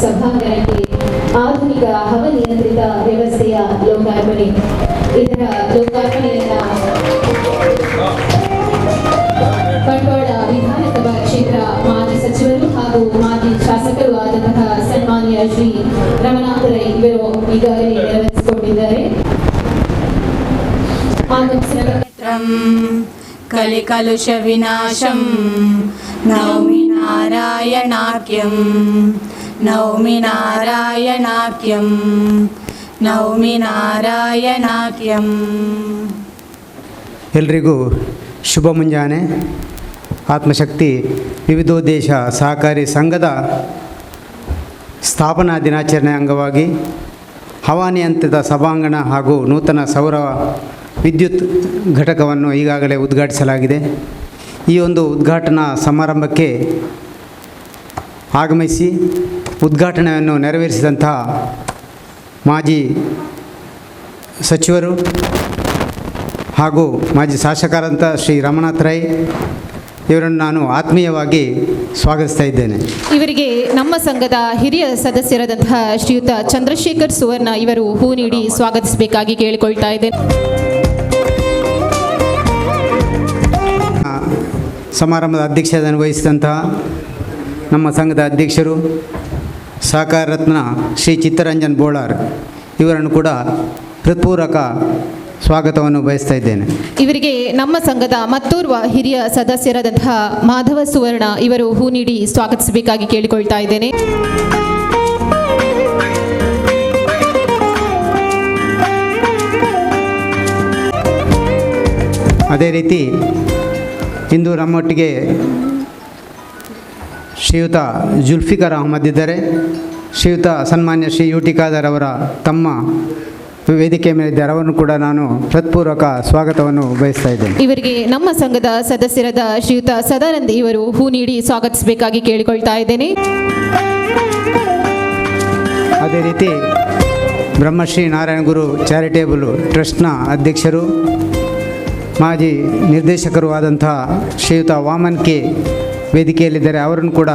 ಸಭಾಂಗಣಕ್ಕೆ ಆಧುನಿಕ ಹವನಿಯಂತ್ರಿತ ವ್ಯವಸ್ಥೆಯ ಲೋಕಾರ್ಪಣೆ. ಇದರ ಲೋಕಾರ್ಪಣೆಯನ್ನ ಬಂಟ್ವಾಳ ವಿಧಾನಸಭಾ ಕ್ಷೇತ್ರ ಮಾಜಿ ಸಚಿವರು ಹಾಗೂ ಮಾಜಿ ಶಾಸಕರು ಆದಂತಹ ಸನ್ಮಾನ್ಯ ಶ್ರೀ ರಮನಾಥ್ ರೈ ಇವರು ಈಗಾಗಲೇ ನೆರವೇರಿಸಿಕೊಂಡಿದ್ದಾರೆ. ಕಲಿಕಲುಷ ವಿನಾಶಂ ನೌಮಿ ನಾರಾಯಣಾಖ್ಯಂ ನೌಮಿ ನಾರಾಯಣಾಖ್ಯಂ ನೌಮಿ ನಾರಾಯಣಾಖ್ಯಂ. ಎಲ್ರಿಗೂ ಶುಭ ಮುಂಜಾನೆ. ಆತ್ಮಶಕ್ತಿ ವಿವಿಧೋದ್ದೇಶ ಸಹಕಾರಿ ಸಂಘದ ಸ್ಥಾಪನಾ ದಿನಾಚರಣೆ ಅಂಗವಾಗಿ ಹವಾನಿಯಂತ್ರಿತ ಸಭಾಂಗಣ ಹಾಗೂ ನೂತನ ಸೌರ ವಿದ್ಯುತ್ ಘಟಕವನ್ನು ಈಗಾಗಲೇ ಉದ್ಘಾಟಿಸಲಾಗಿದೆ. ಈ ಒಂದು ಉದ್ಘಾಟನಾ ಸಮಾರಂಭಕ್ಕೆ ಆಗಮಿಸಿ ಉದ್ಘಾಟನೆಯನ್ನು ನೆರವೇರಿಸಿದಂತಹ ಮಾಜಿ ಸಚಿವರು ಹಾಗೂ ಮಾಜಿ ಶಾಸಕರಂಥ ಶ್ರೀ ರಮನಾಥ್ ರೈ ಇವರನ್ನು ನಾನು ಆತ್ಮೀಯವಾಗಿ ಸ್ವಾಗತಿಸ್ತಾ ಇದ್ದೇನೆ. ಇವರಿಗೆ ನಮ್ಮ ಸಂಘದ ಹಿರಿಯ ಸದಸ್ಯರಾದಂತಹ ಶ್ರೀಯುತ ಚಂದ್ರಶೇಖರ್ ಸುವರ್ಣ ಇವರು ಹೂ ನೀಡಿ ಸ್ವಾಗತಿಸಬೇಕಾಗಿ ಕೇಳಿಕೊಳ್ತಾ ಇದ್ದೇನೆ. ಸಮಾರಂಭದ ಅಧ್ಯಕ್ಷತೆಯನ್ನು ವಹಿಸಿದಂತಹ ನಮ್ಮ ಸಂಘದ ಅಧ್ಯಕ್ಷರು ಸಹಕಾರ ರತ್ನ ಶ್ರೀ ಚಿತ್ತರಂಜನ್ ಬೋಳಾರ್ ಇವರನ್ನು ಕೂಡ ಹೃತ್ಪೂರ್ವಕ ಸ್ವಾಗತವನ್ನು ಬಯಸ್ತಾ ಇದ್ದೇನೆ. ಇವರಿಗೆ ನಮ್ಮ ಸಂಘದ ಮತ್ತೋರ್ವ ಹಿರಿಯ ಸದಸ್ಯರಾದಂತಹ ಮಾಧವ ಸುವರ್ಣ ಇವರು ಹೂ ನೀಡಿ ಸ್ವಾಗತಿಸಬೇಕಾಗಿ ಕೇಳಿಕೊಳ್ತಾ ಇದ್ದೇನೆ. ಅದೇ ರೀತಿ ಇಂದು ನಮ್ಮೊಟ್ಟಿಗೆ ಶ್ರೀಯುತ ಜುಲ್ಫಿಕರ್ ಅಹಮದ್ ಇದ್ದಾರೆ. ಶ್ರೀಯುತ ಸನ್ಮಾನ್ಯ ಶ್ರೀ ಯು ಟಿ ಖಾದರ್ ಅವರ ತಮ್ಮ ವೇದಿಕೆ ಮೇಲಿದ್ದಾರೆ. ಅವರನ್ನು ಕೂಡ ನಾನು ಹೃತ್ಪೂರ್ವಕ ಸ್ವಾಗತವನ್ನು ಬಯಸ್ತಾ ಇದ್ದೇನೆ. ಇವರಿಗೆ ನಮ್ಮ ಸಂಘದ ಸದಸ್ಯರಾದ ಶ್ರೀಯುತ ಸದಾನಂದ್ ಇವರು ಹೂ ನೀಡಿ ಸ್ವಾಗತಿಸಬೇಕಾಗಿ ಕೇಳಿಕೊಳ್ತಾ ಇದ್ದೇನೆ. ಅದೇ ರೀತಿ ಬ್ರಹ್ಮಶ್ರೀ ನಾರಾಯಣ ಗುರು ಚಾರಿಟೇಬಲ್ ಟ್ರಸ್ಟ್ನ ಅಧ್ಯಕ್ಷರು ಮಾಜಿ ನಿರ್ದೇಶಕರು ಆದಂತಹ ಶ್ರೀಯುತ ವಾಮನ್ ಕೆ ವೇದಿಕೆಯಲ್ಲಿದ್ದಾರೆ. ಅವರನ್ನು ಕೂಡ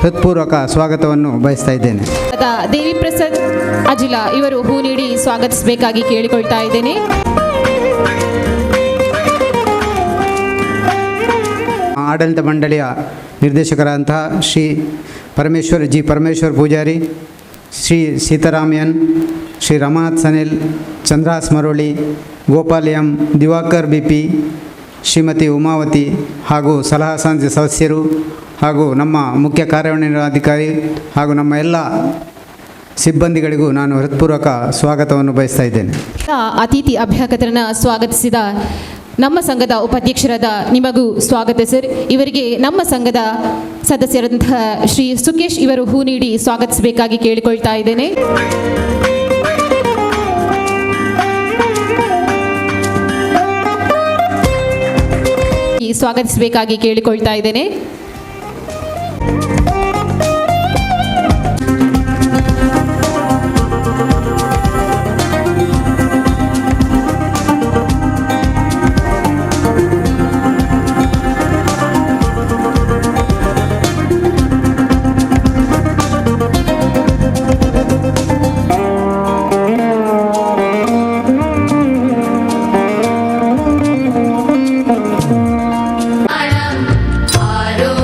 ಹೃತ್ಪೂರ್ವಕ ಸ್ವಾಗತವನ್ನು ಬಯಸ್ತಾ ಇದ್ದೇನೆ. ದೇವಿ ಪ್ರಸಾದ್ ಅಜಿಲಾ ಇವರು ಹೂ ನೀಡಿ ಸ್ವಾಗತಿಸಬೇಕಾಗಿ ಕೇಳಿಕೊಳ್ತಾ ಇದ್ದೇನೆ. ಆಡಳಿತ ಮಂಡಳಿಯ ನಿರ್ದೇಶಕರಾದಂತಹ ಶ್ರೀ ಪರಮೇಶ್ವರ್ ಪೂಜಾರಿ, ಶ್ರೀ ಸೀತಾರಾಮಯ್ಯನ್, ಶ್ರೀ ರಮನಾಥ್ ಸನಿಲ್, ಚಂದ್ರಾಸ್ ಮರೋಳಿ, ಗೋಪಾಲ್ ಎಂ, ದಿವಾಕರ್ ಬಿಪಿ, ಶ್ರೀಮತಿ ಉಮಾವತಿ ಹಾಗೂ ಸಲಹಾ ಸಮಿತಿ ಸದಸ್ಯರು ಹಾಗೂ ನಮ್ಮ ಮುಖ್ಯ ಕಾರ್ಯನಿರ್ವಹಣಾಧಿಕಾರಿ ಹಾಗೂ ನಮ್ಮ ಎಲ್ಲ ಸಿಬ್ಬಂದಿಗಳಿಗೂ ನಾನು ಹೃತ್ಪೂರ್ವಕ ಸ್ವಾಗತವನ್ನು ಬಯಸ್ತಾ ಇದ್ದೇನೆ. ಅತಿಥಿ ಅಭ್ಯಾಗತರನ್ನು ಸ್ವಾಗತಿಸಿದ ನಮ್ಮ ಸಂಘದ ಉಪಾಧ್ಯಕ್ಷರಾದ ನಿಮಗೂ ಸ್ವಾಗತ ಸರ್. ಇವರಿಗೆ ನಮ್ಮ ಸಂಘದ ಸದಸ್ಯರಾದಂತಹ ಶ್ರೀ ಸುಕೇಶ್ ಇವರು ಹೂ ನೀಡಿ ಸ್ವಾಗತಿಸಬೇಕಾಗಿ ಕೇಳಿಕೊಳ್ತಾ ಇದ್ದೇನೆ. ಸ್ವಾಗತಿಸಬೇಕಾಗಿ ಕೇಳಿಕೊಳ್ತಾ ಇದ್ದೇನೆ. आरोग्य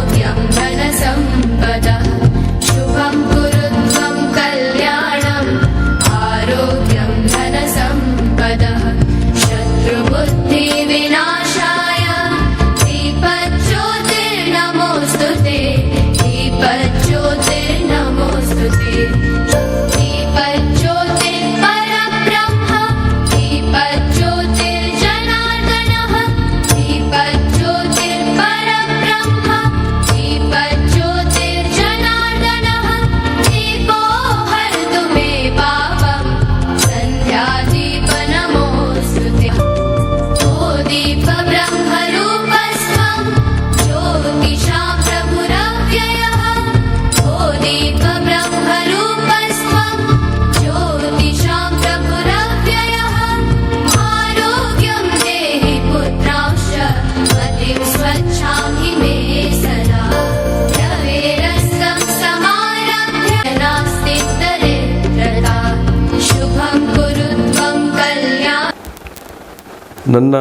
ನನ್ನ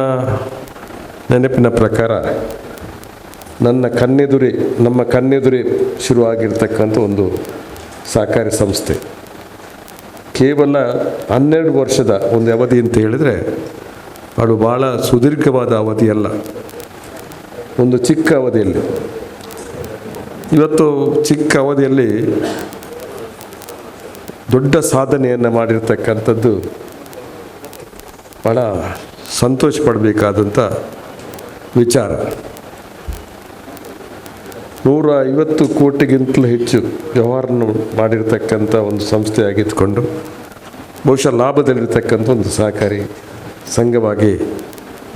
ನೆನಪಿನ ಪ್ರಕಾರ ನಮ್ಮ ಕಣ್ಣೆದುರೇ ಶುರುವಾಗಿರ್ತಕ್ಕಂಥ ಒಂದು ಸಹಕಾರಿ ಸಂಸ್ಥೆ. ಕೇವಲ 12 ವರ್ಷದ ಒಂದು ಅವಧಿ ಅಂತ ಹೇಳಿದರೆ ಅದು ಭಾಳ ಸುದೀರ್ಘವಾದ ಅವಧಿಯಲ್ಲ, ಒಂದು ಚಿಕ್ಕ ಅವಧಿಯಲ್ಲಿ. ಇವತ್ತು ಚಿಕ್ಕ ಅವಧಿಯಲ್ಲಿ ದೊಡ್ಡ ಸಾಧನೆಯನ್ನು ಮಾಡಿರ್ತಕ್ಕಂಥದ್ದು ಭಾಳ ಸಂತೋಷ ಪಡಬೇಕಾದಂಥ ವಿಚಾರ. 150 ಕೋಟಿಗಿಂತಲೂ ಹೆಚ್ಚು ವ್ಯವಹಾರವನ್ನು ಮಾಡಿರ್ತಕ್ಕಂಥ ಒಂದು ಸಂಸ್ಥೆಯಾಗಿದ್ದುಕೊಂಡು ಬಹುಶಃ ಲಾಭದಲ್ಲಿರ್ತಕ್ಕಂಥ ಒಂದು ಸಹಕಾರಿ ಸಂಘವಾಗಿ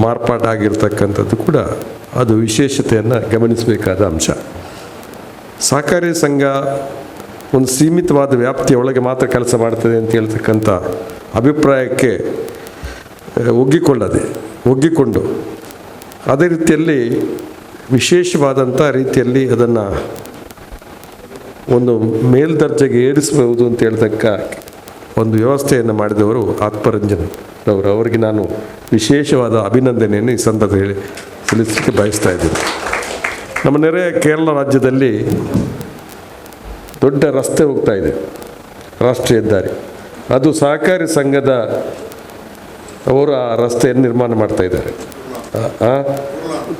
ಮಾರ್ಪಾಟಾಗಿರ್ತಕ್ಕಂಥದ್ದು ಕೂಡ ಅದು ವಿಶೇಷತೆಯನ್ನು ಗಮನಿಸಬೇಕಾದ ಅಂಶ. ಸಹಕಾರಿ ಸಂಘ ಒಂದು ಸೀಮಿತವಾದ ವ್ಯಾಪ್ತಿಯ ಒಳಗೆ ಮಾತ್ರ ಕೆಲಸ ಮಾಡ್ತದೆ ಅಂತ ಹೇಳ್ತಕ್ಕಂಥ ಅಭಿಪ್ರಾಯಕ್ಕೆ ಒಗ್ಗಿಕೊಂಡು ಅದೇ ರೀತಿಯಲ್ಲಿ ವಿಶೇಷವಾದಂಥ ರೀತಿಯಲ್ಲಿ ಅದನ್ನು ಒಂದು ಮೇಲ್ದರ್ಜೆಗೆ ಏರಿಸಬಹುದು ಅಂತ ಹೇಳ್ತಕ್ಕ ಒಂದು ವ್ಯವಸ್ಥೆಯನ್ನು ಮಾಡಿದವರು ಆತ್ಮರಂಜನರವರು. ಅವರಿಗೆ ನಾನು ವಿಶೇಷವಾದ ಅಭಿನಂದನೆಯನ್ನು ಈ ಸಂದರ್ಭದಲ್ಲಿ ಸಲ್ಲಿಸಲಿಕ್ಕೆ ಬಯಸ್ತಾ ಇದ್ದೀನಿ. ನಮ್ಮ ನೆರೆಯ ಕೇರಳ ರಾಜ್ಯದಲ್ಲಿ ದೊಡ್ಡ ರಸ್ತೆ ಹೋಗ್ತಾ ಇದೆ, ರಾಷ್ಟ್ರೀಯ ಹೆದ್ದಾರಿ. ಅದು ಸಹಕಾರಿ ಸಂಘದ ಅವರು ಆ ರಸ್ತೆಯನ್ನು ನಿರ್ಮಾಣ ಮಾಡ್ತಾ ಇದ್ದಾರೆ.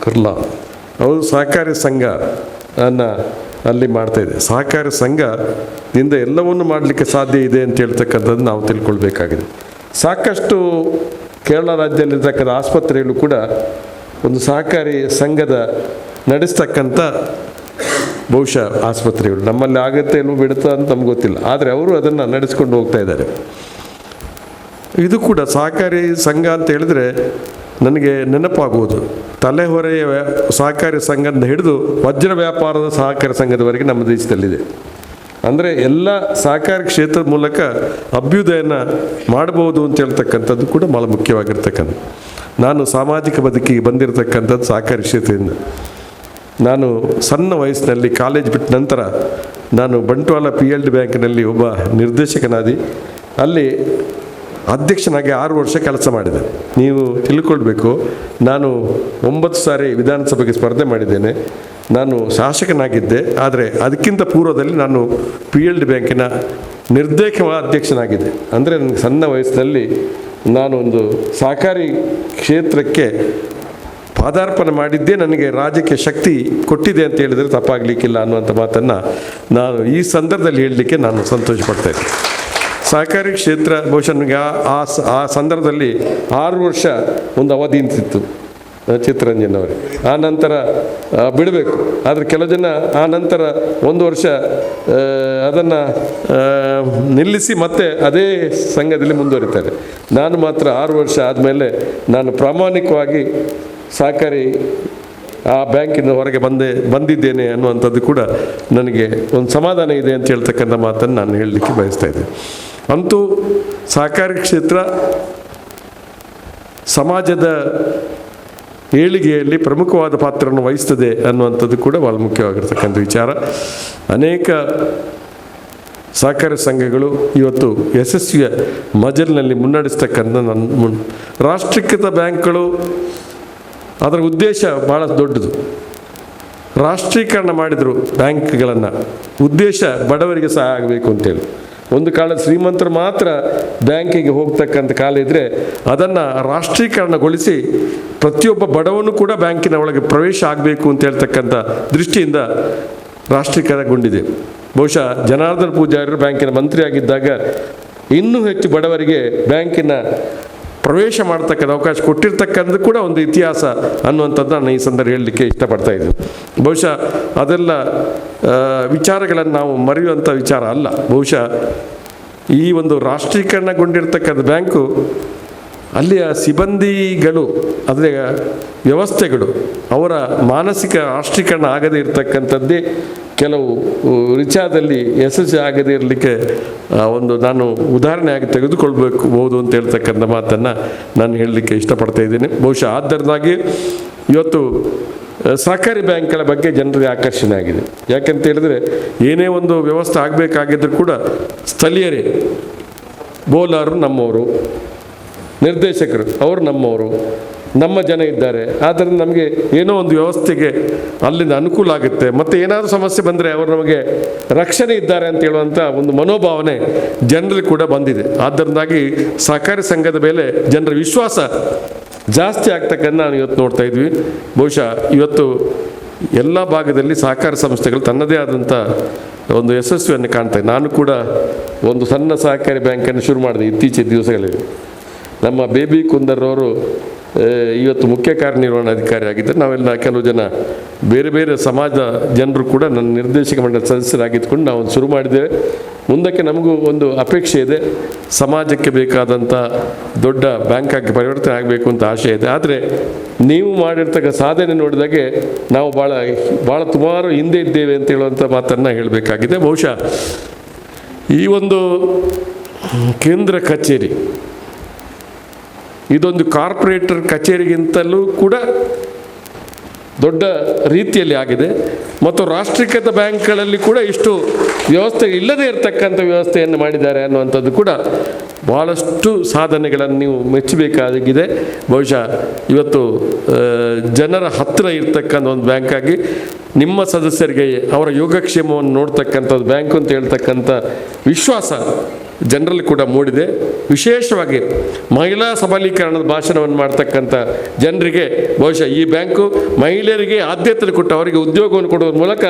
ಕುರ್ಲಾ ಅವರು ಸಹಕಾರಿ ಸಂಘ ಅಲ್ಲಿ ಮಾಡ್ತಾಯಿದೆ. ಸಹಕಾರಿ ಸಂಘದಿಂದ ಎಲ್ಲವನ್ನು ಮಾಡಲಿಕ್ಕೆ ಸಾಧ್ಯ ಇದೆ ಅಂತ ಹೇಳ್ತಕ್ಕಂಥದ್ದು ನಾವು ತಿಳ್ಕೊಳ್ಬೇಕಾಗಿದೆ. ಸಾಕಷ್ಟು ಕೇರಳ ರಾಜ್ಯದಲ್ಲಿರ್ತಕ್ಕಂಥ ಆಸ್ಪತ್ರೆಗಳು ಕೂಡ ಒಂದು ಸಹಕಾರಿ ಸಂಘದ ನಡೆಸ್ತಕ್ಕಂಥ ಬಹುಶಃ ಆಸ್ಪತ್ರೆಗಳು. ನಮ್ಮಲ್ಲಿ ಆಗುತ್ತೆ ಇಲ್ಲವೋ ಬಿಡುತ್ತಾ ಅಂತ ನಮ್ಗೆ ಗೊತ್ತಿಲ್ಲ, ಆದರೆ ಅವರು ಅದನ್ನು ನಡೆಸ್ಕೊಂಡು ಹೋಗ್ತಾ ಇದ್ದಾರೆ. ಇದು ಕೂಡ ಸಹಕಾರಿ ಸಂಘ ಅಂತ ಹೇಳಿದ್ರೆ ನನಗೆ ನೆನಪಾಗುವುದು ತಲೆಹೊರೆಯ ಸಹಕಾರಿ ಸಂಘದಿಂದ ಹಿಡಿದು ವಜ್ರ ವ್ಯಾಪಾರದ ಸಹಕಾರಿ ಸಂಘದವರೆಗೆ ನಮ್ಮ ದೇಶದಲ್ಲಿದೆ. ಅಂದರೆ ಎಲ್ಲ ಸಹಕಾರಿ ಕ್ಷೇತ್ರದ ಮೂಲಕ ಅಭ್ಯುದಯನ ಮಾಡಬಹುದು ಅಂತ ಹೇಳ್ತಕ್ಕಂಥದ್ದು ಕೂಡ ಭಾಳ ಮುಖ್ಯವಾಗಿರ್ತಕ್ಕಂಥ. ನಾನು ಸಾಮಾಜಿಕ ಬದುಕಿಗೆ ಬಂದಿರತಕ್ಕಂಥದ್ದು ಸಹಕಾರಿ ಕ್ಷೇತ್ರದಿಂದ. ನಾನು ಸಣ್ಣ ವಯಸ್ಸಿನಲ್ಲಿ ಕಾಲೇಜ್ ಬಿಟ್ಟ ನಂತರ ನಾನು ಬಂಟ್ವಾಳ PLD ಬ್ಯಾಂಕಿನಲ್ಲಿ ಒಬ್ಬ ನಿರ್ದೇಶಕನಾದಿ ಅಲ್ಲಿ ಅಧ್ಯಕ್ಷನಾಗಿ 6 ವರ್ಷ ಕೆಲಸ ಮಾಡಿದೆ. ನೀವು ತಿಳ್ಕೊಳ್ಬೇಕು, ನಾನು 9 ಸಾರಿ ವಿಧಾನಸಭೆಗೆ ಸ್ಪರ್ಧೆ ಮಾಡಿದ್ದೇನೆ. ನಾನು ಶಾಸಕನಾಗಿದ್ದೆ, ಆದರೆ ಅದಕ್ಕಿಂತ ಪೂರ್ವದಲ್ಲಿ ನಾನು PLD ಬ್ಯಾಂಕಿನ ಅಧ್ಯಕ್ಷನಾಗಿದ್ದೆ. ಅಂದರೆ ನನಗೆ ಸಣ್ಣ ವಯಸ್ಸಿನಲ್ಲಿ ನಾನೊಂದು ಸಹಕಾರಿ ಕ್ಷೇತ್ರಕ್ಕೆ ಪಾದಾರ್ಪಣೆ ಮಾಡಿದ್ದೇ ನನಗೆ ರಾಜಕೀಯ ಶಕ್ತಿ ಕೊಟ್ಟಿದೆ ಅಂತ ಹೇಳಿದರೆ ತಪ್ಪಾಗಲಿಕ್ಕಿಲ್ಲ ಅನ್ನುವಂಥ ಮಾತನ್ನು ನಾನು ಈ ಸಂದರ್ಭದಲ್ಲಿ ಹೇಳಲಿಕ್ಕೆ ನಾನು ಸಂತೋಷ ಪಡ್ತಾಯಿದ್ದೆ. ಸಹಕಾರಿ ಕ್ಷೇತ್ರ ಬಹುಶಃ ನನಗೆ ಆ ಸಂದರ್ಭದಲ್ಲಿ 6 ವರ್ಷ ಒಂದು ಅವಧಿ ನಿಂತಿತ್ತು ಚಿತ್ತರಂಜನ್ ಅವರೇ. ಆ ನಂತರ ಬಿಡಬೇಕು, ಆದರೆ ಕೆಲವು ಜನ ಆ ನಂತರ 1 ವರ್ಷ ಅದನ್ನು ನಿಲ್ಲಿಸಿ ಮತ್ತೆ ಅದೇ ಸಂಘದಲ್ಲಿ ಮುಂದುವರಿತಾರೆ. ನಾನು ಮಾತ್ರ 6 ವರ್ಷ ಆದಮೇಲೆ ನಾನು ಪ್ರಾಮಾಣಿಕವಾಗಿ ಸಹಕಾರಿ ಆ ಬ್ಯಾಂಕಿನ ಹೊರಗೆ ಬಂದಿದ್ದೇನೆ ಅನ್ನುವಂಥದ್ದು ಕೂಡ ನನಗೆ ಒಂದು ಸಮಾಧಾನ ಇದೆ ಅಂತ ಹೇಳ್ತಕ್ಕಂಥ ಮಾತನ್ನು ನಾನು ಹೇಳಲಿಕ್ಕೆ ಬಯಸ್ತಾ ಇದ್ದೇನೆ. ಅಂತೂ ಸಹಕಾರಿ ಕ್ಷೇತ್ರ ಸಮಾಜದ ಏಳಿಗೆಯಲ್ಲಿ ಪ್ರಮುಖವಾದ ಪಾತ್ರವನ್ನು ವಹಿಸ್ತದೆ ಅನ್ನುವಂಥದ್ದು ಕೂಡ ಭಾಳ ಮುಖ್ಯವಾಗಿರ್ತಕ್ಕಂಥ ವಿಚಾರ. ಅನೇಕ ಸಹಕಾರಿ ಸಂಘಗಳು ಇವತ್ತು ಯಶಸ್ವಿಯ ಮಜಲಿನಲ್ಲಿ ಮುನ್ನಡೆಸ್ತಕ್ಕಂಥ ರಾಷ್ಟ್ರೀಕೃತ ಬ್ಯಾಂಕ್ಗಳು ಅದರ ಉದ್ದೇಶ ಭಾಳ ದೊಡ್ಡದು. ರಾಷ್ಟ್ರೀಕರಣ ಮಾಡಿದರು ಬ್ಯಾಂಕ್ಗಳನ್ನು, ಉದ್ದೇಶ ಬಡವರಿಗೆ ಸಹಾಯ ಆಗಬೇಕು ಅಂತೇಳಿ. ಒಂದು ಕಾಲ ಶ್ರೀಮಂತರು ಮಾತ್ರ ಬ್ಯಾಂಕಿಗೆ ಹೋಗ್ತಕ್ಕಂಥ ಕಾಲ ಇದ್ದರೆ ಅದನ್ನು ರಾಷ್ಟ್ರೀಕರಣಗೊಳಿಸಿ ಪ್ರತಿಯೊಬ್ಬ ಬಡವನು ಕೂಡ ಬ್ಯಾಂಕಿನ ಒಳಗೆ ಪ್ರವೇಶ ಆಗಬೇಕು ಅಂತ ಹೇಳ್ತಕ್ಕಂಥ ದೃಷ್ಟಿಯಿಂದ ರಾಷ್ಟ್ರೀಕರಣಗೊಂಡಿದೆ. ಬಹುಶಃ ಜನಾರ್ದನ ಪೂಜಾರಿಯವರು ಬ್ಯಾಂಕಿನ ಮಂತ್ರಿಯಾಗಿದ್ದಾಗ ಇನ್ನೂ ಹೆಚ್ಚು ಬಡವರಿಗೆ ಬ್ಯಾಂಕಿನ ಪ್ರವೇಶ ಮಾಡ್ತಕ್ಕಂಥ ಅವಕಾಶ ಕೊಟ್ಟಿರ್ತಕ್ಕಂಥದ್ದು ಕೂಡ ಒಂದು ಇತಿಹಾಸ ಅನ್ನುವಂಥದ್ದು ನಾನು ಈ ಸಂದರ್ಭ ಹೇಳಲಿಕ್ಕೆ ಇಷ್ಟಪಡ್ತಾ ಇದ್ದೀನಿ. ಬಹುಶಃ ಅದೆಲ್ಲ ವಿಚಾರಗಳನ್ನು ನಾವು ಮರೆಯುವಂಥ ವಿಚಾರ ಅಲ್ಲ. ಬಹುಶಃ ಈ ಒಂದು ರಾಷ್ಟ್ರೀಕರಣಗೊಂಡಿರ್ತಕ್ಕಂಥ ಬ್ಯಾಂಕು ಅಲ್ಲಿಯ ಸಿಬ್ಬಂದಿಗಳು, ಅಂದರೆ ವ್ಯವಸ್ಥೆಗಳು, ಅವರ ಮಾನಸಿಕ ರಾಷ್ಟ್ರೀಕರಣ ಆಗದೇ ಇರತಕ್ಕಂಥದ್ದೇ ಕೆಲವು ವಿಚಾರದಲ್ಲಿ ಯಶಸ್ವಿ ಆಗದೇ ಇರಲಿಕ್ಕೆ ಒಂದು ನಾನು ಉದಾಹರಣೆಯಾಗಿ ತೆಗೆದುಕೊಳ್ಬಹುದು ಅಂತ ಹೇಳ್ತಕ್ಕಂಥ ಮಾತನ್ನು ನಾನು ಹೇಳಲಿಕ್ಕೆ ಇಷ್ಟಪಡ್ತಾ ಇದ್ದೇನೆ. ಬಹುಶಃ ಆದ್ದರಿಂದಾಗಿ ಇವತ್ತು ಸಹಕಾರಿ ಬ್ಯಾಂಕ್ಗಳ ಬಗ್ಗೆ ಜನರಿಗೆ ಆಕರ್ಷಣೆ ಆಗಿದೆ. ಯಾಕೆಂತ ಹೇಳಿದ್ರೆ ಏನೇ ಒಂದು ವ್ಯವಸ್ಥೆ ಆಗಬೇಕಾಗಿದ್ದರೂ ಕೂಡ ಸ್ಥಳೀಯರೇ, ಬೋಲಾರು ನಮ್ಮವರು, ನಿರ್ದೇಶಕರು ಅವರು ನಮ್ಮವರು, ನಮ್ಮ ಜನ ಇದ್ದಾರೆ. ಆದ್ದರಿಂದ ನಮಗೆ ಏನೋ ಒಂದು ವ್ಯವಸ್ಥೆಗೆ ಅಲ್ಲಿಂದ ಅನುಕೂಲ ಆಗುತ್ತೆ, ಮತ್ತು ಏನಾದರೂ ಸಮಸ್ಯೆ ಬಂದರೆ ಅವರು ನಮಗೆ ರಕ್ಷಣೆ ಇದ್ದಾರೆ ಅಂತ ಹೇಳುವಂಥ ಒಂದು ಮನೋಭಾವನೆ ಜನರಲ್ಲಿ ಕೂಡ ಬಂದಿದೆ. ಆದ್ದರಿಂದಾಗಿ ಸಹಕಾರಿ ಸಂಘದ ಮೇಲೆ ಜನರ ವಿಶ್ವಾಸ ಜಾಸ್ತಿ ಆಗ್ತಕ್ಕಂಥ ನಾವು ಇವತ್ತು ನೋಡ್ತಾ ಇದ್ವಿ. ಬಹುಶಃ ಇವತ್ತು ಎಲ್ಲ ಭಾಗದಲ್ಲಿ ಸಹಕಾರ ಸಂಸ್ಥೆಗಳು ತನ್ನದೇ ಆದಂಥ ಒಂದು ಯಶಸ್ವಿಯನ್ನು ಕಾಣ್ತದೆ. ನಾನು ಕೂಡ ಒಂದು ಸಣ್ಣ ಸಹಕಾರಿ ಬ್ಯಾಂಕನ್ನು ಶುರು ಮಾಡಿದೆ ಇತ್ತೀಚಿನ ದಿವಸಗಳಲ್ಲಿ. ನಮ್ಮ ಬೇಬಿ ಕುಂದರ್ರವರು ಇವತ್ತು ಮುಖ್ಯ ಕಾರ್ಯನಿರ್ವಹಣಾಧಿಕಾರಿ ಆಗಿದ್ದರೆ, ನಾವೆಲ್ಲ ಕೆಲವು ಜನ ಬೇರೆ ಬೇರೆ ಸಮಾಜ ಜನರು ಕೂಡ ನನ್ನ ನಿರ್ದೇಶಕ ಮಂಡಳಿ ಸದಸ್ಯರಾಗಿದ್ದುಕೊಂಡು ನಾವು ಶುರು ಮಾಡಿದ್ದೇವೆ. ಮುಂದಕ್ಕೆ ನಮಗೂ ಒಂದು ಅಪೇಕ್ಷೆ ಇದೆ, ಸಮಾಜಕ್ಕೆ ಬೇಕಾದಂಥ ದೊಡ್ಡ ಬ್ಯಾಂಕಾಗಿ ಪರಿವರ್ತನೆ ಆಗಬೇಕು ಅಂತ ಆಶೆ ಇದೆ. ಆದರೆ ನೀವು ಮಾಡಿರ್ತಕ್ಕ ಸಾಧನೆ ನೋಡಿದಾಗೆ ನಾವು ಭಾಳ ಸುಮಾರು ಹಿಂದೆ ಇದ್ದೇವೆ ಅಂತ ಹೇಳುವಂಥ ಮಾತನ್ನು ಹೇಳಬೇಕಾಗಿದೆ. ಬಹುಶಃ ಈ ಒಂದು ಕೇಂದ್ರ ಕಚೇರಿ ಇದೊಂದು ಕಾರ್ಪೊರೇಟರ್ ಕಚೇರಿಗಿಂತಲೂ ಕೂಡ ದೊಡ್ಡ ರೀತಿಯಲ್ಲಿ ಆಗಿದೆ, ಮತ್ತು ರಾಷ್ಟ್ರೀಕೃತ ಬ್ಯಾಂಕ್ಗಳಲ್ಲಿ ಕೂಡ ಇಷ್ಟು ವ್ಯವಸ್ಥೆ ಇಲ್ಲದೇ ಇರತಕ್ಕಂಥ ವ್ಯವಸ್ಥೆಯನ್ನು ಮಾಡಿದ್ದಾರೆ ಅನ್ನುವಂಥದ್ದು ಕೂಡ ಭಾಳಷ್ಟು ಸಾಧನೆಗಳನ್ನು ನೀವು ಮೆಚ್ಚಬೇಕಾಗಿದೆ. ಬಹುಶಃ ಇವತ್ತು ಜನರ ಹತ್ತಿರ ಇರ್ತಕ್ಕಂಥ ಒಂದು ಬ್ಯಾಂಕಾಗಿ ನಿಮ್ಮ ಸದಸ್ಯರಿಗೆ ಅವರ ಯೋಗಕ್ಷೇಮವನ್ನು ನೋಡ್ತಕ್ಕಂಥದ್ದು ಬ್ಯಾಂಕು ಅಂತ ಹೇಳ್ತಕ್ಕಂಥ ವಿಶ್ವಾಸ ಜನರಲ್ಲಿ ಕೂಡ ಮೂಡಿದೆ. ವಿಶೇಷವಾಗಿ ಮಹಿಳಾ ಸಬಲೀಕರಣದ ಭಾಷಣವನ್ನು ಮಾಡ್ತಕ್ಕಂಥ ಜನರಿಗೆ ಬಹುಶಃ ಈ ಬ್ಯಾಂಕು ಮಹಿಳೆಯರಿಗೆ ಆದ್ಯತೆ ಕೊಟ್ಟು ಅವರಿಗೆ ಉದ್ಯೋಗವನ್ನು ಕೊಡುವ ಮೂಲಕ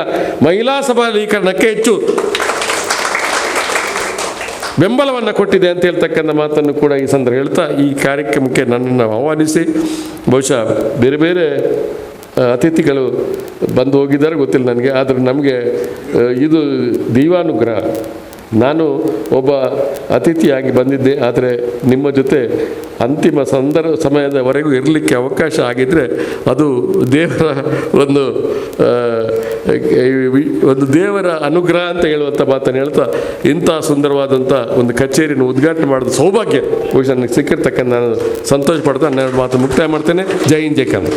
ಮಹಿಳಾ ಸಬಲೀಕರಣಕ್ಕೆ ಹೆಚ್ಚು ಬೆಂಬಲವನ್ನು ಕೊಟ್ಟಿದೆ ಅಂತ ಹೇಳ್ತಕ್ಕಂಥ ಮಾತನ್ನು ಕೂಡ ಈ ಸಂದರ್ಭ ಹೇಳ್ತಾ, ಈ ಕಾರ್ಯಕ್ರಮಕ್ಕೆ ನನ್ನನ್ನು ಆಹ್ವಾನಿಸಿ ಬಹುಶಃ ಬೇರೆ ಬೇರೆ ಅತಿಥಿಗಳು ಬಂದು ಹೋಗಿದ್ದಾರೆ ಗೊತ್ತಿಲ್ಲ ನನಗೆ, ಆದರೆ ನಮಗೆ ಇದು ದೈವಾನುಗ್ರಹ. ನಾನು ಒಬ್ಬ ಅತಿಥಿಯಾಗಿ ಬಂದಿದ್ದೆ, ಆದರೆ ನಿಮ್ಮ ಜೊತೆ ಅಂತಿಮ ಸಮಯದವರೆಗೂ ಇರಲಿಕ್ಕೆ ಅವಕಾಶ ಆಗಿದ್ದರೆ ಅದು ದೇವರ ಒಂದು ದೇವರ ಅನುಗ್ರಹ ಅಂತ ಹೇಳುವಂಥ ಮಾತನ್ನು ಹೇಳ್ತಾ, ಇಂಥ ಸುಂದರವಾದಂಥ ಒಂದು ಕಚೇರಿಯನ್ನು ಉದ್ಘಾಟನೆ ಮಾಡೋದು ಸೌಭಾಗ್ಯ ಬಹುಶಃ ನನಗೆ ಸಿಕ್ಕಿರ್ತಕ್ಕಂಥ ನಾನು ಸಂತೋಷ ಪಡ್ತಾ ನನ್ನ ಮಾತು ಮುಕ್ತಾಯ ಮಾಡ್ತೇನೆ. ಜೈ ಹಿಂದ್ ಜೈ ಕನ್ನಡ.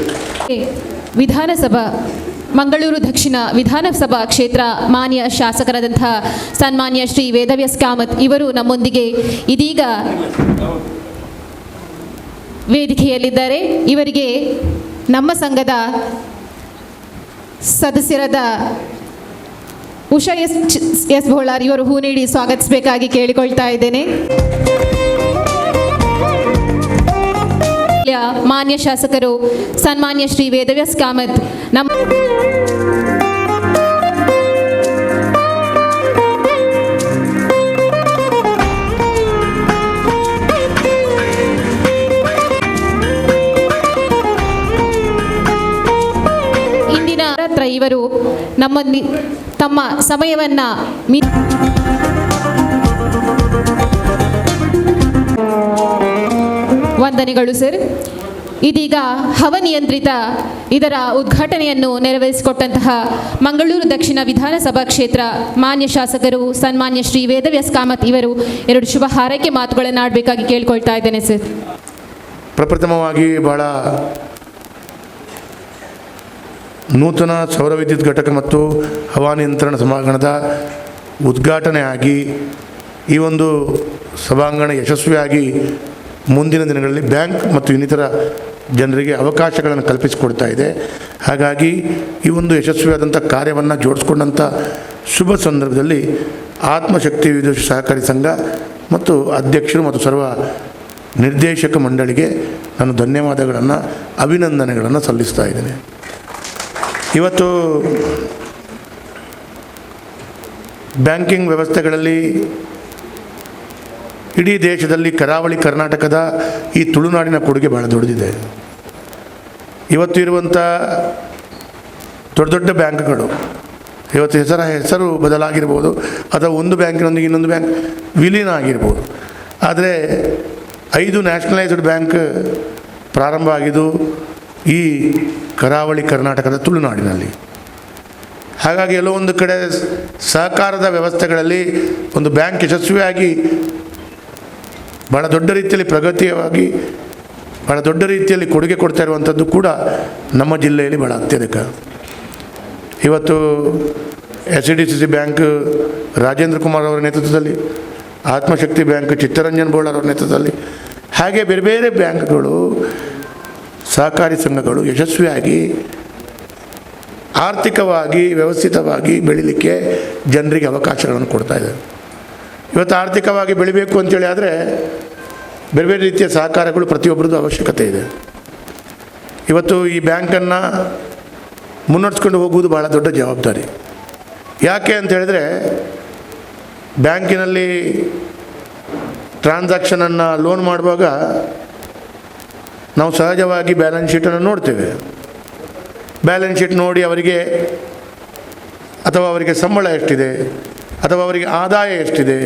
ವಿಧಾನಸಭಾ ಮಂಗಳೂರು ದಕ್ಷಿಣ ವಿಧಾನಸಭಾ ಕ್ಷೇತ್ರ ಮಾನ್ಯ ಶಾಸಕರಾದಂತಹ ಸನ್ಮಾನ್ಯ ಶ್ರೀ ವೇದವ್ಯಾಸ್ ಕಾಮತ್ ಇವರು ನಮ್ಮೊಂದಿಗೆ ಇದೀಗ ವೇದಿಕೆಯಲ್ಲಿದ್ದಾರೆ. ಇವರಿಗೆ ನಮ್ಮ ಸಂಘದ ಸದಸ್ಯರಾದ ಉಷಾ ಎಸ್ ಬೋಳಾರ್ ಇವರು ಹೂ ನೀಡಿ ಸ್ವಾಗತಿಸಬೇಕಾಗಿ ಕೇಳಿಕೊಳ್ತಾ ಇದ್ದೇನೆ. ಮಾನ್ಯ ಶಾಸಕರು ಸನ್ಮಾನ್ಯ ಶ್ರೀ ವೇದವ್ಯಾಸ್ ಕಾಮತ್ ನಮ್ಮ ಇಂದಿನ ಇವರು ತಮ್ಮ ಸಮಯವನ್ನ ವಂದನೆಗಳು ಸರ್. ಇದೀಗ ಹವನಿಯಂತ್ರಿತ ಇದರ ಉದ್ಘಾಟನೆಯನ್ನು ನೆರವೇರಿಸಿಕೊಟ್ಟಂತಹ ಮಂಗಳೂರು ದಕ್ಷಿಣ ವಿಧಾನಸಭಾ ಕ್ಷೇತ್ರ ಮಾನ್ಯ ಶಾಸಕರು ಸನ್ಮಾನ್ಯ ಶ್ರೀ ವೇದವ್ಯಾಸ್ ಕಾಮತ್ ಇವರು ಎರಡು ಶುಭ ಹಾರೈಕೆ ಮಾತುಗಳನ್ನು ಆಡಬೇಕಾಗಿ ಕೇಳ್ಕೊಳ್ತಾ ಇದ್ದೇನೆ ಸರ್. ಪ್ರಪ್ರಥಮವಾಗಿ ಬಹಳ ನೂತನ ಸೌರ ವಿದ್ಯುತ್ ಘಟಕ ಮತ್ತು ಹವಾನಿಯಂತ್ರಣ ಸಭಾಂಗಣದ ಉದ್ಘಾಟನೆ ಆಗಿ ಈ ಒಂದು ಸಭಾಂಗಣ ಯಶಸ್ವಿಯಾಗಿ ಮುಂದಿನ ದಿನಗಳಲ್ಲಿ ಬ್ಯಾಂಕ್ ಮತ್ತು ಇನ್ನಿತರ ಜನರಿಗೆ ಅವಕಾಶಗಳನ್ನು ಕಲ್ಪಿಸಿಕೊಡ್ತಾ ಇದೆ. ಹಾಗಾಗಿ ಈ ಒಂದು ಯಶಸ್ವಿಯಾದಂಥ ಕಾರ್ಯವನ್ನು ಜೋಡಿಸ್ಕೊಂಡಂಥ ಶುಭ ಸಂದರ್ಭದಲ್ಲಿ ಆತ್ಮಶಕ್ತಿ ವಿದ್ಯುತ್ ಸಹಕಾರಿ ಸಂಘ ಮತ್ತು ಅಧ್ಯಕ್ಷರು ಮತ್ತು ಸರ್ವ ನಿರ್ದೇಶಕ ಮಂಡಳಿಗೆ ನಾನು ಧನ್ಯವಾದಗಳನ್ನು ಅಭಿನಂದನೆಗಳನ್ನು ಸಲ್ಲಿಸ್ತಾ ಇದ್ದೇನೆ. ಇವತ್ತು ಬ್ಯಾಂಕಿಂಗ್ ವ್ಯವಸ್ಥೆಗಳಲ್ಲಿ ಇಡೀ ದೇಶದಲ್ಲಿ ಕರಾವಳಿ ಕರ್ನಾಟಕದ ಈ ತುಳುನಾಡಿನ ಕೊಡುಗೆ ಭಾಳ ದೊಡ್ಡದಿದೆ. ಇವತ್ತು ಇರುವಂಥ ದೊಡ್ಡ ದೊಡ್ಡ ಬ್ಯಾಂಕ್ಗಳು ಇವತ್ತು ಹೆಸರು ಬದಲಾಗಿರ್ಬೋದು, ಅಥವಾ ಒಂದು ಬ್ಯಾಂಕಿನೊಂದಿಗೆ ಇನ್ನೊಂದು ಬ್ಯಾಂಕ್ ವಿಲೀನ ಆಗಿರ್ಬೋದು. ಆದರೆ 5 ನ್ಯಾಷನಲೈಸ್ಡ್ ಬ್ಯಾಂಕ್ ಪ್ರಾರಂಭ ಆಗಿದ್ದು ಈ ಕರಾವಳಿ ಕರ್ನಾಟಕದ ತುಳುನಾಡಿನಲ್ಲಿ. ಹಾಗಾಗಿ ಎಲ್ಲೋ ಒಂದು ಕಡೆ ಸಹಕಾರದ ವ್ಯವಸ್ಥೆಗಳಲ್ಲಿ ಒಂದು ಬ್ಯಾಂಕ್ ಯಶಸ್ವಿಯಾಗಿ ಭಾಳ ದೊಡ್ಡ ರೀತಿಯಲ್ಲಿ ಪ್ರಗತಿಯಾಗಿ ಭಾಳ ದೊಡ್ಡ ರೀತಿಯಲ್ಲಿ ಕೊಡುಗೆ ಕೊಡ್ತಾ ಇರುವಂಥದ್ದು ಕೂಡ ನಮ್ಮ ಜಿಲ್ಲೆಯಲ್ಲಿ ಭಾಳ ಅತ್ಯಧಿಕ. ಇವತ್ತು SCDCC ಬ್ಯಾಂಕ್ ರಾಜೇಂದ್ರ ಕುಮಾರ್ ಅವರ ನೇತೃತ್ವದಲ್ಲಿ, ಆತ್ಮಶಕ್ತಿ ಬ್ಯಾಂಕ್ ಚಿತ್ತರಂಜನ್ ಬೋಳಾರ್ ಅವರ ನೇತೃತ್ವದಲ್ಲಿ, ಹಾಗೆ ಬೇರೆ ಬೇರೆ ಬ್ಯಾಂಕ್ಗಳು ಸಹಕಾರಿ ಸಂಘಗಳು ಯಶಸ್ವಿಯಾಗಿ ಆರ್ಥಿಕವಾಗಿ ವ್ಯವಸ್ಥಿತವಾಗಿ ಬೆಳೀಲಿಕ್ಕೆ ಜನರಿಗೆ ಅವಕಾಶಗಳನ್ನು ಕೊಡ್ತಾ ಇದೆ. ಇವತ್ತು ಆರ್ಥಿಕವಾಗಿ ಬೆಳಿಬೇಕು ಅಂತೇಳಿ ಆದರೆ ಬೇರೆ ಬೇರೆ ರೀತಿಯ ಸಹಕಾರಗಳು ಪ್ರತಿಯೊಬ್ಬರದ್ದು ಅವಶ್ಯಕತೆ ಇದೆ. ಇವತ್ತು ಈ ಬ್ಯಾಂಕನ್ನು ಮುನ್ನಡೆಸ್ಕೊಂಡು ಹೋಗುವುದು ಭಾಳ ದೊಡ್ಡ ಜವಾಬ್ದಾರಿ. ಯಾಕೆ ಅಂತ ಹೇಳಿದ್ರೆ ಬ್ಯಾಂಕಿನಲ್ಲಿ ಟ್ರಾನ್ಸಾಕ್ಷನನ್ನು ಲೋನ್ ಮಾಡುವಾಗ ನಾವು ಸಹಜವಾಗಿ ಬ್ಯಾಲೆನ್ಸ್ ಶೀಟನ್ನು ನೋಡ್ತೇವೆ. ಬ್ಯಾಲೆನ್ಸ್ ಶೀಟ್ ನೋಡಿ ಅವರಿಗೆ ಅಥವಾ ಅವರಿಗೆ ಸಂಬಳ ಎಷ್ಟಿದೆ ಅಥವಾ ಅವರಿಗೆ ಆದಾಯ ಎಷ್ಟಿದೆ,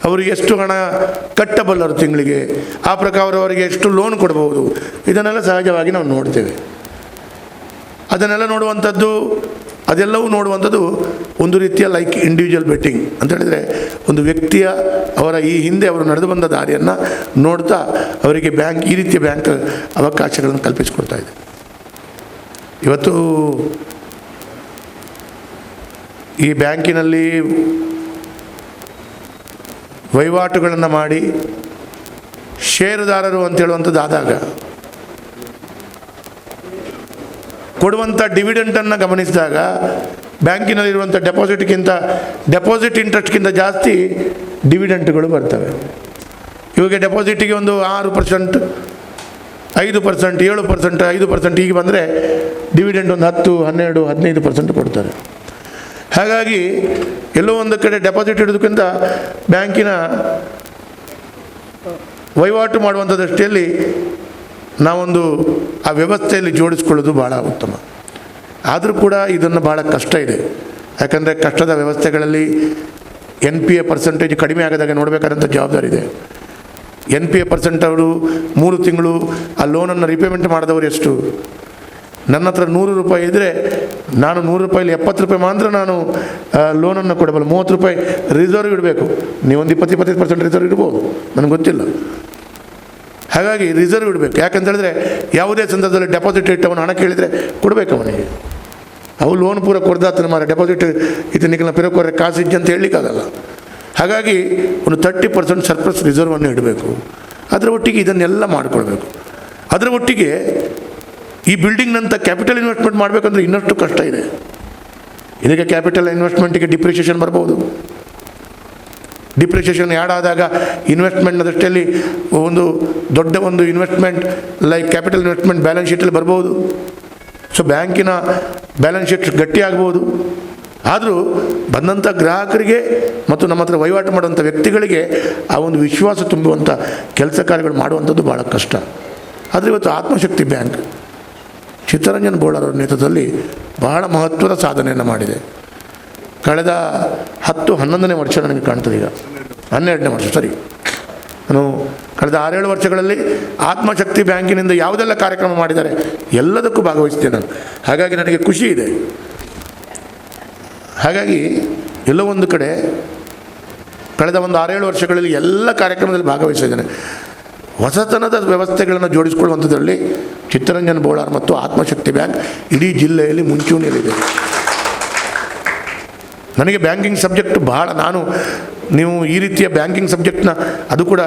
ಅವರಿಗೆ ಎಷ್ಟು ಹಣ ಕಟ್ಟಬಲ್ಲರು ತಿಂಗಳಿಗೆ, ಆ ಪ್ರಕಾರ ಅವರಿಗೆ ಎಷ್ಟು ಲೋನ್ ಕೊಡ್ಬೋದು, ಇದನ್ನೆಲ್ಲ ಸಹಜವಾಗಿ ನಾವು ನೋಡ್ತೇವೆ. ಅದನ್ನೆಲ್ಲ ನೋಡುವಂಥದ್ದು, ಅದೆಲ್ಲವೂ ನೋಡುವಂಥದ್ದು ಒಂದು ರೀತಿಯ ಲೈಕ್ ಇಂಡಿವಿಜುವಲ್ ಬೆಟ್ಟಿಂಗ್ ಅಂತ ಹೇಳಿದರೆ ಒಂದು ವ್ಯಕ್ತಿಯ ಅವರ ಈ ಹಿಂದೆ ಅವರು ನಡೆದು ಬಂದ ದಾರಿಯನ್ನು ನೋಡ್ತಾ ಅವರಿಗೆ ಬ್ಯಾಂಕ್ ಈ ರೀತಿಯ ಬ್ಯಾಂಕ್ ಅವಕಾಶಗಳನ್ನು ಕಲ್ಪಿಸಿಕೊಡ್ತಾ ಇದೆ. ಇವತ್ತು ಈ ಬ್ಯಾಂಕಿನಲ್ಲಿ ವಹಿವಾಟುಗಳನ್ನು ಮಾಡಿ ಷೇರುದಾರರು ಅಂತೇಳುವಂಥದ್ದು ಆದಾಗ ಕೊಡುವಂಥ ಡಿವಿಡೆಂಟನ್ನು ಗಮನಿಸಿದಾಗ ಬ್ಯಾಂಕಿನಲ್ಲಿರುವಂಥ ಡೆಪಾಸಿಟ್ ಇಂಟ್ರೆಸ್ಟ್ಗಿಂತ ಜಾಸ್ತಿ ಡಿವಿಡೆಂಟ್ಗಳು ಬರ್ತವೆ. ಇವಾಗ ಡೆಪಾಸಿಟಿಗೆ ಒಂದು 6%, 5%, 7%, 5% ಹೀಗೆ ಬಂದರೆ ಡಿವಿಡೆಂಟ್ ಒಂದು 10, 12, 15% ಕೊಡ್ತಾರೆ. ಹಾಗಾಗಿ ಎಲ್ಲೋ ಒಂದು ಕಡೆ ಡೆಪಾಸಿಟ್ ಇಡೋದಕ್ಕಿಂತ ಬ್ಯಾಂಕಿನ ವಹಿವಾಟು ಮಾಡುವಂಥ ದೃಷ್ಟಿಯಲ್ಲಿ ನಾವೊಂದು ಆ ವ್ಯವಸ್ಥೆಯಲ್ಲಿ ಜೋಡಿಸ್ಕೊಳ್ಳೋದು ಭಾಳ ಉತ್ತಮ. ಆದರೂ ಕೂಡ ಇದನ್ನು ಭಾಳ ಕಷ್ಟ ಇದೆ. ಯಾಕಂದರೆ ಕಷ್ಟದ ವ್ಯವಸ್ಥೆಗಳಲ್ಲಿ NPA ಪರ್ಸೆಂಟೇಜ್ ಕಡಿಮೆ ಆಗದಾಗೆ ನೋಡಬೇಕಾದಂಥ ಜವಾಬ್ದಾರಿ ಇದೆ. NPA ಪರ್ಸೆಂಟ್ ಅವರು 3 ತಿಂಗಳು ಆ ಲೋನನ್ನು ರಿಪೇಮೆಂಟ್ ಮಾಡಿದವರು ಎಷ್ಟು? ನನ್ನ ಹತ್ರ 100 ರೂಪಾಯಿ ಇದ್ದರೆ ನಾನು 100 ರೂಪಾಯಲ್ಲಿ 70 ರೂಪಾಯಿ ಮಾತ್ರ ನಾನು ಲೋನನ್ನು ಕೊಡಬಲ್ಲ. 30 ರೂಪಾಯಿ ರಿಸರ್ವ್ ಇಡಬೇಕು. ನೀವೊಂದು 20-25% ರಿಸರ್ವ್ ಇಡ್ಬೋದು, ನನಗೆ ಗೊತ್ತಿಲ್ಲ. ಹಾಗಾಗಿ ರಿಸರ್ವ್ ಇಡಬೇಕು. ಯಾಕಂತ ಹೇಳಿದ್ರೆ ಯಾವುದೇ ಸಂದರ್ಭದಲ್ಲಿ ಡೆಪಾಸಿಟ್ ಇಟ್ಟವನು ಹಣ ಕೇಳಿದರೆ ಕೊಡಬೇಕು ಅವನಿಗೆ. ಅವು ಲೋನ್ ಪೂರ ಕೊಡ್ದಾತನ ಮಾರ ಡೆಪಾಸಿಟ್ ಇದು ನಿಖಿಲ ಪಿರಕೋರೆ ಕಾಸಿಜ್ಜಿ ಅಂತ ಹೇಳಲಿಕ್ಕಾಗಲ್ಲ. ಹಾಗಾಗಿ ಒಂದು 30% ಸರ್ಪ್ಲಸ್ ರಿಸರ್ವನ್ನು ಇಡಬೇಕು. ಅದರ ಒಟ್ಟಿಗೆ ಇದನ್ನೆಲ್ಲ ಮಾಡಿಕೊಳ್ಬೇಕು. ಅದರ ಒಟ್ಟಿಗೆ ಈ ಬಿಲ್ಡಿಂಗ್ನಂಥ ಕ್ಯಾಪಿಟಲ್ ಇನ್ವೆಸ್ಟ್ಮೆಂಟ್ ಮಾಡಬೇಕಂದ್ರೆ ಇನ್ನಷ್ಟು ಕಷ್ಟ ಇದೆ. ಇದಕ್ಕೆ ಕ್ಯಾಪಿಟಲ್ ಇನ್ವೆಸ್ಟ್ಮೆಂಟಿಗೆ ಡಿಪ್ರಿಷಿಯೇಷನ್ ಬರ್ಬೋದು. ಡಿಪ್ರಿಷಿಯೇಷನ್ ಆ್ಯಡ್ ಆದಾಗ ಇನ್ವೆಸ್ಟ್ಮೆಂಟ್ನ ದೃಷ್ಟಿಯಲ್ಲಿ ಒಂದು ದೊಡ್ಡ ಒಂದು investment like capital investment balance ಶೀಟಲ್ಲಿ ಬರ್ಬೋದು. ಸೊ ಬ್ಯಾಂಕಿನ ಬ್ಯಾಲೆನ್ಸ್ ಶೀಟ್ ಗಟ್ಟಿಯಾಗ್ಬೋದು. ಆದರೂ ಬಂದಂಥ ಗ್ರಾಹಕರಿಗೆ ಮತ್ತು ನಮ್ಮ ಹತ್ರ ವಹಿವಾಟು ಮಾಡುವಂಥ ವ್ಯಕ್ತಿಗಳಿಗೆ ಆ ಒಂದು ವಿಶ್ವಾಸ ತುಂಬುವಂಥ ಕೆಲಸ ಕಾರ್ಯಗಳು ಮಾಡುವಂಥದ್ದು ಭಾಳ ಕಷ್ಟ. ಆದರೆ ಇವತ್ತು ಆತ್ಮಶಕ್ತಿ ಬ್ಯಾಂಕ್ ಚಿತ್ತರಂಜನ್ ಬೋಳಾರ್ ಅವರ ನೇತೃತ್ವದಲ್ಲಿ ಬಹಳ ಮಹತ್ವದ ಸಾಧನೆಯನ್ನು ಮಾಡಿದೆ. ಕಳೆದ 10-11ನೇ ವರ್ಷ ನನಗೆ ಕಾಣ್ತದೆ, ಈಗ 12ನೇ ವರ್ಷ ಸರಿ. ನಾನು ಕಳೆದ 6-7 ವರ್ಷಗಳಲ್ಲಿ ಆತ್ಮಶಕ್ತಿ ಬ್ಯಾಂಕಿನಿಂದ ಯಾವುದೆಲ್ಲ ಕಾರ್ಯಕ್ರಮ ಮಾಡಿದ್ದಾರೆ ಎಲ್ಲದಕ್ಕೂ ಭಾಗವಹಿಸಿದ್ದೆ ನಾನು. ಹಾಗಾಗಿ ನನಗೆ ಖುಷಿ ಇದೆ. ಹಾಗಾಗಿ ಎಲ್ಲೋ ಒಂದು ಕಡೆ ಕಳೆದ ಒಂದು 6-7 ವರ್ಷಗಳಲ್ಲಿ ಎಲ್ಲ ಕಾರ್ಯಕ್ರಮದಲ್ಲಿ ಭಾಗವಹಿಸಿದ್ದೇನೆ. ಹೊಸತನದ ವ್ಯವಸ್ಥೆಗಳನ್ನು ಜೋಡಿಸಿಕೊಳ್ಳುವಂಥದ್ರಲ್ಲಿ ಚಿತ್ತರಂಜನ್ ಬೋಳಾರ್ ಮತ್ತು ಆತ್ಮಶಕ್ತಿ ಬ್ಯಾಂಕ್ ಇಡೀ ಜಿಲ್ಲೆಯಲ್ಲಿ ಮುಂಚೂಣಿಯಲ್ಲಿದೆ. ನನಗೆ ಬ್ಯಾಂಕಿಂಗ್ ಸಬ್ಜೆಕ್ಟ್ ಭಾಳ, ನೀವು ಈ ರೀತಿಯ ಬ್ಯಾಂಕಿಂಗ್ ಸಬ್ಜೆಕ್ಟ್ನ, ಅದು ಕೂಡ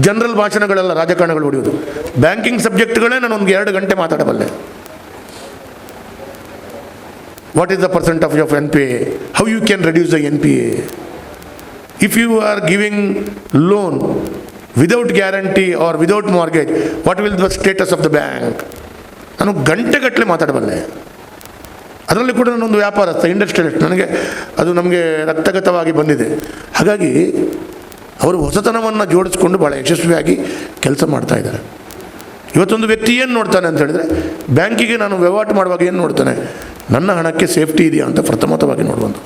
ಜನರಲ್ ಭಾಷಣಗಳೆಲ್ಲ ರಾಜಕಾರಣಗಳು ಹೊಡೆಯೋದು, ಬ್ಯಾಂಕಿಂಗ್ ಸಬ್ಜೆಕ್ಟ್ಗಳೇ ನಾನು ಒಂದು 2 ಗಂಟೆ ಮಾತಾಡಬಲ್ಲೆ. What is the percent of your NPA? How you can reduce the NPA? If you are giving loan without guarantee or without mortgage, what will the status of the bank? ನಾನು ಗಂಟೆಗಟ್ಟಲೆ ಮಾತಾಡಬಲ್ಲೆ. ಅದರಲ್ಲಿ ಕೂಡ ನಾನೊಂದು ವ್ಯಾಪಾರಸ್ಥ, industrialist, ನನಗೆ ಅದು ನಮಗೆ ರಕ್ತಗತವಾಗಿ ಬಂದಿದೆ. ಹಾಗಾಗಿ ಅವರು ಹೊಸತನವನ್ನು ಜೋಡಿಸ್ಕೊಂಡು ಭಾಳ ಯಶಸ್ವಿಯಾಗಿ ಕೆಲಸ ಮಾಡ್ತಾ ಇದ್ದಾರೆ. ಇವತ್ತೊಂದು ವ್ಯಕ್ತಿ ಏನು ನೋಡ್ತಾನೆ ಅಂತ ಹೇಳಿದ್ರೆ, ಬ್ಯಾಂಕಿಗೆ ನಾನು ವಹಿವಾಟು ಮಾಡುವಾಗ ಏನು ನೋಡ್ತಾನೆ, ನನ್ನ ಹಣಕ್ಕೆ ಸೇಫ್ಟಿ ಇದೆಯಾ ಅಂತ ಪ್ರಥಮತವಾಗಿ ನೋಡುವಂಥ.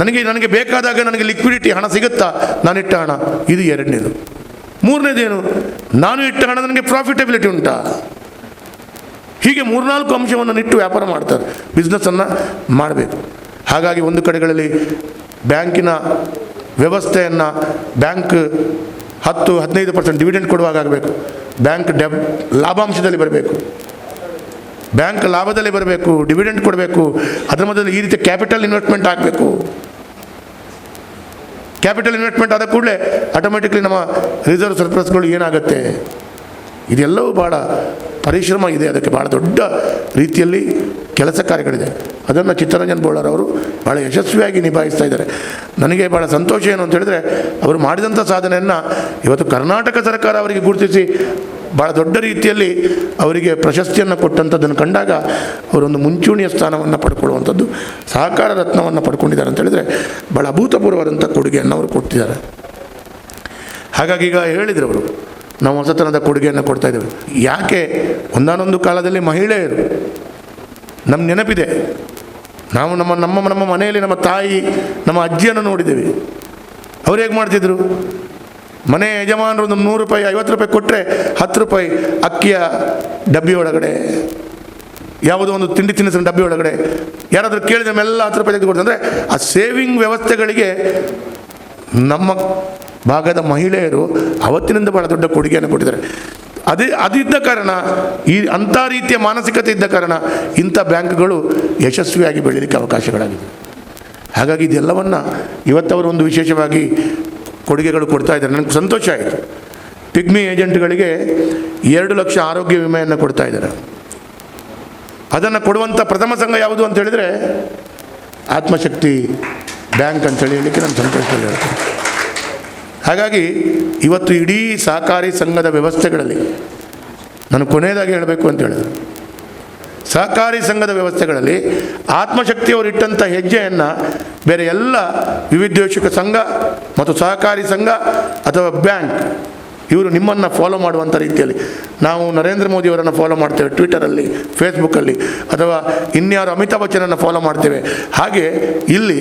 ನನಗೆ ಬೇಕಾದಾಗ ನನಗೆ ಲಿಕ್ವಿಡಿಟಿ ಹಣ ಸಿಗುತ್ತಾ, ನಾನಿಟ್ಟ ಹಣ, ಇದು 2ನೇದು. 3ನೇದೇನು, ನಾನು ಇಟ್ಟ ಹಣ ನನಗೆ ಪ್ರಾಫಿಟಬಿಲಿಟಿ ಉಂಟಾ? ಹೀಗೆ 3-4 ಅಂಶವನ್ನು ಇಟ್ಟು ವ್ಯಾಪಾರ ಮಾಡ್ತಾರೆ, ಬಿಸ್ನೆಸ್ಸನ್ನು ಮಾಡಬೇಕು. ಹಾಗಾಗಿ ಒಂದು ಕಡೆಗಳಲ್ಲಿ ಬ್ಯಾಂಕಿನ ವ್ಯವಸ್ಥೆಯನ್ನು ಬ್ಯಾಂಕ್ 10-15% ಡಿವಿಡೆಂಡ್ ಕೊಡುವಾಗ ಆಗಬೇಕು. ಬ್ಯಾಂಕ್ ಲಾಭಾಂಶದಲ್ಲಿ ಬರಬೇಕು, ಬ್ಯಾಂಕ್ ಲಾಭದಲ್ಲಿ ಬರಬೇಕು, ಡಿವಿಡೆಂಡ್ ಕೊಡಬೇಕು. ಅದರ ಮೊದಲು ಈ ರೀತಿ ಕ್ಯಾಪಿಟಲ್ ಇನ್ವೆಸ್ಟ್ಮೆಂಟ್ ಆಗಬೇಕು. ಕ್ಯಾಪಿಟಲ್ ಇನ್ವೆಸ್ಟ್ಮೆಂಟ್ ಆದ ಕೂಡಲೇ ಆಟೋಮೆಟಿಕ್ಲಿ ನಮ್ಮ ರಿಸರ್ವ್ ಸರ್ಪ್ಲಸ್ಗಳು ಏನಾಗುತ್ತೆ, ಇದೆಲ್ಲವೂ ಭಾಳ ಪರಿಶ್ರಮ ಇದೆ, ಅದಕ್ಕೆ ಭಾಳ ದೊಡ್ಡ ರೀತಿಯಲ್ಲಿ ಕೆಲಸ ಕಾರ್ಯಗಳಿದೆ. ಅದನ್ನು ಚಿತ್ತರಂಜನ್ ಬೋಳರ್ ಅವರು ಭಾಳ ಯಶಸ್ವಿಯಾಗಿ ನಿಭಾಯಿಸ್ತಾ ಇದ್ದಾರೆ. ನನಗೆ ಭಾಳ ಸಂತೋಷ ಏನು ಅಂತ ಹೇಳಿದ್ರೆ, ಅವರು ಮಾಡಿದಂಥ ಸಾಧನೆಯನ್ನು ಇವತ್ತು ಕರ್ನಾಟಕ ಸರ್ಕಾರ ಅವರಿಗೆ ಗುರುತಿಸಿ ಭಾಳ ದೊಡ್ಡ ರೀತಿಯಲ್ಲಿ ಅವರಿಗೆ ಪ್ರಶಸ್ತಿಯನ್ನು ಕೊಟ್ಟಂಥದ್ದನ್ನು ಕಂಡಾಗ ಅವರೊಂದು ಮುಂಚೂಣಿಯ ಸ್ಥಾನವನ್ನು ಪಡ್ಕೊಳ್ಳುವಂಥದ್ದು, ಸಹಕಾರ ರತ್ನವನ್ನು ಪಡ್ಕೊಂಡಿದ್ದಾರೆ ಅಂತ ಹೇಳಿದರೆ ಭಾಳ ಅಭೂತಪೂರ್ವವಾದಂಥ ಕೊಡುಗೆಯನ್ನು ಅವರು ಕೊಟ್ಟಿದ್ದಾರೆ. ಹಾಗಾಗಿ ಈಗ ಹೇಳಿದರು ಅವರು, ನಾವು ಹೊಸತನದ ಕೊಡುಗೆಯನ್ನು ಕೊಡ್ತಾ ಇದ್ದೇವೆ. ಯಾಕೆ ಒಂದಾನೊಂದು ಕಾಲದಲ್ಲಿ ಮಹಿಳೆಯರು ನಮ್ಮ ನೆನಪಿದೆ, ನಾವು ನಮ್ಮ ನಮ್ಮ ನಮ್ಮ ಮನೆಯಲ್ಲಿ ನಮ್ಮ ತಾಯಿ ನಮ್ಮ ಅಜ್ಜಿಯನ್ನು ನೋಡಿದ್ದೇವೆ. ಅವ್ರು ಹೇಗೆ ಮಾಡ್ತಿದ್ರು, ಮನೆ ಯಜಮಾನರು ಒಂದು 100 ರೂಪಾಯಿ 50 ರೂಪಾಯಿ ಕೊಟ್ಟರೆ 10 ರೂಪಾಯಿ ಅಕ್ಕಿಯ ಡಬ್ಬಿ ಒಳಗಡೆ, ಯಾವುದೋ ಒಂದು ತಿಂಡಿ ತಿನಿಸಿನ ಡಬ್ಬಿ ಒಳಗಡೆ ಯಾರಾದರೂ ಕೇಳಿದ ಮೇಲೆಲ್ಲ 10 ರೂಪಾಯಿ ತೆಗೆದುಕೊಡ್ತಾರೆ. ಅಂದರೆ ಆ ಸೇವಿಂಗ್ ವ್ಯವಸ್ಥೆಗಳಿಗೆ ನಮ್ಮ ಭಾಗದ ಮಹಿಳೆಯರು ಅವತ್ತಿನಿಂದ ಭಾಳ ದೊಡ್ಡ ಕೊಡುಗೆಯನ್ನು ಕೊಟ್ಟಿದ್ದಾರೆ. ಅದಿದ್ದ ಕಾರಣ, ಅಂಥ ರೀತಿಯ ಮಾನಸಿಕತೆ ಇದ್ದ ಕಾರಣ ಇಂಥ ಬ್ಯಾಂಕ್ಗಳು ಯಶಸ್ವಿಯಾಗಿ ಬೆಳೀಲಿಕ್ಕೆ ಅವಕಾಶಗಳಾಗಿದೆ. ಹಾಗಾಗಿ ಇದೆಲ್ಲವನ್ನು ಇವತ್ತವರು ಒಂದು ವಿಶೇಷವಾಗಿ ಕೊಡುಗೆಗಳು ಕೊಡ್ತಾ ಇದ್ದಾರೆ. ನನಗೆ ಸಂತೋಷ ಆಯಿತು. ಪಿಗ್ಮಿ ಏಜೆಂಟ್ಗಳಿಗೆ 2 ಲಕ್ಷ ಆರೋಗ್ಯ ವಿಮೆಯನ್ನು ಕೊಡ್ತಾ ಇದ್ದಾರೆ. ಅದನ್ನು ಕೊಡುವಂಥ ಪ್ರಥಮ ಸಂಘ ಯಾವುದು ಅಂತ ಹೇಳಿದರೆ ಆತ್ಮಶಕ್ತಿ ಬ್ಯಾಂಕ್ ಅಂತೇಳಿ ಹೇಳಲಿಕ್ಕೆ ನಾನು ಸಂತೋಷದಲ್ಲಿ ಹೇಳ್ತೀನಿ. ಹಾಗಾಗಿ ಇವತ್ತು ಇಡೀ ಸಹಕಾರಿ ಸಂಘದ ವ್ಯವಸ್ಥೆಗಳಲ್ಲಿ ನಾನು ಕೊನೆಯದಾಗಿ ಹೇಳಬೇಕು ಅಂತ ಹೇಳಿದೆ, ಸಹಕಾರಿ ಸಂಘದ ವ್ಯವಸ್ಥೆಗಳಲ್ಲಿ ಆತ್ಮಶಕ್ತಿಯವರು ಇಟ್ಟಂಥ ಹೆಜ್ಜೆಯನ್ನು ಬೇರೆ ಎಲ್ಲ ವಿವಿಧೋದ್ದೇಶಿಕ ಸಂಘ ಮತ್ತು ಸಹಕಾರಿ ಸಂಘ ಅಥವಾ ಬ್ಯಾಂಕ್ ಇವರು ನಿಮ್ಮನ್ನು ಫಾಲೋ ಮಾಡುವಂಥ ರೀತಿಯಲ್ಲಿ, ನಾವು ನರೇಂದ್ರ ಮೋದಿಯವರನ್ನು ಫಾಲೋ ಮಾಡ್ತೇವೆ ಟ್ವಿಟರಲ್ಲಿ, ಫೇಸ್ಬುಕ್ಕಲ್ಲಿ, ಅಥವಾ ಇನ್ಯಾರು ಅಮಿತಾಬ್ ಬಚ್ಚನನ್ನು ಫಾಲೋ ಮಾಡ್ತೇವೆ, ಹಾಗೆ ಇಲ್ಲಿ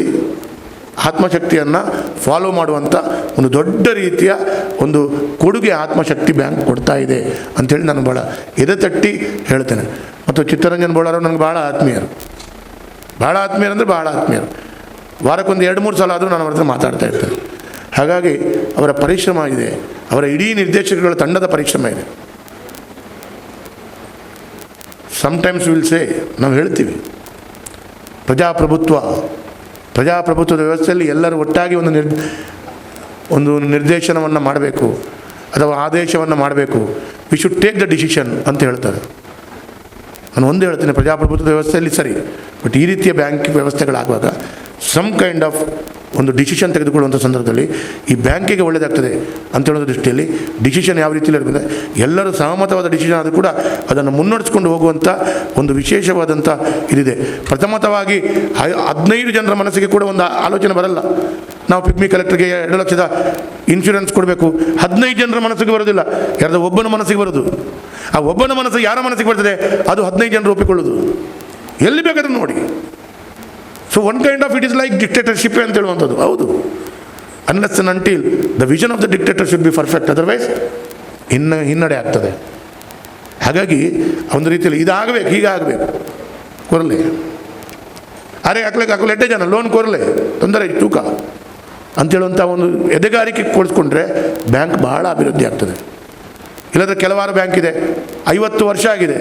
ಆತ್ಮಶಕ್ತಿಯನ್ನು ಫಾಲೋ ಮಾಡುವಂಥ ಒಂದು ದೊಡ್ಡ ರೀತಿಯ ಒಂದು ಕೊಡುಗೆ ಆತ್ಮಶಕ್ತಿ ಬ್ಯಾಂಕ್ ಕೊಡ್ತಾ ಇದೆ ಅಂಥೇಳಿ ನಾನು ಭಾಳ ಎದೆತಟ್ಟಿ ಹೇಳ್ತೇನೆ. ಮತ್ತು ಚಿತ್ತರಂಜನ್ ಬೋಳರು ನನಗೆ ಭಾಳ ಆತ್ಮೀಯರು ಅಂದರೆ ಭಾಳ ಆತ್ಮೀಯರು. ವಾರಕ್ಕೊಂದು 2-3 ಸಲ ಆದರೂ ನಾನು ಅವ್ರ ಹತ್ರ ಮಾತಾಡ್ತಾ ಇರ್ತೇನೆ. ಹಾಗಾಗಿ ಅವರ ಪರಿಶ್ರಮ ಇದೆ, ಅವರ ಇಡೀ ನಿರ್ದೇಶಕಗಳ ತಂಡದ ಪರಿಶ್ರಮ ಇದೆ. ಸಮ್ಟೈಮ್ಸ್ ವಿಲ್ ಸೇ, ನಾವು ಹೇಳ್ತೀವಿ ಪ್ರಜಾಪ್ರಭುತ್ವದ ವ್ಯವಸ್ಥೆಯಲ್ಲಿ ಎಲ್ಲರೂ ಒಟ್ಟಾಗಿ ಒಂದು ನಿರ್ದೇಶನವನ್ನು ಮಾಡಬೇಕು ಅಥವಾ ಆದೇಶವನ್ನು ಮಾಡಬೇಕು. We should take the decision ಅಂತ ಹೇಳ್ತಾರೆ. ನಾನು ಒಂದು ಹೇಳ್ತೀನಿ, ಪ್ರಜಾಪ್ರಭುತ್ವದ ವ್ಯವಸ್ಥೆಯಲ್ಲಿ ಸರಿ, ಬಟ್ ಈ ರೀತಿಯ ಬ್ಯಾಂಕ್ ವ್ಯವಸ್ಥೆಗಳಾಗುವಾಗ ಸಮ್ ಕೈಂಡ್ ಆಫ್ ಒಂದು ಡಿಸಿಷನ್ ತೆಗೆದುಕೊಳ್ಳುವಂಥ ಸಂದರ್ಭದಲ್ಲಿ ಈ ಬ್ಯಾಂಕಿಗೆ ಒಳ್ಳೆಯದಾಗ್ತದೆ ಅಂತ ಹೇಳೋ ದೃಷ್ಟಿಯಲ್ಲಿ ಡಿಸಿಷನ್ ಯಾವ ರೀತಿಯಲ್ಲಿ ಇರ್ತದೆ, ಎಲ್ಲರೂ ಸಹಮತವಾದ ಡಿಸಿಷನ್ ಆದರೂ ಕೂಡ ಅದನ್ನು ಮುನ್ನಡೆಸ್ಕೊಂಡು ಹೋಗುವಂಥ ಒಂದು ವಿಶೇಷವಾದಂಥ ಇದಿದೆ. ಪ್ರಥಮತವಾಗಿ 15 ಜನರ ಮನಸ್ಸಿಗೆ ಕೂಡ ಒಂದು ಆಲೋಚನೆ ಬರಲ್ಲ, ನಾವು ಪಿಗ್ಮಿ ಕಲೆಕ್ಟರ್ಗೆ 2 ಲಕ್ಷದ ಇನ್ಶೂರೆನ್ಸ್ ಕೊಡಬೇಕು. 15 ಜನರ ಮನಸ್ಸಿಗೆ ಬರೋದಿಲ್ಲ, ಯಾರ್ದೋ ಒಬ್ಬನ ಮನಸ್ಸಿಗೆ ಬರೋದು. ಆ ಒಬ್ಬನ ಮನಸ್ಸು ಯಾರ ಮನಸ್ಸಿಗೆ ಬರ್ತದೆ ಅದು 15 ಜನರು ಒಪ್ಪಿಕೊಳ್ಳೋದು, ಎಲ್ಲಿ ಬೇಕಾದ್ರೂ ನೋಡಿ. So one kind of it is like dictatorship ಅಂತ ಹೇಳುವಂಥದ್ದು. ಹೌದು, unless and until the vision of the dictator should be perfect, otherwise ಹಿನ್ನಡೆ ಆಗ್ತದೆ. ಹಾಗಾಗಿ ಒಂದು ರೀತಿಯಲ್ಲಿ ಇದಾಗಬೇಕು, ಹೀಗಾಗಬೇಕು, ಕೊರಲೆ ಹಾಕ್ಲಿಕ್ಕೆ 8 ಜನ ಲೋನ್ ಕೊರಲೆ ತೊಂದರೆ ತೂಕ ಅಂತೇಳುವಂಥ ಒಂದು ಎದೆಗಾರಿಕೆ ಕೊಡಿಸ್ಕೊಂಡ್ರೆ ಬ್ಯಾಂಕ್ ಬಹಳ ಅಭಿವೃದ್ಧಿ ಆಗ್ತದೆ. ಇಲ್ಲದ್ರೆ ಕೆಲವಾರು ಬ್ಯಾಂಕ್ ಇದೆ 50 ವರ್ಷ ಆಗಿದೆ,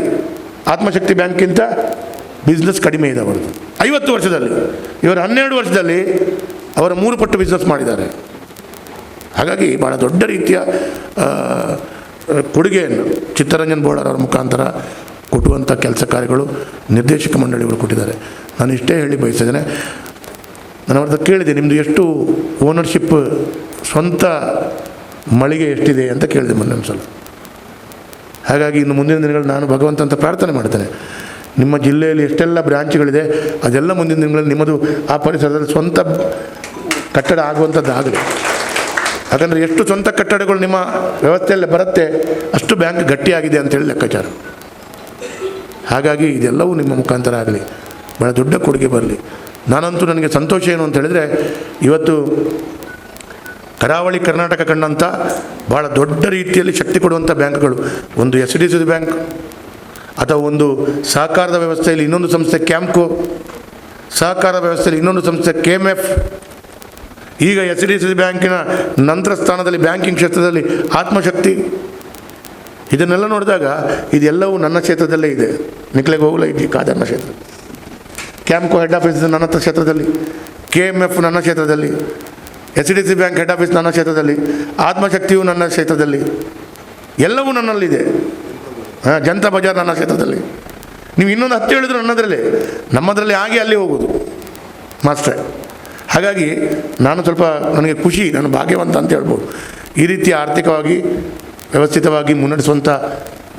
ಆತ್ಮಶಕ್ತಿ ಬ್ಯಾಂಕ್ಗಿಂತ ಬಿಸ್ನೆಸ್ ಕಡಿಮೆ ಇದೆ ಅವರದು 50 ವರ್ಷದಲ್ಲಿ. ಇವರು 12 ವರ್ಷದಲ್ಲಿ ಅವರ 3 ಪಟ್ಟು ಬಿಸ್ನೆಸ್ ಮಾಡಿದ್ದಾರೆ. ಹಾಗಾಗಿ ಭಾಳ ದೊಡ್ಡ ರೀತಿಯ ಕೊಡುಗೆಯನ್ನು ಚಿತ್ತರಂಜನ್ ಬೋಳರ್ ಅವರ ಮುಖಾಂತರ ಕೊಟ್ಟುವಂಥ ಕೆಲಸ ಕಾರ್ಯಗಳು ನಿರ್ದೇಶಕ ಮಂಡಳಿಯವರು ಕೊಟ್ಟಿದ್ದಾರೆ. ನಾನು ಇಷ್ಟೇ ಹೇಳಿ ಬಯಸಿದ್ದೇನೆ, ನಾನು ಅವ್ರದ್ದು ಕೇಳಿದೆ, ನಿಮ್ಮದು ಎಷ್ಟು ಓನರ್ಶಿಪ್ ಸ್ವಂತ ಮಳಿಗೆ ಎಷ್ಟಿದೆ ಅಂತ ಕೇಳಿದೆ ಮೊನ್ನೆ ಸಲ. ಹಾಗಾಗಿ ಇನ್ನು ಮುಂದಿನ ದಿನಗಳಲ್ಲಿ ನಾನು ಭಗವಂತ ಅಂತ ಪ್ರಾರ್ಥನೆ ಮಾಡ್ತೇನೆ, ನಿಮ್ಮ ಜಿಲ್ಲೆಯಲ್ಲಿ ಎಷ್ಟೆಲ್ಲ ಬ್ರಾಂಚ್ಗಳಿದೆ ಅದೆಲ್ಲ ಮುಂದಿನ ದಿನಗಳಲ್ಲಿ ನಿಮ್ಮದು ಆ ಪರಿಸರದಲ್ಲಿ ಸ್ವಂತ ಕಟ್ಟಡ ಆಗುವಂಥದ್ದಾಗಲಿ. ಯಾಕಂದರೆ ಎಷ್ಟು ಸ್ವಂತ ಕಟ್ಟಡಗಳು ನಿಮ್ಮ ವ್ಯವಸ್ಥೆಯಲ್ಲಿ ಬರುತ್ತೆ ಅಷ್ಟು ಬ್ಯಾಂಕ್ ಗಟ್ಟಿಯಾಗಿದೆ ಅಂತೇಳಿ ಲೆಕ್ಕಾಚಾರ. ಹಾಗಾಗಿ ಇದೆಲ್ಲವೂ ನಿಮ್ಮ ಮುಖಾಂತರ ಆಗಲಿ, ಭಾಳ ದೊಡ್ಡ ಕೊಡುಗೆ ಬರಲಿ. ನಾನಂತೂ ನನಗೆ ಸಂತೋಷ ಏನು ಅಂತ ಹೇಳಿದರೆ, ಇವತ್ತು ಕರಾವಳಿ ಕರ್ನಾಟಕ ಕಂಡಂಥ ಭಾಳ ದೊಡ್ಡ ರೀತಿಯಲ್ಲಿ ಶಕ್ತಿ ಕೊಡುವಂಥ ಬ್ಯಾಂಕ್ಗಳು, ಒಂದು SDCC ಬ್ಯಾಂಕ್ ಅಥವಾ ಒಂದು ಸಹಕಾರದ ವ್ಯವಸ್ಥೆಯಲ್ಲಿ ಇನ್ನೊಂದು ಸಂಸ್ಥೆ ಕ್ಯಾಂಪ್ಕೋ, ಸಹಕಾರ ವ್ಯವಸ್ಥೆಯಲ್ಲಿ ಇನ್ನೊಂದು ಸಂಸ್ಥೆ KMF, ಈಗ SDCC ಬ್ಯಾಂಕಿನ ನಂತರ ಸ್ಥಾನದಲ್ಲಿ ಬ್ಯಾಂಕಿಂಗ್ ಕ್ಷೇತ್ರದಲ್ಲಿ ಆತ್ಮಶಕ್ತಿ. ಇದನ್ನೆಲ್ಲ ನೋಡಿದಾಗ ಇದೆಲ್ಲವೂ ನನ್ನ ಕ್ಷೇತ್ರದಲ್ಲೇ ಇದೆ, ನಿಕ್ಲೆಗೆ ಹೋಗಲ್ಲ ಈ ಕಾದರ್ನ ಕ್ಷೇತ್ರ. ಕ್ಯಾಂಪ್ಕೋ ಹೆಡ್ ಆಫೀಸ್ ನನ್ನ ಕ್ಷೇತ್ರದಲ್ಲಿ, KMF ನನ್ನ ಕ್ಷೇತ್ರದಲ್ಲಿ, SDCC ಬ್ಯಾಂಕ್ ಹೆಡ್ ಆಫೀಸ್ ನನ್ನ ಕ್ಷೇತ್ರದಲ್ಲಿ, ಆತ್ಮಶಕ್ತಿಯು ನನ್ನ ಕ್ಷೇತ್ರದಲ್ಲಿ, ಎಲ್ಲವೂ ನನ್ನಲ್ಲಿದೆ. ಜನತಾ ಬಜಾರ್ ನನ್ನ ಕ್ಷೇತ್ರದಲ್ಲಿ. ನೀವು ಇನ್ನೊಂದು 10 ಹೇಳಿದ್ರು ನನ್ನದರಲ್ಲಿ, ನಮ್ಮದರಲ್ಲಿ ಆಗಿ ಅಲ್ಲಿ ಹೋಗೋದು ಮಾಸ್ಟ್ರೆ. ಹಾಗಾಗಿ ನಾನು ಸ್ವಲ್ಪ ನನಗೆ ಖುಷಿ, ನಾನು ಭಾಗ್ಯವಂತ ಅಂತ ಹೇಳ್ಬೋದು. ಈ ರೀತಿ ಆರ್ಥಿಕವಾಗಿ ವ್ಯವಸ್ಥಿತವಾಗಿ ಮುನ್ನಡೆಸುವಂಥ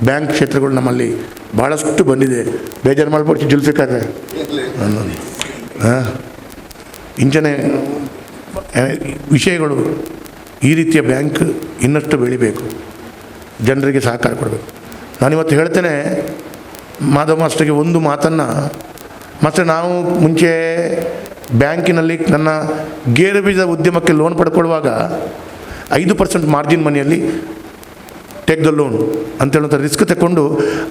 ಬ್ಯಾಂಕ್ ಕ್ಷೇತ್ರಗಳು ನಮ್ಮಲ್ಲಿ ಭಾಳಷ್ಟು ಬಂದಿದೆ. ಬೇಜಾರು ಮಾಡ್ಬೋದು ಜುಲ್ಫಿಕಾರ್ರೆ, ಇಂಚನೆ ವಿಷಯಗಳು. ಈ ರೀತಿಯ ಬ್ಯಾಂಕ್ ಇನ್ನಷ್ಟು ಬೆಳಿಬೇಕು, ಜನರಿಗೆ ಸಹಕಾರ ಕೊಡಬೇಕು. ನಾನಿವತ್ತು ಹೇಳ್ತೇನೆ ಮಾಧವ ಮಾಸ್ಟರ್ಗೆ ಒಂದು ಮಾತನ್ನು. ಮಾಸ್ಟರ್, ನಾವು ಮುಂಚೆ ಬ್ಯಾಂಕಿನಲ್ಲಿ ನನ್ನ ಗೇರು ಬೀಜದ ಉದ್ಯಮಕ್ಕೆ ಲೋನ್ ಪಡ್ಕೊಳ್ಳುವಾಗ 5% ಮಾರ್ಜಿನ್ ಮನಿಯಲ್ಲಿ ಟೇಕ್ ದ ಲೋನ್ ಅಂತೇಳುವಂಥ ರಿಸ್ಕ್ ತಗೊಂಡು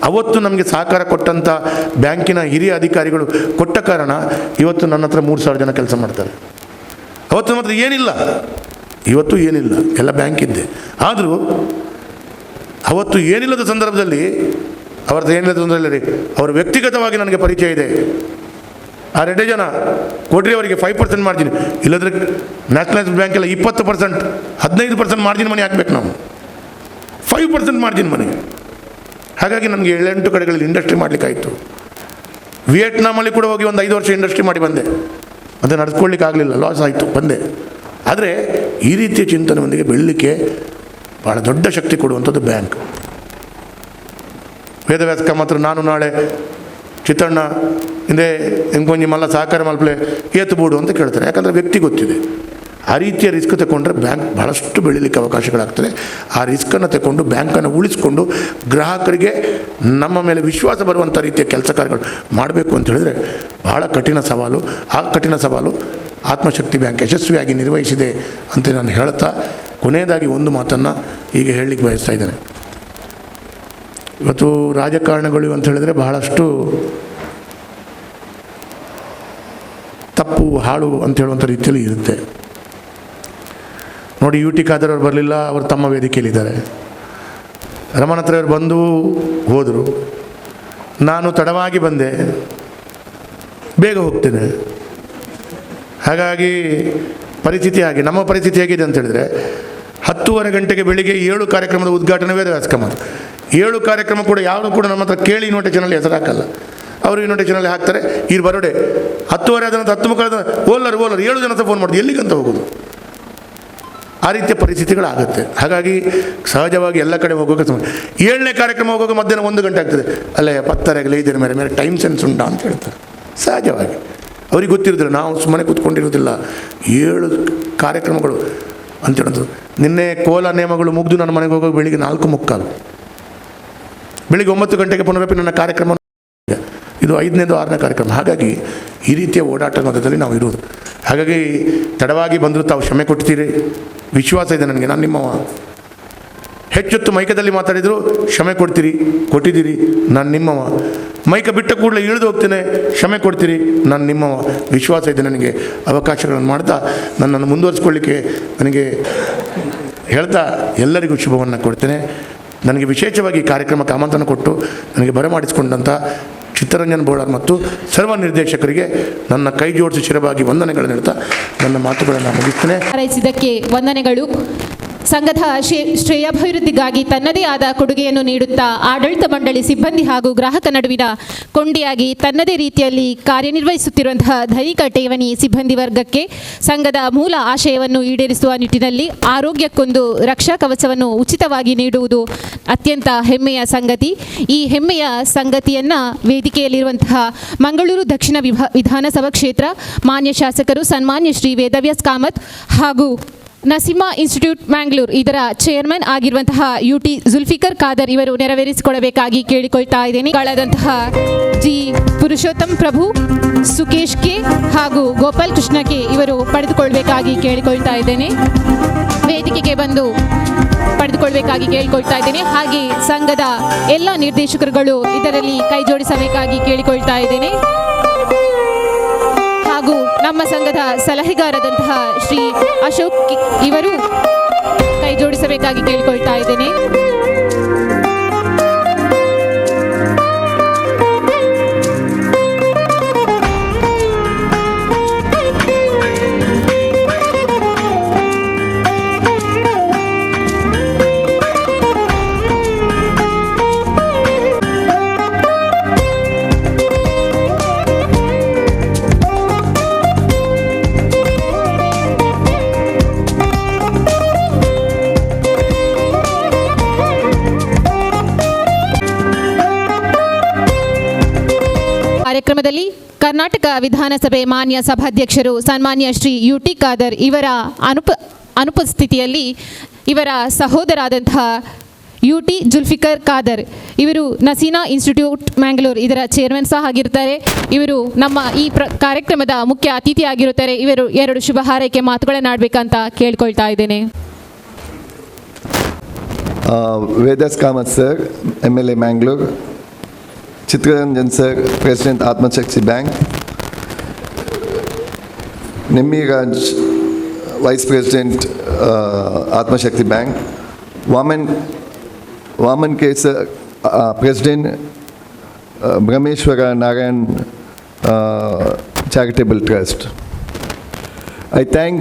ಅವತ್ತು ನಮಗೆ ಸಹಕಾರ ಕೊಟ್ಟಂಥ ಬ್ಯಾಂಕಿನ ಹಿರಿಯ ಅಧಿಕಾರಿಗಳು ಕೊಟ್ಟ ಕಾರಣ ಇವತ್ತು ನನ್ನ ಹತ್ರ 3,000 ಜನ ಕೆಲಸ ಮಾಡ್ತಾರೆ. ಅವತ್ತು ಮಾತ್ರ ಏನಿಲ್ಲ, ಇವತ್ತು ಏನಿಲ್ಲ, ಎಲ್ಲ ಬ್ಯಾಂಕ್ ಇದ್ದೆ. ಆದರೂ ಅವತ್ತು ಏನಿಲ್ಲದ ಸಂದರ್ಭದಲ್ಲಿ ಅವ್ರದ್ದು ಏನಿಲ್ಲದ ತೊಂದರೆ ರೀ, ಅವ್ರ ವ್ಯಕ್ತಿಗತವಾಗಿ ನನಗೆ ಪರಿಚಯ ಇದೆ. ಆ 2 ಜನ ಕೊಡ್ರಿ ಅವರಿಗೆ 5% ಮಾರ್ಜಿನ್, ಇಲ್ಲದ್ರೆ ನ್ಯಾಷನಲೈಸ್ಡ್ ಬ್ಯಾಂಕೆಲ್ಲ 20%, 15% ಮಾರ್ಜಿನ್ ಮನಿ ಹಾಕ್ಬೇಕು ನಾವು, 5% ಮಾರ್ಜಿನ್ ಮನಿ. ಹಾಗಾಗಿ ನಮಗೆ 7-8 ಕಡೆಗಳಲ್ಲಿ ಇಂಡಸ್ಟ್ರಿ ಮಾಡಲಿಕ್ಕಾಯಿತು. ವಿಯೆಟ್ನಾಮಲ್ಲಿ ಕೂಡ ಹೋಗಿ ಒಂದು 5 ವರ್ಷ ಇಂಡಸ್ಟ್ರಿ ಮಾಡಿ ಬಂದೆ. ಅದು ನಡೆಸ್ಕೊಳ್ಳಿಕ್ಕೆ ಆಗಲಿಲ್ಲ, ಲಾಸ್ ಆಯಿತು, ಬಂದೆ. ಆದರೆ ಈ ರೀತಿಯ ಚಿಂತನೆಯೊಂದಿಗೆ ಬೆಳಲಿಕ್ಕೆ ಭಾಳ ದೊಡ್ಡ ಶಕ್ತಿ ಕೊಡುವಂಥದ್ದು ಬ್ಯಾಂಕ್. ವೇದವ್ಯಾಸ ಮಾತ್ರ ನಾನು ನಾಳೆ ಚಿತ್ತಣ್ಣ ಹಿಂದೆ ಹೆಂಗೊಂಜಿ ಮಲ್ಲ ಸಹಕಾರ ಮಲ್ಪಲೆ ಏತುಬೋಡು ಅಂತ ಕೇಳ್ತಾರೆ. ಯಾಕಂದರೆ ವ್ಯಕ್ತಿ ಗೊತ್ತಿದೆ. ಆ ರೀತಿಯ ರಿಸ್ಕ್ ತಗೊಂಡ್ರೆ ಬ್ಯಾಂಕ್ ಭಾಳಷ್ಟು ಬೆಳೀಲಿಕ್ಕೆ ಅವಕಾಶಗಳಾಗ್ತದೆ. ಆ ರಿಸ್ಕನ್ನು ತಗೊಂಡು ಬ್ಯಾಂಕನ್ನು ಉಳಿಸ್ಕೊಂಡು ಗ್ರಾಹಕರಿಗೆ ನಮ್ಮ ಮೇಲೆ ವಿಶ್ವಾಸ ಬರುವಂಥ ರೀತಿಯ ಕೆಲಸ ಕಾರ್ಯಗಳು ಮಾಡಬೇಕು ಅಂತ ಹೇಳಿದ್ರೆ ಭಾಳ ಕಠಿಣ ಸವಾಲು. ಆ ಕಠಿಣ ಸವಾಲು ಆತ್ಮಶಕ್ತಿ ಬ್ಯಾಂಕ್ ಯಶಸ್ವಿಯಾಗಿ ನಿರ್ವಹಿಸಿದೆ ಅಂತ ನಾನು ಹೇಳ್ತಾ, ಕೊನೆಯದಾಗಿ ಒಂದು ಮಾತನ್ನು ಈಗ ಹೇಳಲಿಕ್ಕೆ ಬಯಸ್ತಾ ಇದ್ದೇನೆ. ಇವತ್ತು ರಾಜಕಾರಣಗಳು ಅಂತ ಹೇಳಿದ್ರೆ ಬಹಳಷ್ಟು ತಪ್ಪು ಹಾಳು ಅಂತ ಹೇಳುವಂಥ ರೀತಿಯಲ್ಲಿ ಇರುತ್ತೆ. ನೋಡಿ, UT ಖಾದರ್ ಅವರು ಬರಲಿಲ್ಲ, ಅವರು ತಮ್ಮ ವೇದಿಕೆಯಲ್ಲಿದ್ದಾರೆ. ರಮಣತ್ರ ಅವರು ಬಂದು ಹೋದರು. ನಾನು ತಡವಾಗಿ ಬಂದೆ, ಬೇಗ ಹೋಗ್ತೇನೆ. ಹಾಗಾಗಿ ಪರಿಸ್ಥಿತಿ ಹಾಗೆ. ನಮ್ಮ ಪರಿಸ್ಥಿತಿ ಹೇಗಿದೆ ಅಂತ ಹೇಳಿದರೆ 10:30 ಗಂಟೆಗೆ ಬೆಳಿಗ್ಗೆ 7 ಕಾರ್ಯಕ್ರಮದ ಉದ್ಘಾಟನೆ ವೇದವ್ಯಾಸ ಕಮಾರ್. 7 ಕಾರ್ಯಕ್ರಮ ಕೂಡ ಯಾವುದು ಕೂಡ ನಮ್ಮ ಹತ್ರ ಕೇಳಿ ಇನ್ವಿಟೇಷನಲ್ಲಿ ಹೆಸರು ಹಾಕಲ್ಲ. ಅವರು ಇನ್ವಿಟೇಷನಲ್ಲಿ ಹಾಕ್ತಾರೆ, ಇಲ್ಲಿ ಬರೋಡೆ 10:30 ಆದ ನಂತರ 10:30 ಓಲರ್ 7 ಜನ ಫೋನ್ ಮಾಡಿದ್ರು, ಎಲ್ಲಿಗಂತ ಹೋಗೋದು? ಆ ರೀತಿಯ ಪರಿಸ್ಥಿತಿಗಳಾಗುತ್ತೆ. ಹಾಗಾಗಿ ಸಹಜವಾಗಿ ಎಲ್ಲ ಕಡೆ ಹೋಗೋಕೆ 7ನೇ ಕಾರ್ಯಕ್ರಮ ಹೋಗೋಕೆ ಮಧ್ಯಾಹ್ನ 1 ಗಂಟೆ ಆಗ್ತದೆ. ಅಲ್ಲೇ 10:30 ಇದ್ರ ಮೇಲೆ ಟೈಮ್ ಸೆನ್ಸ್ ಉಂಟಾ ಅಂತ ಹೇಳ್ತಾರೆ. ಸಹಜವಾಗಿ ಅವ್ರಿಗೆ ಗೊತ್ತಿರೋದಿಲ್ಲ, ನಾವು ಸುಮ್ಮನೆ ಕೂತ್ಕೊಂಡಿರೋದಿಲ್ಲ. 7 ಕಾರ್ಯಕ್ರಮಗಳು ಅಂತ ಹೇಳೋದು. ನಿನ್ನೆ ಕೋಲ ನೇಮಗಳು ಮುಗಿದು ನನ್ನ ಮನೆಗೆ ಹೋಗೋಕೆ ಬೆಳಿಗ್ಗೆ 4:45, ಬೆಳಿಗ್ಗೆ 9 ಗಂಟೆಗೆ ಪುನರಪಿ ನನ್ನ ಕಾರ್ಯಕ್ರಮ. ಇದು 5ನೇದು 6ನೇ ಕಾರ್ಯಕ್ರಮ. ಹಾಗಾಗಿ ಈ ರೀತಿಯ ಓಡಾಟ ಮಧ್ಯದಲ್ಲಿ ನಾವು ಇರೋದು. ಹಾಗಾಗಿ ತಡವಾಗಿ ಬಂದರೂ ತಾವು ಕ್ಷಮೆ ಕೊಡ್ತೀರಿ, ವಿಶ್ವಾಸ ಇದೆ ನನಗೆ. ನಾನು ನಿಮ್ಮವ. ಹೆಚ್ಚೊತ್ತು ಮೈಕದಲ್ಲಿ ಮಾತಾಡಿದರೂ ಕ್ಷಮೆ ಕೊಟ್ಟಿದ್ದೀರಿ, ನಾನು ನಿಮ್ಮವ. ಮೈಕ ಬಿಟ್ಟ ಕೂಡಲೇ ಇಳಿದು ಹೋಗ್ತೇನೆ, ಕ್ಷಮೆ ಕೊಡ್ತೀರಿ, ನಾನು ನಿಮ್ಮವ. ವಿಶ್ವಾಸ ಇದೆ ನನಗೆ. ಅವಕಾಶಗಳನ್ನು ಮಾಡ್ತಾ ನನ್ನನ್ನು ಮುಂದುವರಿಸ್ಕೊಳ್ಳಿಕ್ಕೆ ನನಗೆ ಹೇಳ್ತಾ ಎಲ್ಲರಿಗೂ ಶುಭವನ್ನು ಕೊಡ್ತೇನೆ. ನನಗೆ ವಿಶೇಷವಾಗಿ ಕಾರ್ಯಕ್ರಮಕ್ಕೆ ಆಮಂತ್ರಣ ಕೊಟ್ಟು ನನಗೆ ಬರಮಾಡಿಸಿಕೊಂಡಂಥ ಚಿತ್ತರಂಜನ್ ಬೋಳಾರ್ ಮತ್ತು ಸರ್ವ ನಿರ್ದೇಶಕರಿಗೆ ನನ್ನ ಕೈ ಜೋಡಿಸಿ ಶಿರವಾಗಿ ವಂದನೆಗಳನ್ನು ಹೇಳ್ತಾ ನನ್ನ ಮಾತುಗಳನ್ನು ಮುಗಿಸ್ತೇನೆ. ಹಾರೈಸಿದ್ದಕ್ಕೆ ವಂದನೆಗಳು. ಸಂಘದ ಶ್ರೇಯಾಭಿವೃದ್ಧಿಗಾಗಿ ತನ್ನದೇ ಆದ ಕೊಡುಗೆಯನ್ನು ನೀಡುತ್ತಾ ಆಡಳಿತ ಮಂಡಳಿ ಸಿಬ್ಬಂದಿ ಹಾಗೂ ಗ್ರಾಹಕ ನಡುವಿನ ಕೊಂಡಿಯಾಗಿ ತನ್ನದೇ ರೀತಿಯಲ್ಲಿ ಕಾರ್ಯನಿರ್ವಹಿಸುತ್ತಿರುವಂತಹ ಧನಿಕ ಠೇವಣಿ ಸಿಬ್ಬಂದಿ ವರ್ಗಕ್ಕೆ ಸಂಘದ ಮೂಲ ಆಶಯವನ್ನು ಈಡೇರಿಸುವ ನಿಟ್ಟಿನಲ್ಲಿ ಆರೋಗ್ಯಕ್ಕೊಂದು ರಕ್ಷಾ ಕವಚವನ್ನು ಉಚಿತವಾಗಿ ನೀಡುವುದು ಅತ್ಯಂತ ಹೆಮ್ಮೆಯ ಸಂಗತಿ. ಈ ಹೆಮ್ಮೆಯ ಸಂಗತಿಯನ್ನು ವೇದಿಕೆಯಲ್ಲಿರುವಂತಹ ಮಂಗಳೂರು ದಕ್ಷಿಣ ವಿಧಾನಸಭಾ ಕ್ಷೇತ್ರ ಮಾನ್ಯ ಶಾಸಕರು ಸನ್ಮಾನ್ಯ ಶ್ರೀ ವೇದವ್ಯಾಸ್ ಕಾಮತ್ ಹಾಗೂ ನಸೀಮಾ ಇನ್ಸ್ಟಿಟ್ಯೂಟ್ ಮ್ಯಾಂಗ್ಳೂರ್ ಇದರ ಚೇರ್ಮನ್ ಆಗಿರುವಂತಹ UT ಜುಲ್ಫಿಕರ್ ಖಾದರ್ ಇವರು ನೆರವೇರಿಸಿಕೊಡಬೇಕಾಗಿ ಕೇಳಿಕೊಳ್ತಾ ಇದ್ದೇನೆ. ಗಳಾದಂತಹ ಜಿ ಪುರುಷೋತ್ತಮ್ ಪ್ರಭು, ಸುಕೇಶ್ ಕೆ ಹಾಗೂ ಗೋಪಾಲ್ ಕೃಷ್ಣ ಕೆ ಇವರು ಪಡೆದುಕೊಳ್ಬೇಕಾಗಿ ಕೇಳಿಕೊಳ್ತಾ ಇದ್ದೇನೆ. ವೇದಿಕೆಗೆ ಬಂದು ಪಡೆದುಕೊಳ್ಬೇಕಾಗಿ ಕೇಳಿಕೊಳ್ತಾ ಇದ್ದೇನೆ. ಹಾಗೆ ಸಂಘದ ಎಲ್ಲ ನಿರ್ದೇಶಕರುಗಳು ಇದರಲ್ಲಿ ಕೈ ಜೋಡಿಸಬೇಕಾಗಿ ಕೇಳಿಕೊಳ್ತಾ ಇದ್ದೇನೆ. ಹಾಗೂ ನಮ್ಮ ಸಂಘದ ಸಲಹೆಗಾರದಂತಹ ಶ್ರೀ ಅಶೋಕ್ ಇವರು ಕೈ ಜೋಡಿಸಬೇಕಾಗಿ ಕೇಳಿಕೊಳ್ತಾ ಇದ್ದೇನೆ. ಕಾರ್ಯಕ್ರಮದಲ್ಲಿ ಕರ್ನಾಟಕ ವಿಧಾನಸಭೆ ಮಾನ್ಯ ಸಭಾಧ್ಯಕ್ಷರು ಸನ್ಮಾನ್ಯ ಶ್ರೀ UT ಖಾದರ್ ಇವರ ಅನುಪಸ್ಥಿತಿಯಲ್ಲಿ ಇವರ ಸಹೋದರಾದಂತಹ UT ಜುಲ್ಫಿಕರ್ ಖಾದರ್ ಇವರು ನಸೀನಾ ಇನ್ಸ್ಟಿಟ್ಯೂಟ್ ಮ್ಯಾಂಗ್ಳೂರ್ ಇದರ ಚೇರ್ಮನ್ ಸಹ ಆಗಿರ್ತಾರೆ. ಇವರು ನಮ್ಮ ಈ ಕಾರ್ಯಕ್ರಮದ ಮುಖ್ಯ ಅತಿಥಿ ಆಗಿರುತ್ತಾರೆ. ಇವರು 2 ಶುಭ ಹಾರೈಕೆ ಮಾತುಗಳನ್ನಾಡಬೇಕಂತ ಕೇಳ್ಕೊಳ್ತಾ ಇದ್ದೇನೆ. Vedas Kamath sir, MLA Mangalore. Chittaranjan sir, president Atmashakti Bank. Nimmiraj, vice president Atmashakti Bank. Vaman K sir, president Brahmeshwara Narayan charitable trust. I thank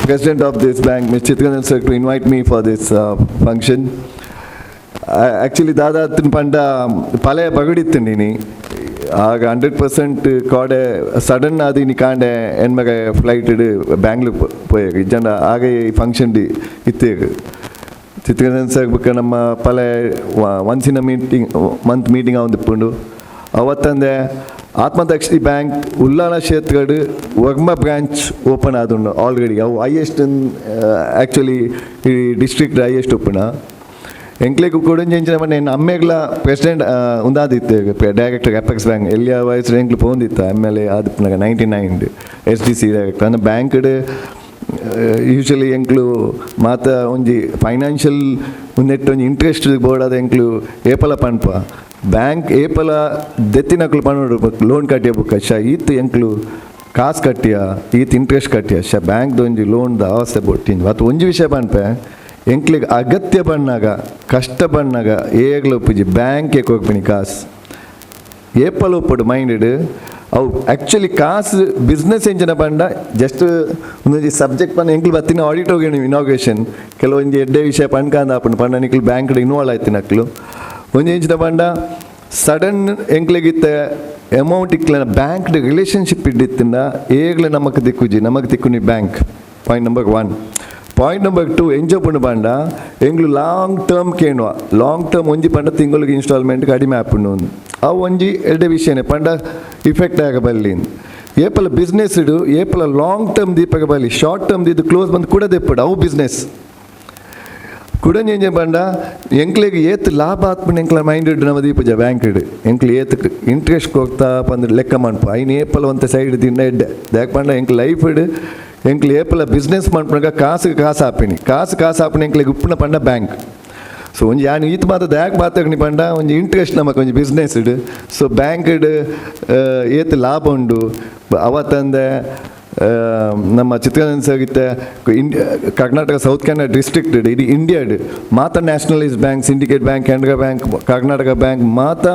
President of this bank, Mr. Chitranjan sir, to invite me for this function. Actually, ದಾದಾತನ ಪಂಡ ಪಳೆಯ ಬಗಡಿತ್ತಂಡಿನಿ ಆಗ 100% ಕಾಡೆ ಸಡನ್ ಆದಿನಿ ಕಾಂಡೆ ಹೆಣ್ಮಗ ಫ್ಲೈಟ್ ಬ್ಯಾಂಗ್ಳೂರ್ ಪೋಯಾಗ ಜನ ಆಗ ಈ function ಇತ್ತೇಗ ಚಿತ್ರಂಜನ್ sir ಬುಕ್ಕ ನಮ್ಮ ಪಳೆ ಒಂದ್ಸಿನ ಮೀಟಿಂಗ್ ಅವೊಂದಿಪ್ಪುಂಡು ಅವತ್ತಂದೆ ಆತ್ಮಶಕ್ತಿ ಬ್ಯಾಂಕ್ ಉಲ್ಲಾಳ ಕ್ಷೇತ್ರಡು ವರ್ಮ ಬ್ರಾಂಚ್ ಓಪನ್ ಆದುಂಡು ಆಲ್ರೆಡಿ. ಅವು ಹೈಯೆಸ್ಟ್ ಆ್ಯಕ್ಚುಲಿ ಈ ಡಿಸ್ಟ್ರಿಕ್ಟ್ ಹೈಯೆಸ್ಟ್ ಓಪನ್ ಎಂಕ್ಲೆಗೂ ಕೊಡಂಜಿನ ಮನೆ ಅಮ್ಮೆಗಳ ಪ್ರೆಸಿಡೆಂಟ್ ಉಂದಾದಿತ್ತು ಡೈರೆಕ್ಟರ್ ಅಪೆಕ್ಸ್ ಬ್ಯಾಂಕ್ ಎಲ್ಲಿಯ ವಯಸ್ಸು ಎಂಕ್ಲು ಪೋಂದಿತ್ತು MLA ಆದಿಪ್ಪನಾಗ 99 SDC ಡೈರೆಕ್ಟರ್ ಅಂದ್ರೆ ಬ್ಯಾಂಕ್ಡ್ ಯೂಶಲಿ ಎಂಕ್ಲು ಮಾತ ಒಂಜಿ ಫೈನಾನ್ಷಿಯಲ್ ನೆಟ್ ಒಂಜಿ ಇಂಟ್ರೆಸ್ಟ್ ಬೋರ್ಡಾದ ಎಂಕ್ಲು ಏಪಲ ಪನ್ಪ ಬ್ಯಾಂಕ್ ಏಪಲ ದೆತ್ತಿನಕ್ಲು ಪನ್ನೋಡು ಲೋನ್ ಕಟ್ಟಿಯ ಬುಕ್ಕ ಈತ್ ಎಂಕ್ಲು ಕಾಸು ಕಟ್ಟಿಯ ಈತ್ ಇಂಟ್ರೆಸ್ಟ್ ಕಟ್ಟಿಯ ಬ್ಯಾಂಕ್ದು ಒಂಜಿ ಲೋನ್ದ ಅವಸ್ಥೆ ಬೊಟ್ಟಿಂದು ಅದು ಒಂಜಿ ವಿಷಯ ಪನ್ಪೆ ಎಂಕ್ಲಿಗೆ ಅಗತ್ಯ ಬಣ್ಣಾಗ ಕಷ್ಟ ಬಣ್ಣಾಗ ಏಗ್ಲು ಒಪ್ಪುಜಿ ಬ್ಯಾಂಕ್ಗೆ ಹೋಗ್ಬಿನಿ ಕಾಸು ಏಪಲ ಒಪ್ಪಡು ಮೈಂಡೆಡ್ ಅವು ಆ್ಯಕ್ಚುಲಿ ಕಾಸು ಬಿಸ್ನೆಸ್ ಎಂಚಿನ ಬಂಡ ಜಸ್ಟ್ ಒಂದೊಂದು ಸಬ್ಜೆಕ್ಟ್ ಪನ್ನ ಎಂಕ್ಲು ಬತ್ತಿನ ಆಡಿಟ್ ಹೋಗಿ ಇನಾಗ್ರೇಷನ್ ಕೆಲವೊಂದು ಎಡ್ಡೆ ವಿಷಯ ಪಣ್ಕಾಂದ ಆಪುಂಡು ಪಂಡ ನಿಕ್ಲು ಬ್ಯಾಂಕ್ಡ್ ಇನ್ವಾಲ್ವ್ ಆಯ್ತು ನಕ್ಲು ಒಂಜಿ ಎಂಚಿನ ಬಂಡ ಸಡನ್ ಎಂಕ್ಲೆಗಿತ್ತ ಅಮೌಂಟ್ ಇಕ್ಲ ಬ್ಯಾಂಕ್ಡ್ ರಿಲೇಷನ್ಶಿಪ್ ಇದ್ದಿತ್ತಿಂದ ಏಗ್ಲೆ ನಮಗೆ ದಿಕ್ಕುನಿ bank. Point number 1. Point number 2 ಎಂಜೋಪುಂಡು ಪಂಡ ಎಂಗ್ಲು ಲಾಂಗ್ ಟರ್ಮ್ ಕೇಳುವ ಲಾಂಗ್ ಟರ್ಮ್ ಒಂಜಿ ಪಂಡ ತಿಂಗಳಿಗೆ ಇನ್ಸ್ಟಾಲ್ಮೆಂಟ್ ಕಡಿಮೆ ಆಪುಂಡು ಅವು ಒಂಜಿ ಎಡ್ಡೆ ವಿಷಯನೇ ಪಂಡ ಇಫೆಕ್ಟ್ ಆಗಬಲ್ಲಿ ಏಪಲ ಬಿಸ್ನೆಸ್ ಇಡು ಏಪಲ ಲಾಂಗ್ ಟರ್ಮ್ ದೀಪಗಬಲ್ಲಿ ಶಾರ್ಟ್ ಟರ್ಮ್ ಇದು ಕ್ಲೋಸ್ ಬಂದು ಕೂಡ ದೆಪ್ಪಡು ಅವು ಬಿಸ್ನೆಸ್ ಕುಡಂಜೆ ಬಂಡ ಎಂಕ್ಲೆಗೆ ಏತ್ ಲಾಭ ಆತ್ಮನ ಎಂಕ್ಲ ಮೈಂಡ್ ಇಡು ನಮ್ಮ ದೀಪಜ ಬ್ಯಾಂಕ್ ಇಡು ಎಂಕ್ಲು ಏತ್ ಇಂಟ್ರೆಸ್ಟ್ ಹೋಗ್ತಾ ಬಂದು ಲೆಕ್ಕ ಮಾಡ್ಪ ಐನು ಏಪಲ ಒಂತ ಸೈಡ್ ದಿನ ಎಡ್ಡೆ ಯಾಕೆ ಪಂಡ ಎಂಕ್ಲು ಲೈಫ್ ಇಡು ಎಂಕ್ಲು ಏಪಲ ಬಿಸ್ನೆಸ್ ಮಾಡ್ಪನಾಗ ಕಾಸು ಆಪಿನಿ ಕಾಸು ಆಪಿನಿ ಎಂಕ್ಲೆಗೆ ಉಪ್ಪುನ ಪಂಡ ಬ್ಯಾಂಕ್. ಸೊ ಒಂಜಿ ಯಾನು ಈತ್ ಮಾತ ದ್ಯಾಕ್ ಮಾತಾಡಿ ಪಂಡ ಒಂಜಿ ಇಂಟ್ರೆಸ್ಟ್ ನಮಗೆ ಒಂಜಿ ಬಿಸ್ನೆಸ್ ಇಡು. ಸೊ ಬ್ಯಾಂಕ್ ಇಡು ಏತ್ ಲಾಭ ಉಂಡು ಅವತ್ತಂದೆ ನಮ್ಮ Chittaranjan sir Karnataka south Kannada district ಇಡೀ ಇಂಡಿಯಾಡ್ ಮಾತ nationalised bank Syndicate Bank Canara Bank Karnataka Bank ಮಾತ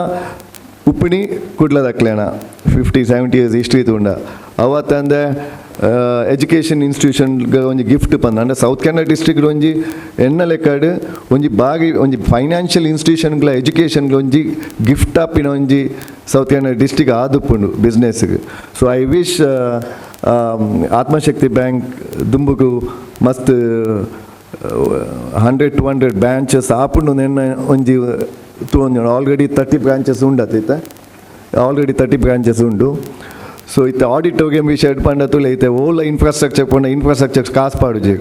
ಉಪ್ಪಿಣಿ ಕುಡ್ಲದಕ್ಲೇಣ 50-70 years ಹಿಸ್ಟ್ರಿ ತುಂಡ ಅವತ್ತಂದೆ ಎಜುಕೇಷನ್ ಇನ್ಸ್ಟಿಟ್ಯೂಷನ್ಗೆ ಒಂಜಿ ಗಿಫ್ಟ್ ಬಂದ ಅಂದರೆ ಸೌತ್ ಕನ್ನಡ ಡಿಸ್ಟ್ರಿಕ್ಟ್ ಒಂಜಿ ಎಣ್ಣ ಲೆಕ್ಕಡು ಒಂಜಿ ಫೈನಾನ್ಷಿಯಲ್ ಇನ್ಸ್ಟಿಟ್ಯೂಷನ್ಗಳ ಎಜುಕೇಷನ್ಗೆ ಒಂಜಿ ಗಿಫ್ಟ್ ಆಪಿನ ಒಂಜಿ ಸೌತ್ ಕನ್ನಡ ಡಿಸ್ಟ್ರಿಕ್ಟ್ ಆದುಪ್ಪುಂಡು ಬಿಸ್ನೆಸ್ಗೆ. So I wish Atmashakti Bank ದುಂಬುಗು ಮಸ್ತ್ 100-200 ಬ್ರಾಂಚಸ್ ಆಪುಂಡು ನೆನ್ನ ಒಂಜಿ ತೂಂದು ಆಲ್ರೆಡಿ 30 ಬ್ರಾಂಚಸ್ ಉಂಡತ್ತ ಆಲ್ರೆಡಿ 30 ಬ್ರಾಂಚಸ್ ಉಂಡು. ಸೊ ಇತ್ತೆ ಆಡಿಟೋರಿಯಂ ವಿಷಯ ಪಂಡತುಲ ಐತೆ ಓಲ ಇನ್ಫ್ರಾಸ್ಟ್ರಕ್ಚರ್ ಪಂಡ ಇನ್ಫ್ರಾಸ್ಟ್ರಕ್ಚರ್ ಕಾಸು ಪಾಡುಜಿ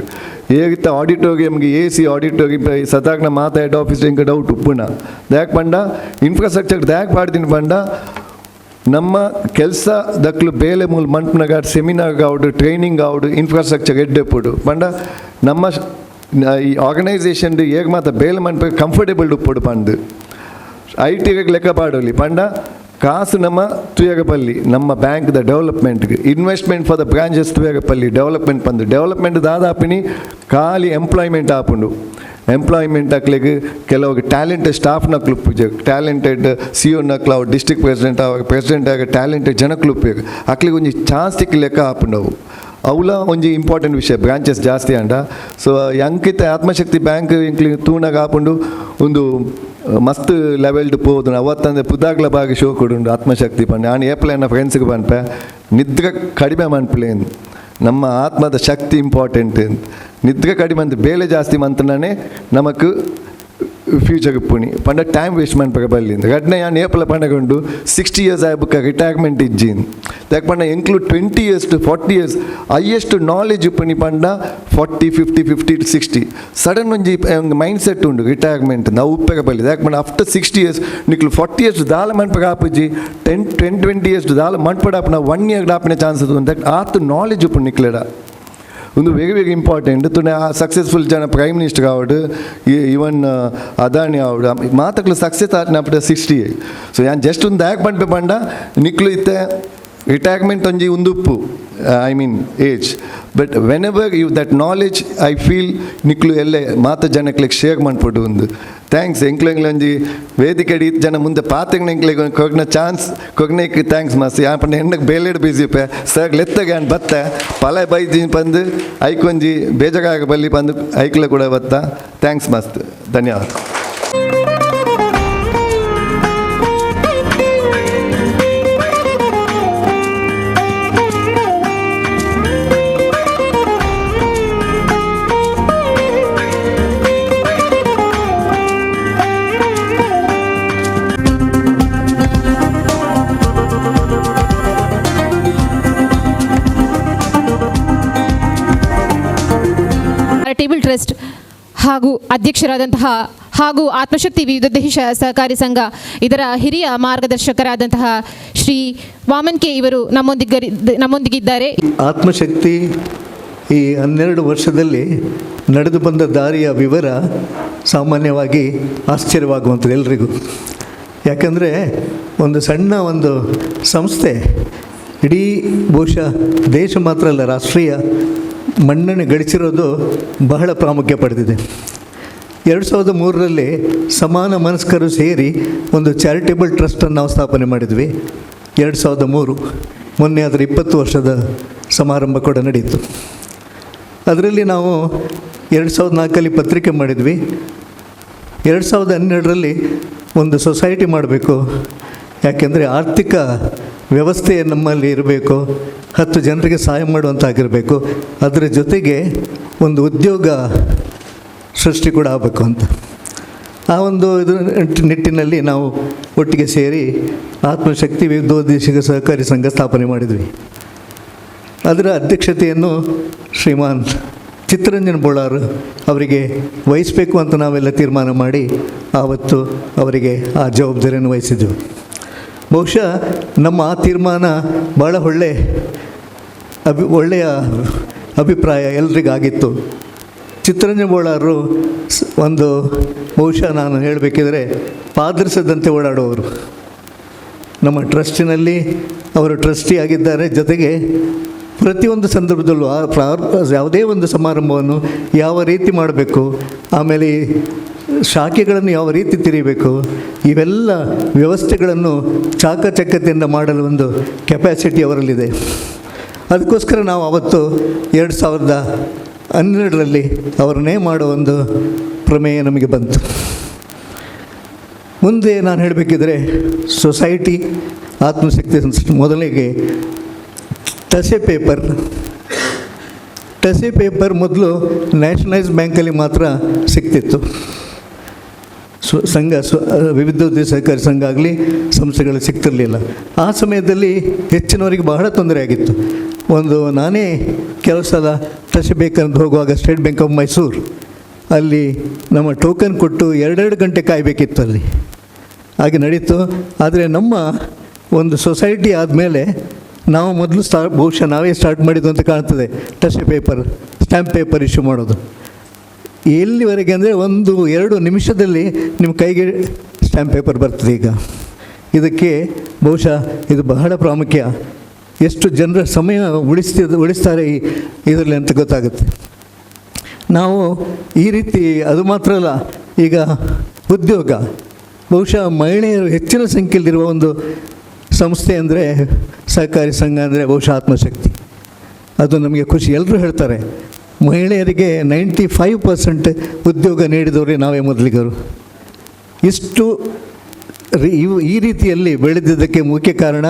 ಏಗಿತ್ತ ಆಡಿಟೋರಿಯಂಗೆ AC ಆಡಿಟೋರಿಯಂ ಸದಾಗ್ನ ಮಾತ ಹೆಡ್ ಆಫೀಸ್ ಇಂಕ ಡೌಟ್ ಉಪ್ಪುಣ ದ್ಯಾಕ್ ಪಂಡ ಇನ್ಫ್ರಾಸ್ಟ್ರಕ್ಚರ್ ದ್ಯಾಕ್ ಪಾಡ್ತೀನಿ ಪಂಡ ನಮ್ಮ ಕೆಲಸ ದಕ್ಲು ಬೇಲೆ ಮೂಲ ಮಂಟ್ನಾಗ ಸೆಮಿನಾರ್ ಆವುಡು ಟ್ರೈನಿಂಗ್ ಆವುಡು ಇನ್ಫ್ರಾಸ್ಟ್ರಕ್ಚರ್ ಎಡ್ಡೆಪ್ಪುಡು ಪಂಡ ನಮ್ಮ ಈ ಆರ್ಗನೈಸೇಷನ್ ಹೇಗೆ ಮಾತ್ರ ಬೇಲೆ ಮಂಟ್ಬೇಕು ಕಂಫರ್ಟೇಬಲ್ ಉಪ್ಪುಡು ಪಂಡು IT ಲೆಕ್ಕ ಪಾಡೋಲಿ ಪಂಡ ಕಾಸು ನಮ್ಮ ತುಯಗಪಲ್ಲಿ ನಮ್ಮ ಬ್ಯಾಂಕ್ದ ಡೆವಲಪ್ಮೆಂಟ್ಗೆ ಇನ್ವೆಸ್ಟ್ಮೆಂಟ್ ಫಾರ್ ದ ಬ್ರಾಂಚಸ್ ತುಯಗಪಲ್ಲಿ ಡೆವಲಪ್ಮೆಂಟ್ ಬಂದು ಡೆವಲಪ್ಮೆಂಟ್ ದಾದಾಪಿನಿ ಖಾಲಿ ಎಂಪ್ಲಾಯ್ಮೆಂಟ್ ಆಪುಂಡು ಎಂಪ್ಲಾಯ್ಮೆಂಟ್ ಹಾಕ್ಲಿಕ್ಕೆ ಕೆಲವು ಟ್ಯಾಲೆಂಟೆಡ್ ಸ್ಟಾಫ್ನಕ್ಲು ಟ್ಯಾಲೆಂಟೆಡ್ CO ನಕ್ಲು ಅವ್ರು ಡಿಸ್ಟ್ರಿಕ್ಟ್ ಪ್ರೆಸಿಡೆಂಟ್ ಆಗ ಟ್ಯಾಲೆಂಟೆಡ್ ಜನಕ್ಲು ಉಪಯೋಗ ಹಾಕ್ಲಿಕ್ಕೆ ಒಂಜಿ ಚಾನ್ಸ್ ತಿಕ್ಕಿ ಲೆಕ್ಕ ಆಪುಂಡವು ಅವಳ ಒಂಜಿ ಇಂಪಾರ್ಟೆಂಟ್ ವಿಷಯ ಬ್ರಾಂಚಸ್ ಜಾಸ್ತಿ ಅಂಡ. ಸೊ ಅಂಕಿತ ಆತ್ಮಶಕ್ತಿ ಬ್ಯಾಂಕ್ ಇಂಕ್ಲಿ ತೂನಾಗ ಆಪುಂಡು ಒಂದು ಮಸ್ತ್ ಲೆವೆಲ್ಡ್ ಪೋದು ಅವತ್ತಂದ್ರೆ ಪುದಾಗ್ಲ ಬಾಗಿ ಶೋ ಕೊಡುಂಡು ಆತ್ಮಶಕ್ತಿ ಪಂಡ ನಾನು ಏಪ್ಲ ನನ್ನ ಫ್ರೆಂಡ್ಸ್ಗೆ ಪನ್ಪೆ ನಿದ್ರೆ ಕಡಿಮೆ ಮನ್ಪ್ಲೇನ್ ನಮ್ಮ ಆತ್ಮದ ಶಕ್ತಿ ಇಂಪಾರ್ಟೆಂಟ್ ನಿದ್ರೆ ಕಡಿಮೆ ಅಂತ ಬೇಲೆ ಜಾಸ್ತಿ ಮಂತನೇ ನಮಕ್ ಫ್ಯೂಚರ್ ಪುಣಿ ಪಂಡ ಟೈಮ್ ವೇಸ್ಟ್ ಮಾಡ್ಬೇಕು ಬಲ್ಲಿಂದ ಘಟನೆ ಯಾನ್ ಏಪಲ ಪಂಡಗೊಂಡು 60 years ಆಯ್ಬುಕ್ಕ ರಿಟೈರ್ಮೆಂಟ್ ಇಜ್ಜಿನ್ ಯಾಕೆ ಪಂಡ ಎಂಕ್ಲೂಡ್ 20 years to 40 years highest knowledge ಪುಣಿ ಪಂಡ 40, 50, 50 to 60 ಸಡನ್ ಒಂಜಿ ಮೈಂಡ್ ಸೆಟ್ ಉಂಡು ರಿಟೈರ್ಮೆಂಟ್ ನಾವು ಉಪ್ಪೆಗೆ ಬಲ್ಲಿದ ಯಾಕೆ ಪಂಡ ಆಫ್ಟರ್ 60 years ನಿಕ್ಲು 40 years ದಾಲ ಮನ್ಪಗೆ ಆಪುಜಿ 10-20 years ದಾಲ ಮನ್ಪಡ ಆಪುನ 1 year ಆಪಿನ ಚಾನ್ಸಸ್ ಉಂಟು ಆತು ನಾಲೆಜ್ ಉಪ್ಪು ನಿಕ್ಲೆಡ ಒಂದು ವೆರಿ ವೆರಿ ಇಂಪಾರ್ಟೆಂಟ್ ತುನೆ ಆ ಸಕ್ಸಸ್ಫುಲ್ ಜನ ಪ್ರೈಮ್ ಮಿನಿಸ್ಟರ್ ಆವಡು ಈವನ್ ಅದಾನಿ ಆವಡು ಮಾತಕ್ಲು ಸಕ್ಸಸ್ ಆಟಿನಪ್ಪ 60 ಸೊ ಯಾನ್ ಜಸ್ಟ್ ಒಂದು ಯಾಕೆ ಪಂಪೆ ಪಂಡ ನಿಕ್ಲು ಇತ್ತೆ ರಿಟೈರ್ಮೆಂಟ್ ಒಂಜಿ ಉಂದುಪ್ಪು I mean age but whenever you that knowledge I feel ನಿಕ್ಲು ಎಲ್ಲೇ ಮಾತ ಜನಕ್ಲಿಗೆ ಶೇರ್ ಮಾಡ್ಬಿಟ್ಟು ಒಂದು ಥ್ಯಾಂಕ್ಸ್ ಎಂಕ್ಲೆಂಗ್ಲಂಜಿ ವೇದಿಕೆ ಜನ ಮುಂದೆ ಪಾತೆಂಗ್ ಎಂಕ್ಲೆಗೆ ಕೊಗ್ನ ಚಾನ್ಸ್ ಕೊಗ್ನೇಕ್ಕೆ ಥ್ಯಾಂಕ್ಸ್ ಮಾಸಿ ಯಾಪಂಡ ಹೆಣ್ಣಕ್ಕೆ ಬೇಲೆಡ್ ಬೀಸಿಪೆ ಸರ್ ಲೆತ್ತಗೆ ಆನ್ ಬತ್ತ ಪಲ ಬೈಜಿ ಬಂದು ಐಕೊಂಜಿ ಬೇಜಾಗ ಬಲ್ಲಿ ಬಂದು ಐಕ್ಲ ಕೂಡ ಬತ್ತ ಥ್ಯಾಂಕ್ಸ್ ಮಸ್ತ್ ಧನ್ಯವಾದ. ಟೇಬಲ್ ಟ್ರಸ್ಟ್ ಹಾಗೂ ಅಧ್ಯಕ್ಷರಾದಂತಹ ಹಾಗೂ ಆತ್ಮಶಕ್ತಿ ವಿವಿಧೋದ್ದೇಶ ಸಹಕಾರಿ ಸಂಘ ಇದರ ಹಿರಿಯ ಮಾರ್ಗದರ್ಶಕರಾದಂತಹ ಶ್ರೀ ವಾಮನ್ ಕೆ ಇವರು ನಮ್ಮೊಂದಿಗಿದ್ದಾರೆ. ಆತ್ಮಶಕ್ತಿ ಈ 12 ವರ್ಷದಲ್ಲಿ ನಡೆದು ಬಂದ ದಾರಿಯ ವಿವರ ಸಾಮಾನ್ಯವಾಗಿ ಆಶ್ಚರ್ಯವಾಗುವಂಥದ್ದು ಎಲ್ರಿಗೂ. ಯಾಕಂದರೆ ಒಂದು ಸಣ್ಣ ಒಂದು ಸಂಸ್ಥೆ ಇಡೀ ಬಹುಶಃ ದೇಶ ಮಾತ್ರ ಅಲ್ಲ ರಾಷ್ಟ್ರೀಯ ಮನ್ನಣೆ ಗಳಿಸಿರೋದು ಬಹಳ ಪ್ರಾಮುಖ್ಯ ಪಡೆದಿದೆ. 2003ರಲ್ಲಿ ಸಮಾನ ಮನಸ್ಕರು ಸೇರಿ ಒಂದು ಚಾರಿಟೇಬಲ್ ಟ್ರಸ್ಟನ್ನು ನಾವು ಸ್ಥಾಪನೆ ಮಾಡಿದ್ವಿ. 2003 ಮೊನ್ನೆ ಅದರ 20 ವರ್ಷದ ಸಮಾರಂಭ ಕೂಡ ನಡೆಯಿತು. ಅದರಲ್ಲಿ ನಾವು 2004ರಲ್ಲಿ ಪತ್ರಿಕೆ ಮಾಡಿದ್ವಿ. 2012ರಲ್ಲಿ ಒಂದು ಸೊಸೈಟಿ ಮಾಡಬೇಕು, ಯಾಕೆಂದರೆ ಆರ್ಥಿಕ ವ್ಯವಸ್ಥೆ ನಮ್ಮಲ್ಲಿ ಇರಬೇಕು, 10 ಜನರಿಗೆ ಸಹಾಯ ಮಾಡುವಂತಾಗಿರಬೇಕು, ಅದರ ಜೊತೆಗೆ ಒಂದು ಉದ್ಯೋಗ ಸೃಷ್ಟಿ ಕೂಡ ಆಗಬೇಕು ಅಂತ. ಆ ಒಂದು ನಿಟ್ಟಿನಲ್ಲಿ ನಾವು ಒಟ್ಟಿಗೆ ಸೇರಿ ಆತ್ಮಶಕ್ತಿ ವಿವಿಧೋದ್ದೇಶಿಕ ಸಹಕಾರಿ ಸಂಘ ಸ್ಥಾಪನೆ ಮಾಡಿದ್ವಿ. ಅದರ ಅಧ್ಯಕ್ಷತೆಯನ್ನು ಶ್ರೀಮಾನ್ ಚಿತ್ತರಂಜನ್ ಬೋಳಾರ್ ಅವರಿಗೆ ವಹಿಸಬೇಕು ಅಂತ ನಾವೆಲ್ಲ ತೀರ್ಮಾನ ಮಾಡಿ ಆವತ್ತು ಅವರಿಗೆ ಆ ಜವಾಬ್ದಾರಿಯನ್ನು ವಹಿಸಿದ್ದೆವು. ಬಹುಶಃ ನಮ್ಮ ಆ ತೀರ್ಮಾನ ಭಾಳ ಒಳ್ಳೆಯ ಅಭಿಪ್ರಾಯ ಎಲ್ರಿಗಾಗಿತ್ತು. ಚಿತ್ತರಂಜನ್ ಬೋಳಾರು ಒಂದು ಬಹುಶಃ ನಾನು ಹೇಳಬೇಕಿದ್ರೆ ಪಾದರ್ಸದಂತೆ ಓಡಾಡುವವರು. ನಮ್ಮ ಟ್ರಸ್ಟಿನಲ್ಲಿ ಅವರು ಟ್ರಸ್ಟಿ ಆಗಿದ್ದಾರೆ. ಜೊತೆಗೆ ಪ್ರತಿಯೊಂದು ಸಂದರ್ಭದಲ್ಲೂ ಯಾವುದೇ ಒಂದು ಸಮಾರಂಭವನ್ನು ಯಾವ ರೀತಿ ಮಾಡಬೇಕು, ಆಮೇಲೆ ಶಾಖೆಗಳನ್ನು ಯಾವ ರೀತಿ ತಿರಿಬೇಕು, ಇವೆಲ್ಲ ವ್ಯವಸ್ಥೆಗಳನ್ನು ಚಾಕಚಕ್ಯತೆಯಿಂದ ಮಾಡಲು ಒಂದು ಕೆಪಾಸಿಟಿ ಅವರಲ್ಲಿದೆ. ಅದಕ್ಕೋಸ್ಕರ ನಾವು ಅವತ್ತು 2012ರಲ್ಲಿ ಅವರನ್ನೇ ಮಾಡೋ ಒಂದು ಪ್ರಮೇಯ ನಮಗೆ ಬಂತು. ಮುಂದೆ ನಾನು ಹೇಳಬೇಕಿದ್ರೆ ಸೊಸೈಟಿ ಆತ್ಮಶಕ್ತಿ ಮೊದಲಿಗೆ ಟಸೆ ಪೇಪರ್ ಮೊದಲು ನ್ಯಾಷನಲೈಸ್ ಬ್ಯಾಂಕಲ್ಲಿ ಮಾತ್ರ ಸಿಗ್ತಿತ್ತು. ವಿವಿಧೋದ್ದೇಶ ಸಹಕಾರಿ ಸಂಘ ಆಗಲಿ ಸಂಸ್ಥೆಗಳು ಸಿಗ್ತಿರಲಿಲ್ಲ. ಆ ಸಮಯದಲ್ಲಿ ಹೆಚ್ಚಿನವರಿಗೆ ಬಹಳ ತೊಂದರೆ ಆಗಿತ್ತು. ನಾನೇ ಕೆಲವು ಸಲ ಟಸೆ ಬೇಕಂತ ಹೋಗುವಾಗ ಸ್ಟೇಟ್ ಬ್ಯಾಂಕ್ ಆಫ್ ಮೈಸೂರು ಅಲ್ಲಿ ನಮ್ಮ ಟೋಕನ್ ಕೊಟ್ಟು 2 ಗಂಟೆ ಕಾಯಬೇಕಿತ್ತು ಅಲ್ಲಿ. ಹಾಗೆ ನಡೀತು. ಆದರೆ ನಮ್ಮ ಒಂದು ಸೊಸೈಟಿ ಆದಮೇಲೆ ನಾವು ಮೊದಲು ಬಹುಶಃ ನಾವೇ ಸ್ಟಾರ್ಟ್ ಮಾಡಿದ್ದು ಅಂತ ಕಾಣ್ತದೆ. ಟಸೆ ಪೇಪರ್, ಸ್ಟ್ಯಾಂಪ್ ಪೇಪರ್ ಇಶ್ಯೂ ಮಾಡೋದು. ಎಲ್ಲಿವರೆಗೆ ಅಂದರೆ 1-2 ನಿಮಿಷದಲ್ಲಿ ನಿಮ್ಮ ಕೈಗೆ ಸ್ಟ್ಯಾಂಪ್ ಪೇಪರ್ ಬರ್ತದೆ. ಈಗ ಇದಕ್ಕೆ ಬಹುಶಃ ಇದು ಬಹಳ ಪ್ರಾಮುಖ್ಯ. ಎಷ್ಟು ಜನರ ಸಮಯ ಉಳಿಸ್ತಾರೆ ಇದರಲ್ಲಿ ಅಂತ ಗೊತ್ತಾಗುತ್ತೆ. ನಾವು ಈ ರೀತಿ ಅದು ಮಾತ್ರ ಅಲ್ಲ, ಈಗ ಉದ್ಯೋಗ ಬಹುಶಃ ಮಹಿಳೆಯರು ಹೆಚ್ಚಿನ ಸಂಖ್ಯೆಯಲ್ಲಿರುವ ಒಂದು ಸಂಸ್ಥೆ ಅಂದರೆ ಸಹಕಾರಿ ಸಂಘ ಅಂದರೆ ಬಹುಶಃ ಆತ್ಮಶಕ್ತಿ. ಅದು ನಮಗೆ ಖುಷಿ. ಎಲ್ಲರೂ ಹೇಳ್ತಾರೆ ಮಹಿಳೆಯರಿಗೆ 95% ಉದ್ಯೋಗ ನೀಡಿದವರೇ ನಾವೇ ಮೊದಲಿಗರು. ಇಷ್ಟು ಈ ರೀತಿಯಲ್ಲಿ ಬೆಳೆದಿದ್ದಕ್ಕೆ ಮುಖ್ಯ ಕಾರಣ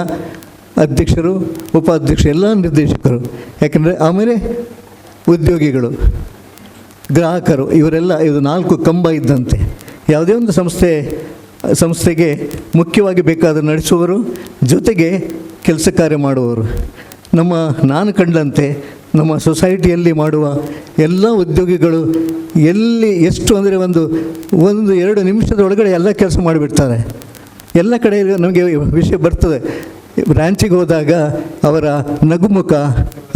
ಅಧ್ಯಕ್ಷರು, ಉಪಾಧ್ಯಕ್ಷರು, ಎಲ್ಲ ನಿರ್ದೇಶಕರು. ಯಾಕೆಂದರೆ ಆಮೇಲೆ ಉದ್ಯೋಗಿಗಳು, ಗ್ರಾಹಕರು, ಇವರೆಲ್ಲ ಇದು 4 ಕಂಬ ಇದ್ದಂತೆ. ಯಾವುದೇ ಒಂದು ಸಂಸ್ಥೆಗೆ ಮುಖ್ಯವಾಗಿ ಬೇಕಾದ ನಡೆಸುವವರು, ಜೊತೆಗೆ ಕೆಲಸ ಕಾರ್ಯ ಮಾಡುವವರು. ನಾನು ಕಂಡಂತೆ ನಮ್ಮ ಸೊಸೈಟಿಯಲ್ಲಿ ಮಾಡುವ ಎಲ್ಲ ಉದ್ಯೋಗಿಗಳು ಎಷ್ಟು ಅಂದರೆ ಒಂದು 2 ನಿಮಿಷದೊಳಗಡೆ ಎಲ್ಲ ಕೆಲಸ ಮಾಡಿಬಿಡ್ತಾರೆ. ಎಲ್ಲ ಕಡೆ ನಮಗೆ ವಿಷಯ ಬರ್ತದೆ. ಬ್ರ್ಯಾಂಚಿಗೆ ಹೋದಾಗ ಅವರ ನಗುಮುಖ,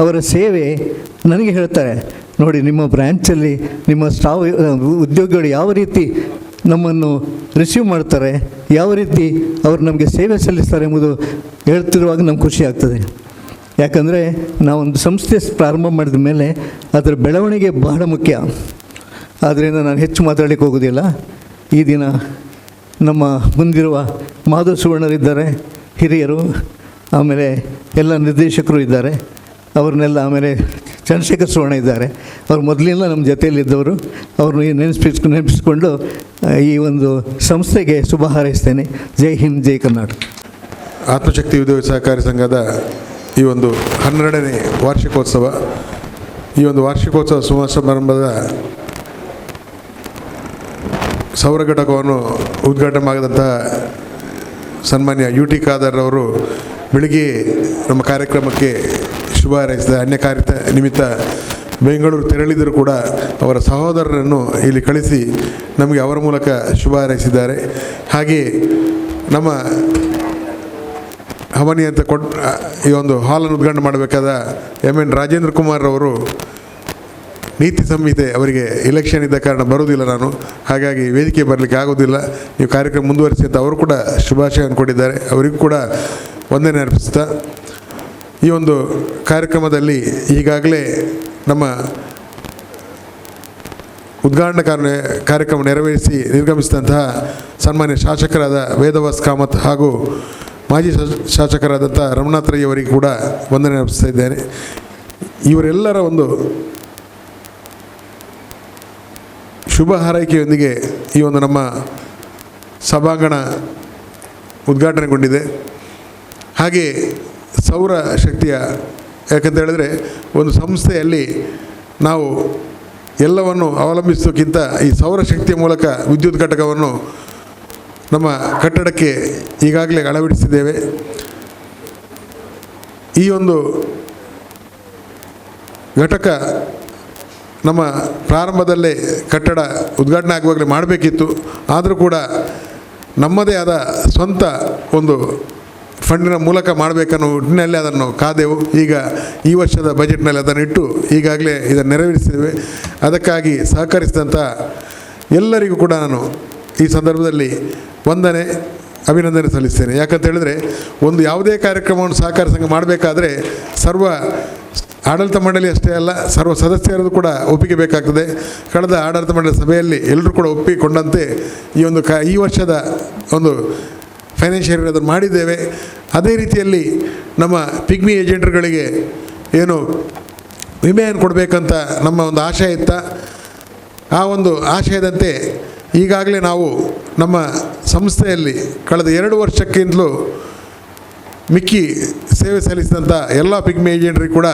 ಅವರ ಸೇವೆ ನನಗೆ ಹೇಳ್ತಾರೆ, ನೋಡಿ ನಿಮ್ಮ ಬ್ರ್ಯಾಂಚಲ್ಲಿ ನಿಮ್ಮ ಸ್ಟಾಫ್ ಉದ್ಯೋಗಿಗಳು ಯಾವ ರೀತಿ ನಮ್ಮನ್ನು ರಿಸೀವ್ ಮಾಡ್ತಾರೆ, ಯಾವ ರೀತಿ ಅವರು ನಮಗೆ ಸೇವೆ ಸಲ್ಲಿಸ್ತಾರೆ ಎಂಬುದು ಹೇಳ್ತಿರುವಾಗ ನಮ್ಗೆ ಖುಷಿ ಆಗ್ತದೆ. ಯಾಕಂದರೆ ನಾವೊಂದು ಸಂಸ್ಥೆ ಪ್ರಾರಂಭ ಮಾಡಿದ ಮೇಲೆ ಅದರ ಬೆಳವಣಿಗೆ ಬಹಳ ಮುಖ್ಯ. ಆದ್ದರಿಂದ ನಾನು ಹೆಚ್ಚು ಮಾತಾಡಲಿಕ್ಕೆ ಹೋಗೋದಿಲ್ಲ. ಈ ದಿನ ನಮ್ಮ ಮುಂದಿರುವ ಮಾಧವ ಸುವರ್ಣರಿದ್ದಾರೆ, ಹಿರಿಯರು, ಆಮೇಲೆ ಎಲ್ಲ ನಿರ್ದೇಶಕರು ಇದ್ದಾರೆ, ಅವ್ರನ್ನೆಲ್ಲ, ಆಮೇಲೆ ಚಂದ್ರಶೇಖರ್ ಸುವರ್ಣ ಇದ್ದಾರೆ. ಅವ್ರು ಮೊದಲಿಂದ ನಮ್ಮ ಜೊತೆಯಲ್ಲಿದ್ದವರು. ಅವ್ರನ್ನ ನೆನಪಿಸ್ಕೊಂಡು ಈ ಒಂದು ಸಂಸ್ಥೆಗೆ ಶುಭ ಹಾರೈಸ್ತೇನೆ. ಜೈ ಹಿಂದ್, ಜೈ ಕರ್ನಾಟಕ. ಆತ್ಮಶಕ್ತಿ ಉದ್ಯೋಗ ಸಹಕಾರಿ ಸಂಘದ ಈ ಒಂದು 12ನೇ ವಾರ್ಷಿಕೋತ್ಸವ, ಈ ಒಂದು ವಾರ್ಷಿಕೋತ್ಸವ ಸಮಾರಂಭದ ಸೌರ ಘಟಕವನ್ನು ಉದ್ಘಾಟನೆ ಮಾಡಿದಂತಹ ಸನ್ಮಾನ್ಯ UT ಖಾದರ್ ಅವರು ಬೆಳಿಗ್ಗೆ ನಮ್ಮ ಕಾರ್ಯಕ್ರಮಕ್ಕೆ ಶುಭ ಹಾರೈಸಿದ. ಅನ್ಯ ಕಾರ್ಯ ನಿಮಿತ್ತ ಬೆಂಗಳೂರು ತೆರಳಿದರೂ ಕೂಡ ಅವರ ಸಹೋದರರನ್ನು ಇಲ್ಲಿ ಕಳಿಸಿ ನಮಗೆ ಅವರ ಮೂಲಕ ಶುಭ ಹಾರೈಸಿದ್ದಾರೆ. ಹಾಗೆಯೇ ನಮ್ಮ ಹವನಿ ಅಂತ ಈ ಒಂದು ಹಾಲನ್ನು ಉದ್ಘಾಟನೆ ಮಾಡಬೇಕಾದ MN ರಾಜೇಂದ್ರ ಕುಮಾರ್ ಅವರು ನೀತಿ ಸಂಹಿತೆ, ಅವರಿಗೆ ಎಲೆಕ್ಷನ್ ಇದ್ದ ಕಾರಣ ಬರುವುದಿಲ್ಲ, ನಾನು ಹಾಗಾಗಿ ವೇದಿಕೆ ಬರಲಿಕ್ಕೆ ಆಗೋದಿಲ್ಲ, ನೀವು ಕಾರ್ಯಕ್ರಮ ಮುಂದುವರಿಸಿ ಅಂತ ಅವರು ಕೂಡ ಶುಭಾಶಯವನ್ನು ಕೊಟ್ಟಿದ್ದಾರೆ. ಅವರಿಗೂ ಕೂಡ ವಂದನೆ ಅರ್ಪಿಸ್ತಾ, ಈ ಒಂದು ಕಾರ್ಯಕ್ರಮದಲ್ಲಿ ಈಗಾಗಲೇ ನಮ್ಮ ಉದ್ಘಾಟನಾ ಕಾರ್ಯಕ್ರಮ ನೆರವೇರಿಸಿ ನಿರ್ಗಮಿಸಿದಂತಹ ಸನ್ಮಾನ್ಯ ಶಾಸಕರಾದ ವೇದವಾಸ್ ಕಾಮತ್ ಹಾಗೂ ಮಾಜಿ ಶಾಸಕರಾದಂಥ ರಮನಾಥ್ ರೈ ಅವರಿಗೆ ಕೂಡ ವಂದನೆ ಅರ್ಪಿಸ್ತಾ ಇದ್ದೇನೆ. ಇವರೆಲ್ಲರ ಒಂದು ಶುಭ ಹಾರೈಕೆಯೊಂದಿಗೆ ಈ ಒಂದು ನಮ್ಮ ಸಭಾಂಗಣ ಉದ್ಘಾಟನೆಗೊಂಡಿದೆ. ಹಾಗೆ ಸೌರ ಶಕ್ತಿಯ, ಯಾಕಂತ ಹೇಳಿದ್ರೆ ಒಂದು ಸಂಸ್ಥೆಯಲ್ಲಿ ನಾವು ಎಲ್ಲವನ್ನು ಅವಲಂಬಿಸೋಕ್ಕಿಂತ ಈ ಸೌರಶಕ್ತಿಯ ಮೂಲಕ ವಿದ್ಯುತ್ ಘಟಕವನ್ನು ನಮ್ಮ ಕಟ್ಟಡಕ್ಕೆ ಈಗಾಗಲೇ ಅಳವಡಿಸಿದ್ದೇವೆ. ಈ ಒಂದು ಘಟಕ ನಮ್ಮ ಪ್ರಾರಂಭದಲ್ಲೇ ಕಟ್ಟಡ ಉದ್ಘಾಟನೆ ಆಗುವಾಗಲೇ ಮಾಡಬೇಕಿತ್ತು. ಆದರೂ ಕೂಡ ನಮ್ಮದೇ ಆದ ಸ್ವಂತ ಒಂದು ಫಂಡಿನ ಮೂಲಕ ಮಾಡಬೇಕನ್ನೋ ನಿಟ್ಟಿನಲ್ಲಿ ಅದನ್ನು ಕಾದೆವು. ಈಗ ಈ ವರ್ಷದ ಬಜೆಟ್ನಲ್ಲಿ ಅದನ್ನು ಇಟ್ಟು ಈಗಾಗಲೇ ಇದನ್ನು ನೆರವೇರಿಸಿದ್ದೇವೆ. ಅದಕ್ಕಾಗಿ ಸಹಕರಿಸಿದಂಥ ಎಲ್ಲರಿಗೂ ಕೂಡ ನಾನು ಈ ಸಂದರ್ಭದಲ್ಲಿ ವಂದನೆ, ಅಭಿನಂದನೆ ಸಲ್ಲಿಸ್ತೇನೆ. ಯಾಕಂತ ಹೇಳಿದರೆ ಒಂದು ಯಾವುದೇ ಕಾರ್ಯಕ್ರಮವನ್ನು ಸಹಕಾರ ಸಂಘ ಮಾಡಬೇಕಾದ್ರೆ ಸರ್ವ ಆಡಳಿತ ಮಂಡಳಿ ಅಷ್ಟೇ ಅಲ್ಲ, ಸರ್ವ ಸದಸ್ಯರದು ಕೂಡ ಒಪ್ಪಿಗೆ ಬೇಕಾಗ್ತದೆ. ಕಳೆದ ಆಡಳಿತ ಮಂಡಳಿ ಸಭೆಯಲ್ಲಿ ಎಲ್ಲರೂ ಕೂಡ ಒಪ್ಪಿಕೊಂಡಂತೆ ಈ ವರ್ಷದ ಒಂದು ಫೈನಾನ್ಷಿಯಲ್ ಇಯರ್ ಅದನ್ನು ಮಾಡಿದ್ದೇವೆ. ಅದೇ ರೀತಿಯಲ್ಲಿ ನಮ್ಮ ಪಿಗ್ಮಿ ಏಜೆಂಟ್ರುಗಳಿಗೆ ಏನು ವಿಮೆಯನ್ನು ಕೊಡಬೇಕಂತ ನಮ್ಮ ಒಂದು ಆಶಯ ಇತ್ತ. ಆ ಒಂದು ಆಶಯದಂತೆ ಈಗಾಗಲೇ ನಾವು ನಮ್ಮ ಸಂಸ್ಥೆಯಲ್ಲಿ ಕಳೆದ 2 ವರ್ಷಕ್ಕಿಂತಲೂ ಮಿಕ್ಕಿ ಸೇವೆ ಸಲ್ಲಿಸಿದಂಥ ಎಲ್ಲ ಪಿಗ್ಮಿ ಏಜೆಂಟ್ರಿಗೆ ಕೂಡ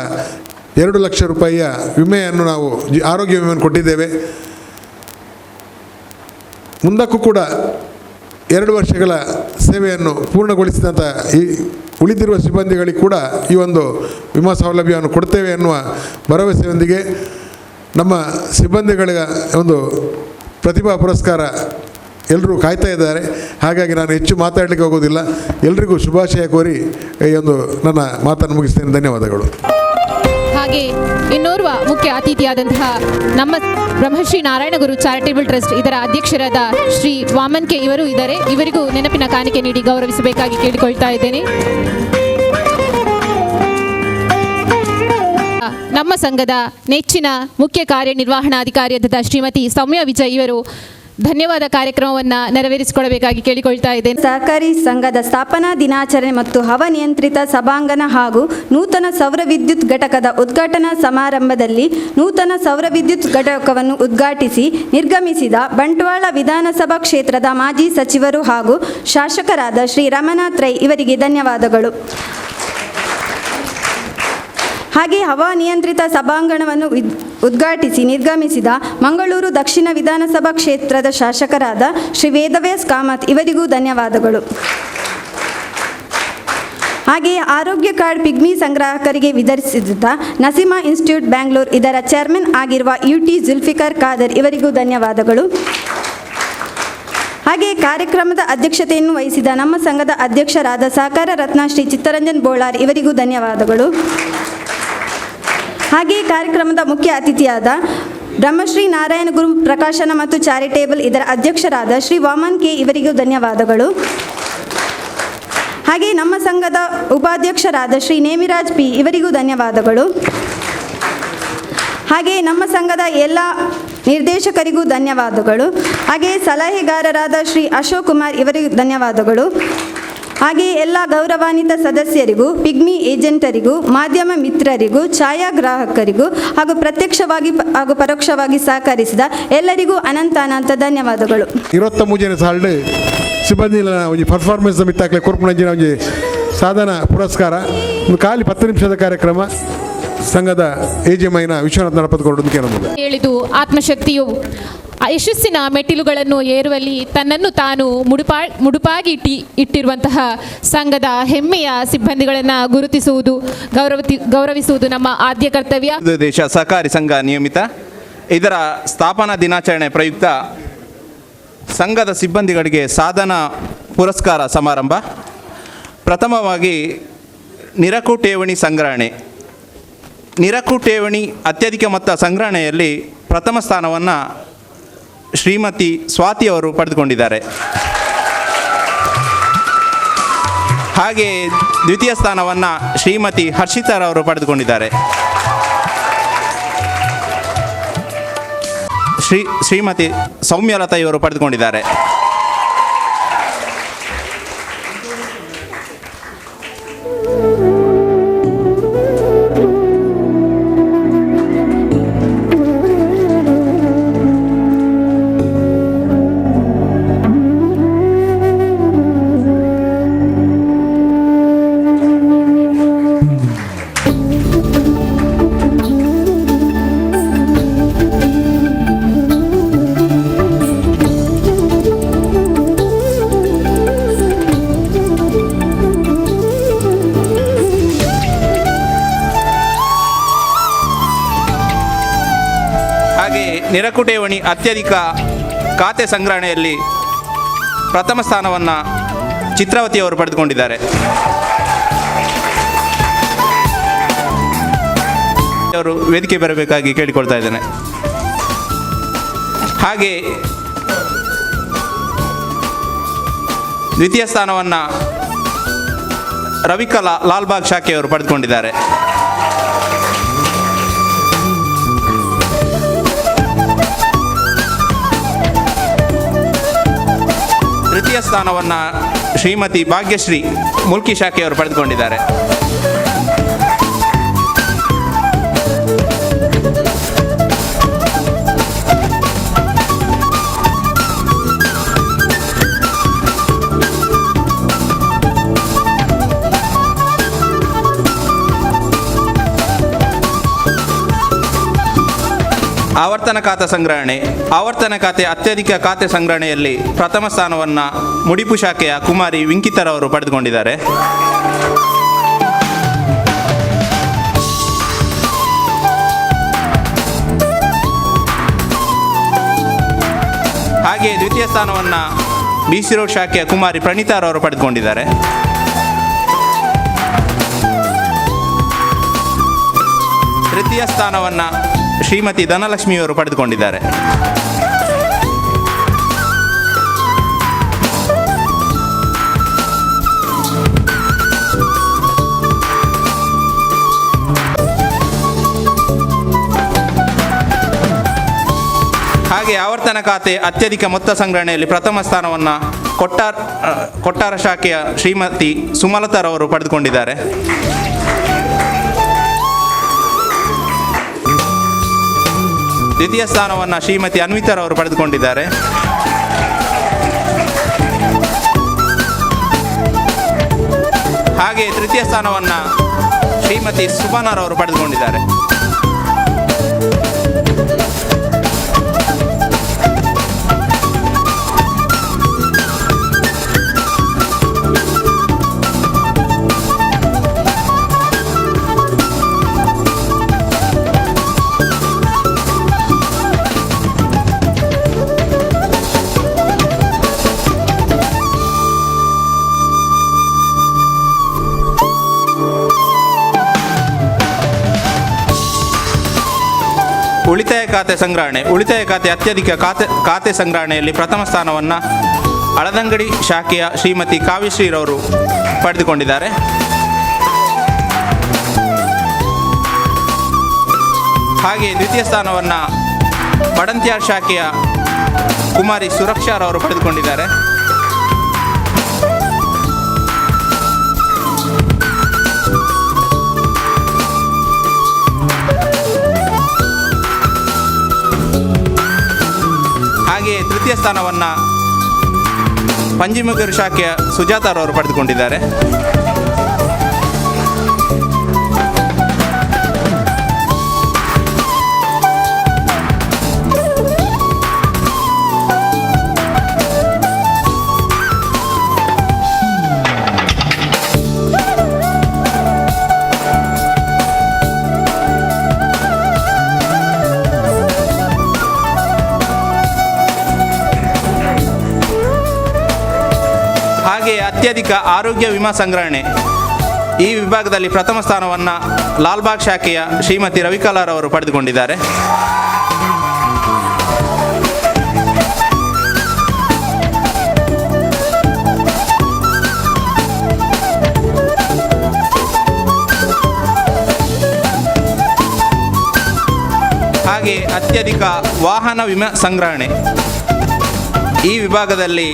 2 ಲಕ್ಷ ರೂಪಾಯಿಯ ವಿಮೆಯನ್ನು ನಾವು ಆರೋಗ್ಯ ವಿಮೆಯನ್ನು ಕೊಟ್ಟಿದ್ದೇವೆ. ಮುಂದಕ್ಕೂ ಕೂಡ 2 ವರ್ಷಗಳ ಸೇವೆಯನ್ನು ಪೂರ್ಣಗೊಳಿಸಿದಂಥ ಈ ಉಳಿದಿರುವ ಸಿಬ್ಬಂದಿಗಳಿಗೆ ಕೂಡ ಈ ಒಂದು ವಿಮಾ ಸೌಲಭ್ಯವನ್ನು ಕೊಡ್ತೇವೆ ಎನ್ನುವ ಭರವಸೆಯೊಂದಿಗೆ ನಮ್ಮ ಸಿಬ್ಬಂದಿಗಳ ಒಂದು ಪ್ರತಿಭಾ ಪುರಸ್ಕಾರ ಎಲ್ಲರೂ ಕಾಯ್ತಾ ಇದ್ದಾರೆ. ಹಾಗಾಗಿ ನಾನು ಹೆಚ್ಚು ಮಾತಾಡಲಿಕ್ಕೆ ಹೋಗೋದಿಲ್ಲ. ಎಲ್ರಿಗೂ ಶುಭಾಶಯ ಕೋರಿ ಈ ಒಂದು ನನ್ನ ಮಾತನ್ನು ಮುಗಿಸ್ತೇನೆ. ಧನ್ಯವಾದಗಳು. ಹಾಗೆ ಇನ್ನೋರ್ವ ಮುಖ್ಯ ಅತಿಥಿಯಾದಂತಹ ನಮ್ಮ ಬ್ರಹ್ಮಶ್ರೀ ನಾರಾಯಣಗುರು ಚಾರಿಟೇಬಲ್ ಟ್ರಸ್ಟ್ ಇದರ ಅಧ್ಯಕ್ಷರಾದ ಶ್ರೀ ವಾಮನ್ ಕೆ ಇವರು ಇದ್ದಾರೆ. ಇವರಿಗೂ ನೆನಪಿನ ಕಾಣಿಕೆ ನೀಡಿ ಗೌರವಿಸಬೇಕಾಗಿ ಕೇಳಿಕೊಳ್ತಾ ಇದ್ದೇನೆ. ನಮ್ಮ ಸಂಘದ ನೆಚ್ಚಿನ ಮುಖ್ಯ ಕಾರ್ಯನಿರ್ವಹಣಾಧಿಕಾರಿಯಾದ ಶ್ರೀಮತಿ ಸೌಮ್ಯ ವಿಜಯ್ ಇವರು ಧನ್ಯವಾದ ಕಾರ್ಯಕ್ರಮವನ್ನು ನೆರವೇರಿಸಿಕೊಡಬೇಕಾಗಿ ಕೇಳಿಕೊಳ್ತಾ ಇದ್ದೇನೆ. ಸಹಕಾರಿ ಸಂಘದ ಸ್ಥಾಪನಾ ದಿನಾಚರಣೆ ಮತ್ತು ಹವಾನಿಯಂತ್ರಿತ ಸಭಾಂಗಣ ಹಾಗೂ ನೂತನ ಸೌರ ವಿದ್ಯುತ್ ಘಟಕದ ಉದ್ಘಾಟನಾ ಸಮಾರಂಭದಲ್ಲಿ ನೂತನ ಸೌರ ವಿದ್ಯುತ್ ಘಟಕವನ್ನು ಉದ್ಘಾಟಿಸಿ ನಿರ್ಗಮಿಸಿದ ಬಂಟ್ವಾಳ ವಿಧಾನಸಭಾ ಕ್ಷೇತ್ರದ ಮಾಜಿ ಸಚಿವರು ಹಾಗೂ ಶಾಸಕರಾದ ಶ್ರೀ ರಮನಾಥ್ ರೈ ಇವರಿಗೆ ಧನ್ಯವಾದಗಳು. ಹಾಗೆ ಹವಾನಿಯಂತ್ರಿತ ಸಭಾಂಗಣವನ್ನು ಉದ್ಘಾಟಿಸಿ ನಿರ್ಗಮಿಸಿದ ಮಂಗಳೂರು ದಕ್ಷಿಣ ವಿಧಾನಸಭಾ ಕ್ಷೇತ್ರದ ಶಾಸಕರಾದ ಶ್ರೀ ವೇದವ್ಯಾಸ್ ಕಾಮತ್ ಇವರಿಗೂ ಧನ್ಯವಾದಗಳು. ಹಾಗೆಯೇ ಆರೋಗ್ಯ ಕಾರ್ಡ್ ಪಿಗ್ಮಿ ಸಂಗ್ರಾಹಕರಿಗೆ ವಿತರಿಸಿದ ನಸೀಮಾ ಇನ್ಸ್ಟಿಟ್ಯೂಟ್ ಬ್ಯಾಂಗ್ಳೂರ್ ಇದರ ಚೇರ್ಮನ್ ಆಗಿರುವ UT ಜುಲ್ಫಿಕರ್ ಖಾದರ್ ಇವರಿಗೂ ಧನ್ಯವಾದಗಳು. ಹಾಗೆಯೇ ಕಾರ್ಯಕ್ರಮದ ಅಧ್ಯಕ್ಷತೆಯನ್ನು ವಹಿಸಿದ ನಮ್ಮ ಸಂಘದ ಅಧ್ಯಕ್ಷರಾದ ಸಹಕಾರ ರತ್ನ ಶ್ರೀ ಚಿತ್ತರಂಜನ್ ಬೋಳಾರ್ ಇವರಿಗೂ ಧನ್ಯವಾದಗಳು. ಹಾಗೆಯೇ ಕಾರ್ಯಕ್ರಮದ ಮುಖ್ಯ ಅತಿಥಿಯಾದ ಬ್ರಹ್ಮಶ್ರೀ ನಾರಾಯಣ ಗುರು ಪ್ರಕಾಶನ ಮತ್ತು ಚಾರಿಟೇಬಲ್ ಇದರ ಅಧ್ಯಕ್ಷರಾದ ಶ್ರೀ ವಾಮನ್ ಕೆ ಇವರಿಗೂ ಧನ್ಯವಾದಗಳು. ಹಾಗೆಯೇ ನಮ್ಮ ಸಂಘದ ಉಪಾಧ್ಯಕ್ಷರಾದ ಶ್ರೀ ನೇಮಿರಾಜ್ ಪಿ ಇವರಿಗೂ ಧನ್ಯವಾದಗಳು. ಹಾಗೆಯೇ ನಮ್ಮ ಸಂಘದ ಎಲ್ಲ ನಿರ್ದೇಶಕರಿಗೂ ಧನ್ಯವಾದಗಳು. ಹಾಗೆಯೇ ಸಲಹೆಗಾರರಾದ ಶ್ರೀ ಅಶೋಕ್ ಕುಮಾರ್ ಇವರಿಗೂ ಧನ್ಯವಾದಗಳು. ಹಾಗೆಯೇ ಎಲ್ಲ ಗೌರವಾನ್ವಿತ ಸದಸ್ಯರಿಗೂ, ಪಿಗ್ಮಿ ಏಜೆಂಟರಿಗೂ, ಮಾಧ್ಯಮ ಮಿತ್ರರಿಗೂ, ಛಾಯಾಗ್ರಾಹಕರಿಗೂ ಹಾಗೂ ಪ್ರತ್ಯಕ್ಷವಾಗಿ ಹಾಗೂ ಪರೋಕ್ಷವಾಗಿ ಸಹಕರಿಸಿದ ಎಲ್ಲರಿಗೂ ಅನಂತ ಧನ್ಯವಾದಗಳು. 23ನೇ ಸಾಲ್ಡ್ ಸಿಬ್ಬಂದಿ ಒಂಜಿ ಪರ್ಫಾರ್ಮೆನ್ಸ್ ಮಿತ್ತಾಕ್ಲೆ ಕೊರ್ಪುನಂಜಿನ ಒಂಜಿ ಸಾಧನ ಪುರಸ್ಕಾರ ಒಂದು ಖಾಲಿ 10 ನಿಮಿಷದ ಕಾರ್ಯಕ್ರಮ ಸಂಘದ AGMನ ವಿಶ್ವನಾಥ್ ನಡಪತ್ಕೊಂಡು ಕೇಳಬಹುದು. ಹೇಳಿದು ಆತ್ಮಶಕ್ತಿಯು ಯಶಸ್ಸಿನ ಮೆಟ್ಟಿಲುಗಳನ್ನು ಏರುವಲ್ಲಿ ತನ್ನನ್ನು ತಾನು ಮುಡುಪಾಗಿ ಇಟ್ಟಿರುವಂತಹ ಸಂಘದ ಹೆಮ್ಮೆಯ ಸಿಬ್ಬಂದಿಗಳನ್ನು ಗುರುತಿಸುವುದು, ಗೌರವಿಸುವುದು ನಮ್ಮ ಆದ್ಯ ಕರ್ತವ್ಯ. ದೇಶ ಸಹಕಾರಿ ಸಂಘ ನಿಯಮಿತ ಇದರ ಸ್ಥಾಪನಾ ದಿನಾಚರಣೆ ಪ್ರಯುಕ್ತ ಸಂಘದ ಸಿಬ್ಬಂದಿಗಳಿಗೆ ಸಾಧನ ಪುರಸ್ಕಾರ ಸಮಾರಂಭ. ಪ್ರಥಮವಾಗಿ ನಿರಕು ಠೇವಣಿ ಸಂಗ್ರಹಣೆ. ನಿರಕು ಠೇವಣಿ ಅತ್ಯಧಿಕ ಮೊತ್ತ ಸಂಗ್ರಹಣೆಯಲ್ಲಿ ಪ್ರಥಮ ಸ್ಥಾನವನ್ನು ಶ್ರೀಮತಿ ಸ್ವಾತಿ ಅವರು ಪಡೆದುಕೊಂಡಿದ್ದಾರೆ. ಹಾಗೆ ದ್ವಿತೀಯ ಸ್ಥಾನವನ್ನು ಶ್ರೀಮತಿ ಹರ್ಷಿತಾರವರು ಪಡೆದುಕೊಂಡಿದ್ದಾರೆ. ಶ್ರೀಮತಿ ಸೌಮ್ಯಲತಾ ಇವರು ಪಡೆದುಕೊಂಡಿದ್ದಾರೆ. ನಿರಕು ಠೇವಣಿ ಅತ್ಯಧಿಕ ಖಾತೆ ಸಂಗ್ರಹಣೆಯಲ್ಲಿ ಪ್ರಥಮ ಸ್ಥಾನವನ್ನು ಚಿತ್ರಾವತಿಯವರು ಪಡೆದುಕೊಂಡಿದ್ದಾರೆ. ಅವರು ವೇದಿಕೆ ಬರಬೇಕಾಗಿ ಕೇಳಿಕೊಳ್ತಾ ಇದ್ದೇನೆ. ಹಾಗೆ ದ್ವಿತೀಯ ಸ್ಥಾನವನ್ನು ರವಿಕಲಾ ಲಾಲ್ಬಾಗ್ ಶಾಖೆಯವರು ಪಡೆದುಕೊಂಡಿದ್ದಾರೆ. ತೃತೀಯ ಸ್ಥಾನವನ್ನು ಶ್ರೀಮತಿ ಭಾಗ್ಯಶ್ರೀ ಮುಲ್ಕಿ ಶಾಖೆಯವರು ಪಡೆದುಕೊಂಡಿದ್ದಾರೆ. ಆವರ್ತನ ಖಾತೆ ಸಂಗ್ರಹಣೆ. ಆವರ್ತನ ಖಾತೆ ಅತ್ಯಧಿಕ ಖಾತೆ ಸಂಗ್ರಹಣೆಯಲ್ಲಿ ಪ್ರಥಮ ಸ್ಥಾನವನ್ನು ಮುಡಿಪು ಶಾಖೆಯ ಕುಮಾರಿ ವೆಂಕಿತರವರು ಪಡೆದುಕೊಂಡಿದ್ದಾರೆ. ಹಾಗೆಯೇ ದ್ವಿತೀಯ ಸ್ಥಾನವನ್ನು BC ರೋಡ್ ಶಾಖೆಯ ಕುಮಾರಿ ಪ್ರಣೀತಾರವರು ಪಡೆದುಕೊಂಡಿದ್ದಾರೆ. ತೃತೀಯ ಸ್ಥಾನವನ್ನು ಶ್ರೀಮತಿ ಧನಲಕ್ಷ್ಮಿಯವರು ಪಡೆದುಕೊಂಡಿದ್ದಾರೆ. ಹಾಗೆ ಆವರ್ತನ ಖಾತೆ ಅತ್ಯಧಿಕ ಮೊತ್ತ ಸಂಗ್ರಹಣೆಯಲ್ಲಿ ಪ್ರಥಮ ಸ್ಥಾನವನ್ನು ಕೊಟ್ಟಾರ ಶಾಖೆಯ ಶ್ರೀಮತಿ ಸುಮಲತಾರವರು ಪಡೆದುಕೊಂಡಿದ್ದಾರೆ. ದ್ವಿತೀಯ ಸ್ಥಾನವನ್ನು ಶ್ರೀಮತಿ ಅನ್ವಿತಾರವರು ಪಡೆದುಕೊಂಡಿದ್ದಾರೆ. ಹಾಗೆ ತೃತೀಯ ಸ್ಥಾನವನ್ನು ಶ್ರೀಮತಿ ಸುಬಾನರವರು ಪಡೆದುಕೊಂಡಿದ್ದಾರೆ. ಉಳಿತಾಯ ಖಾತೆ ಸಂಗ್ರಹಣೆ. ಉಳಿತಾಯ ಖಾತೆ ಅತ್ಯಧಿಕ ಖಾತೆ ಸಂಗ್ರಹಣೆಯಲ್ಲಿ ಪ್ರಥಮ ಸ್ಥಾನವನ್ನು ಹಳದಂಗಡಿ ಶಾಖೆಯ ಶ್ರೀಮತಿ ಕಾವ್ಯಶ್ರೀರವರು ಪಡೆದುಕೊಂಡಿದ್ದಾರೆ. ಹಾಗೆ ದ್ವಿತೀಯ ಸ್ಥಾನವನ್ನು ಬಡಂತ್ಯಾರ್ ಶಾಖೆಯ ಕುಮಾರಿ ಸುರಕ್ಷಾರವರು ಪಡೆದುಕೊಂಡಿದ್ದಾರೆ. ಹಾಗೆ ತೃತೀಯ ಸ್ಥಾನವನ್ನು ಪಂಜಿಮುಗರು ಶಾಖೆಯ ಸುಜಾತಾರವರು ಪಡೆದುಕೊಂಡಿದ್ದಾರೆ. ಹಾಗೆ ಅತ್ಯಧಿಕ ಆರೋಗ್ಯ ವಿಮಾ ಸಂಗ್ರಹಣೆ ಈ ವಿಭಾಗದಲ್ಲಿ ಪ್ರಥಮ ಸ್ಥಾನವನ್ನು ಲಾಲ್ಬಾಗ್ ಶಾಖೆಯ ಶ್ರೀಮತಿ ರವಿಕಲಾರವರು ಪಡೆದುಕೊಂಡಿದ್ದಾರೆ. ಹಾಗೆ ಅತ್ಯಧಿಕ ವಾಹನ ವಿಮಾ ಸಂಗ್ರಹಣೆ ಈ ವಿಭಾಗದಲ್ಲಿ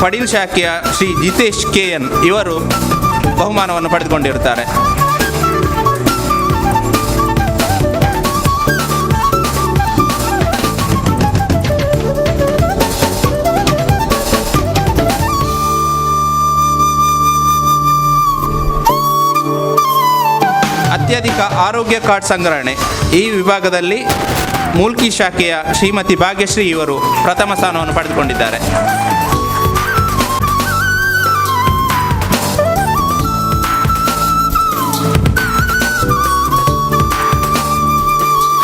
ಪಡೀಲ್ ಶಾಖೆಯ ಶ್ರೀ ಜಿತೇಶ್ KN ಇವರು ಬಹುಮಾನವನ್ನು ಪಡೆದುಕೊಂಡಿರುತ್ತಾರೆ. ಅತ್ಯಧಿಕ ಆರೋಗ್ಯ ಕಾರ್ಡ್ ಸಂಗ್ರಹಣೆ ಈ ವಿಭಾಗದಲ್ಲಿ ಮೂಲ್ಕಿ ಶಾಖೆಯ ಶ್ರೀಮತಿ ಭಾಗ್ಯಶ್ರೀ ಇವರು ಪ್ರಥಮ ಸ್ಥಾನವನ್ನು ಪಡೆದುಕೊಂಡಿದ್ದಾರೆ.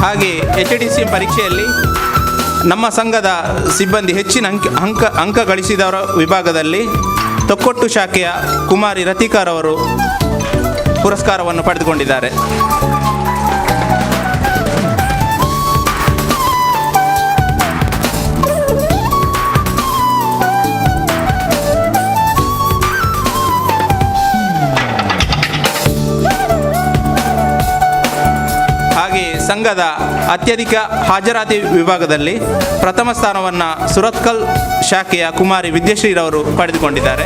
ಹಾಗೆ HDC ಪರೀಕ್ಷೆಯಲ್ಲಿ ನಮ್ಮ ಸಂಘದ ಸಿಬ್ಬಂದಿ ಹೆಚ್ಚಿನ ಅಂಕ ಗಳಿಸಿದವರ ವಿಭಾಗದಲ್ಲಿ ತೊಕ್ಕೊಟ್ಟು ಶಾಖೆಯ ಕುಮಾರಿ ರತಿಕಾರವರು ಪುರಸ್ಕಾರವನ್ನು ಪಡೆದುಕೊಂಡಿದ್ದಾರೆ. ಹಾಗೆ ಸಂಘದ ಅತ್ಯಧಿಕ ಹಾಜರಾತಿ ವಿಭಾಗದಲ್ಲಿ ಪ್ರಥಮ ಸ್ಥಾನವನ್ನು ಸುರತ್ಕಲ್ ಶಾಖೆಯ ಕುಮಾರಿ ವಿದ್ಯಶ್ರೀರವರು ಪಡೆದುಕೊಂಡಿದ್ದಾರೆ.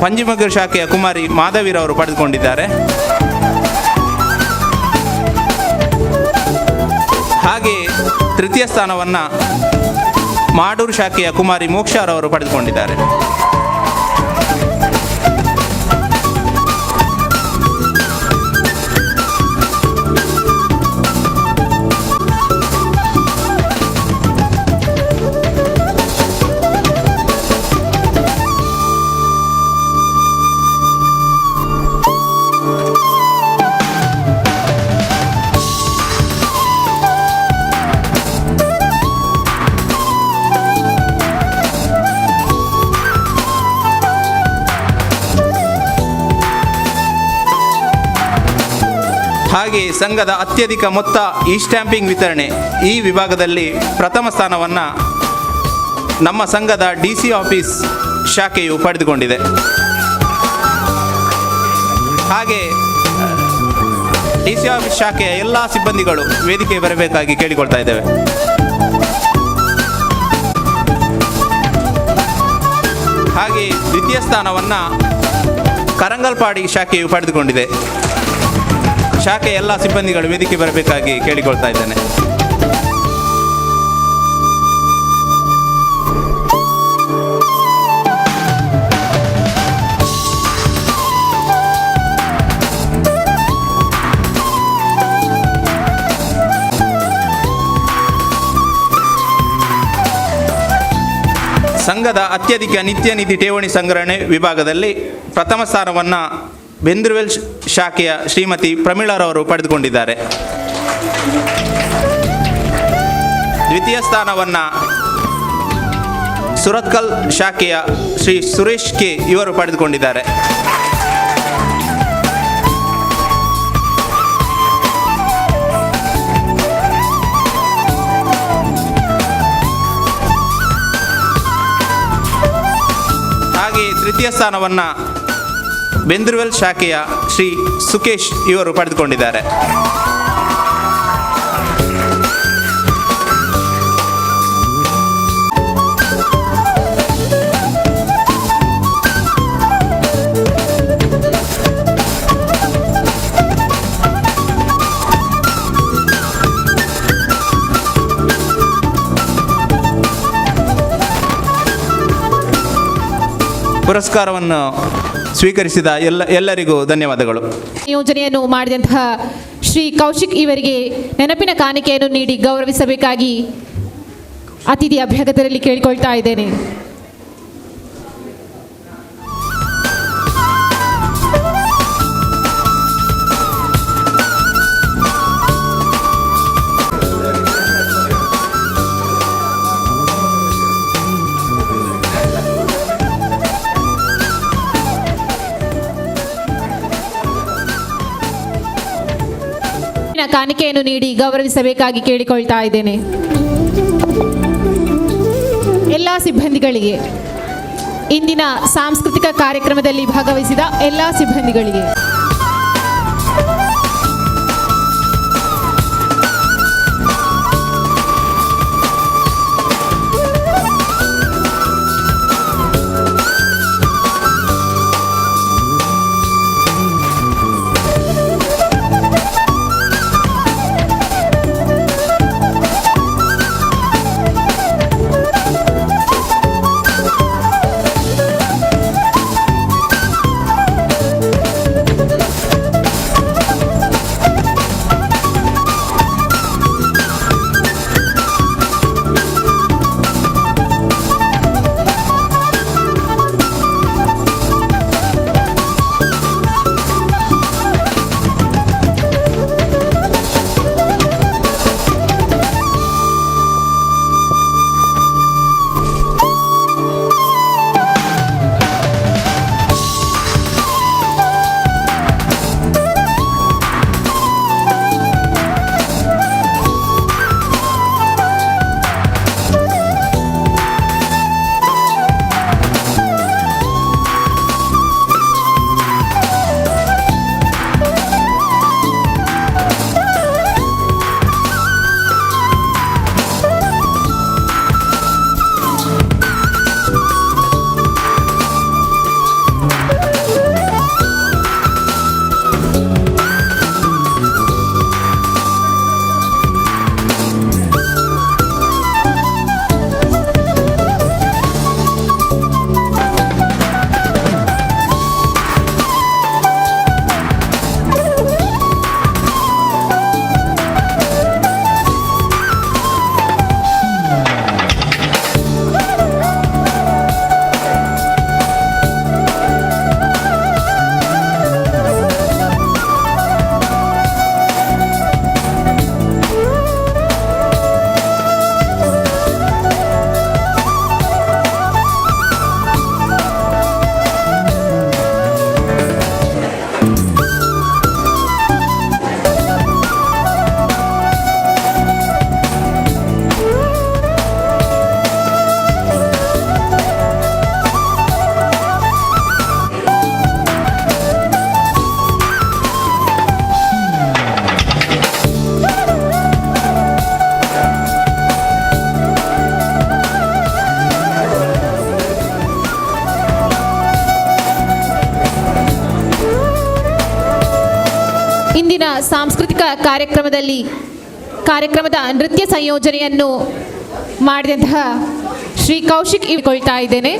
ಪಂಜಿಮಗರ್ ಶಾಖೆಯ ಕುಮಾರಿ ಮಾಧವಿರವರು ಪಡೆದುಕೊಂಡಿದ್ದಾರೆ. ಹಾಗೆ ತೃತೀಯ ಸ್ಥಾನವನ್ನು ಮಾಡೂರು ಶಾಖೆಯ ಕುಮಾರಿ ಮೋಕ್ಷರವರು ಪಡೆದುಕೊಂಡಿದ್ದಾರೆ. ಹಾಗೆ ಸಂಘದ ಅತ್ಯಧಿಕ ಮೊತ್ತ ಇ ಸ್ಟ್ಯಾಂಪಿಂಗ್ ವಿತರಣೆ ಈ ವಿಭಾಗದಲ್ಲಿ ಪ್ರಥಮ ಸ್ಥಾನವನ್ನು ನಮ್ಮ ಸಂಘದ DC ಆಫೀಸ್ ಶಾಖೆಯು ಪಡೆದುಕೊಂಡಿದೆ. ಹಾಗೆ DC ಆಫೀಸ್ ಶಾಖೆಯ ಎಲ್ಲ ಸಿಬ್ಬಂದಿಗಳು ವೇದಿಕೆ ಬರಬೇಕಾಗಿ ಕೇಳಿಕೊಳ್ತಾ ಇದ್ದೇವೆ. ಹಾಗೆ ದ್ವಿತೀಯ ಸ್ಥಾನವನ್ನು ಕರಂಗಲ್ಪಾಡಿ ಶಾಖೆಯು ಪಡೆದುಕೊಂಡಿದೆ. ಶಾಖೆಯ ಎಲ್ಲ ಸಿಬ್ಬಂದಿಗಳು ವೇದಿಕೆ ಬರಬೇಕಾಗಿ ಕೇಳಿಕೊಳ್ತಾ ಇದ್ದೇನೆ. ಸಂಘದ ಅತ್ಯಧಿಕ ನಿತ್ಯ ನಿಧಿ ಠೇವಣಿ ಸಂಗ್ರಹಣೆ ವಿಭಾಗದಲ್ಲಿ ಪ್ರಥಮ ಸ್ಥಾನವನ್ನು ಬೆಂದ್ರವೆಲ್ ಶಾಖೆಯ ಶ್ರೀಮತಿ ಪ್ರಮೀಳರವರು ಪಡೆದುಕೊಂಡಿದ್ದಾರೆ. ದ್ವಿತೀಯ ಸ್ಥಾನವನ್ನು ಸುರತ್ಕಲ್ ಶಾಖೆಯ ಶ್ರೀ ಸುರೇಶ್ ಕೆ ಇವರು ಪಡೆದುಕೊಂಡಿದ್ದಾರೆ. ಹಾಗೆ ತೃತೀಯ ಸ್ಥಾನವನ್ನು ಬೆಂದ್ರವೆಲ್ ಶಾಖೆಯ ಶ್ರೀ ಸುಕೇಶ್ ಇವರು ಪಡೆದುಕೊಂಡಿದ್ದಾರೆ. ಪುರಸ್ಕಾರವನ್ನು ಸ್ವೀಕರಿಸಿದ ಎಲ್ಲರಿಗೂ ಧನ್ಯವಾದಗಳು. ಯೋಜನೆಯನ್ನು ಮಾಡಿದಂತಹ ಶ್ರೀ ಕೌಶಿಕ್ ಇವರಿಗೆ ನೆನಪಿನ ಕಾಣಿಕೆಯನ್ನು ನೀಡಿ ಗೌರವಿಸಬೇಕಾಗಿ ಅತಿಥಿ ಅಭ್ಯಾಗತರಲ್ಲಿ ಕೇಳಿಕೊಳ್ತಾ ಇದ್ದೇನೆ. ಕಾಣಿಕೆಯನ್ನು ನೀಡಿ ಗೌರವಿಸಬೇಕಾಗಿ ಕೇಳಿಕೊಳ್ತಾ ಇದ್ದೇನೆ. ಎಲ್ಲ ಸಿಬ್ಬಂದಿಗಳಿಗೆ, ಇಂದಿನ ಸಾಂಸ್ಕೃತಿಕ ಕಾರ್ಯಕ್ರಮದಲ್ಲಿ ಭಾಗವಹಿಸಿದ ಎಲ್ಲ ಸಿಬ್ಬಂದಿಗಳಿಗೆ, ಇಂದಿನ ಸಾಂಸ್ಕೃತಿಕ ಕಾರ್ಯಕ್ರಮದ ನೃತ್ಯ ಸಂಯೋಜನೆಯನ್ನು ಮಾಡಿದಂತಹ ಶ್ರೀ ಕೌಶಿಕ್ ಇಳ್ಕೊಳ್ತಾ ಇದ್ದೇನೆ.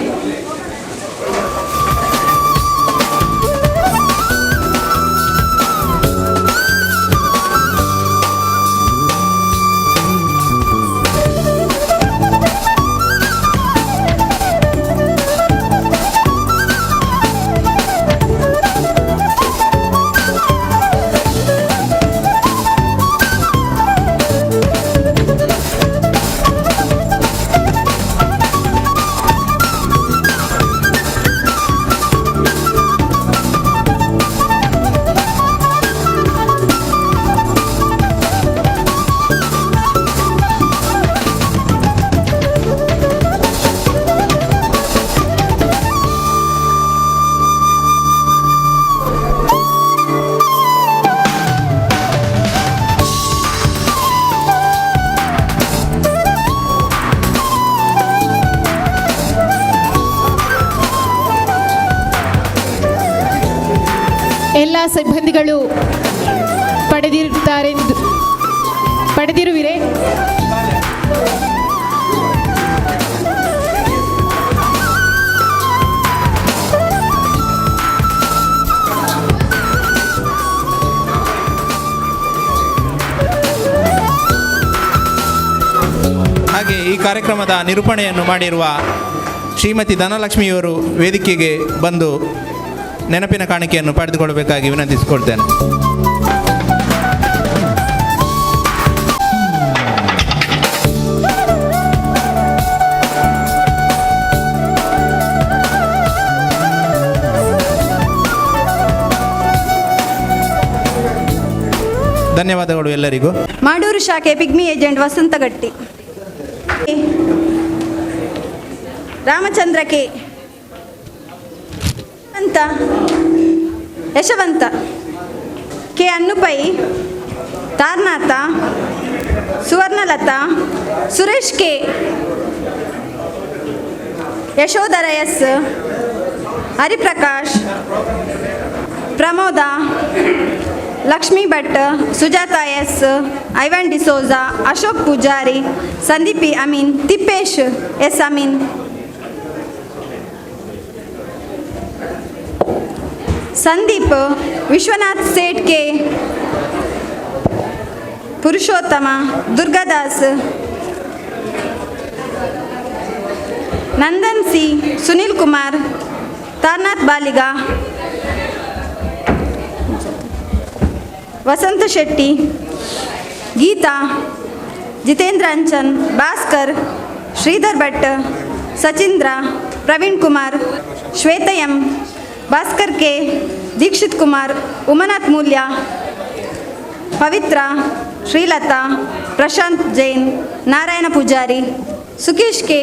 ಸಿಬ್ಬಂದಿಗಳು ಪಡೆದಿರುವಿರೆ. ಹಾಗೆ ಈ ಕಾರ್ಯಕ್ರಮದ ನಿರೂಪಣೆಯನ್ನು ಮಾಡಿರುವ ಶ್ರೀಮತಿ ಧನಲಕ್ಷ್ಮಿಯವರು ವೇದಿಕೆಗೆ ಬಂದು ನೆನಪಿನ ಕಾಣಿಕೆಯನ್ನು ಪಡೆದುಕೊಳ್ಳಬೇಕಾಗಿ ವಿನಂತಿಸಿಕೊಳ್ತೇನೆ. ಧನ್ಯವಾದಗಳು ಎಲ್ಲರಿಗೂ. ಮಾಡೂರು ಶಾಖೆ pigmy agent Vasantagatti, Ramachandra K, ಅಂತ Yashwanth K, Annupai, Tarnath, Suvarnalatha, Suresh K, Yashodhara S, Hariprakash, Pramoda, Lakshmi Bhat, Sujatha S, Ivan D'Souza, Ashok Poojary, Sandeep Amin, Tippesh S Amin, Sandeep, Vishwanath Seth K, Purushottama, Durgadas, Nandan C, Sunil Kumar, Tarnath Baliga, Vasantha Shetty, Geetha, Jitendra Anchan, Bhaskar, Sridhar Bhat, Sachindra, Praveen Kumar, Shweta M, Bhaskar K, Dikshith Kumar, Umanath Moolya, Pavithra, Srilatha, Prashanth Jain, Narayana Poojary, Sukesh K,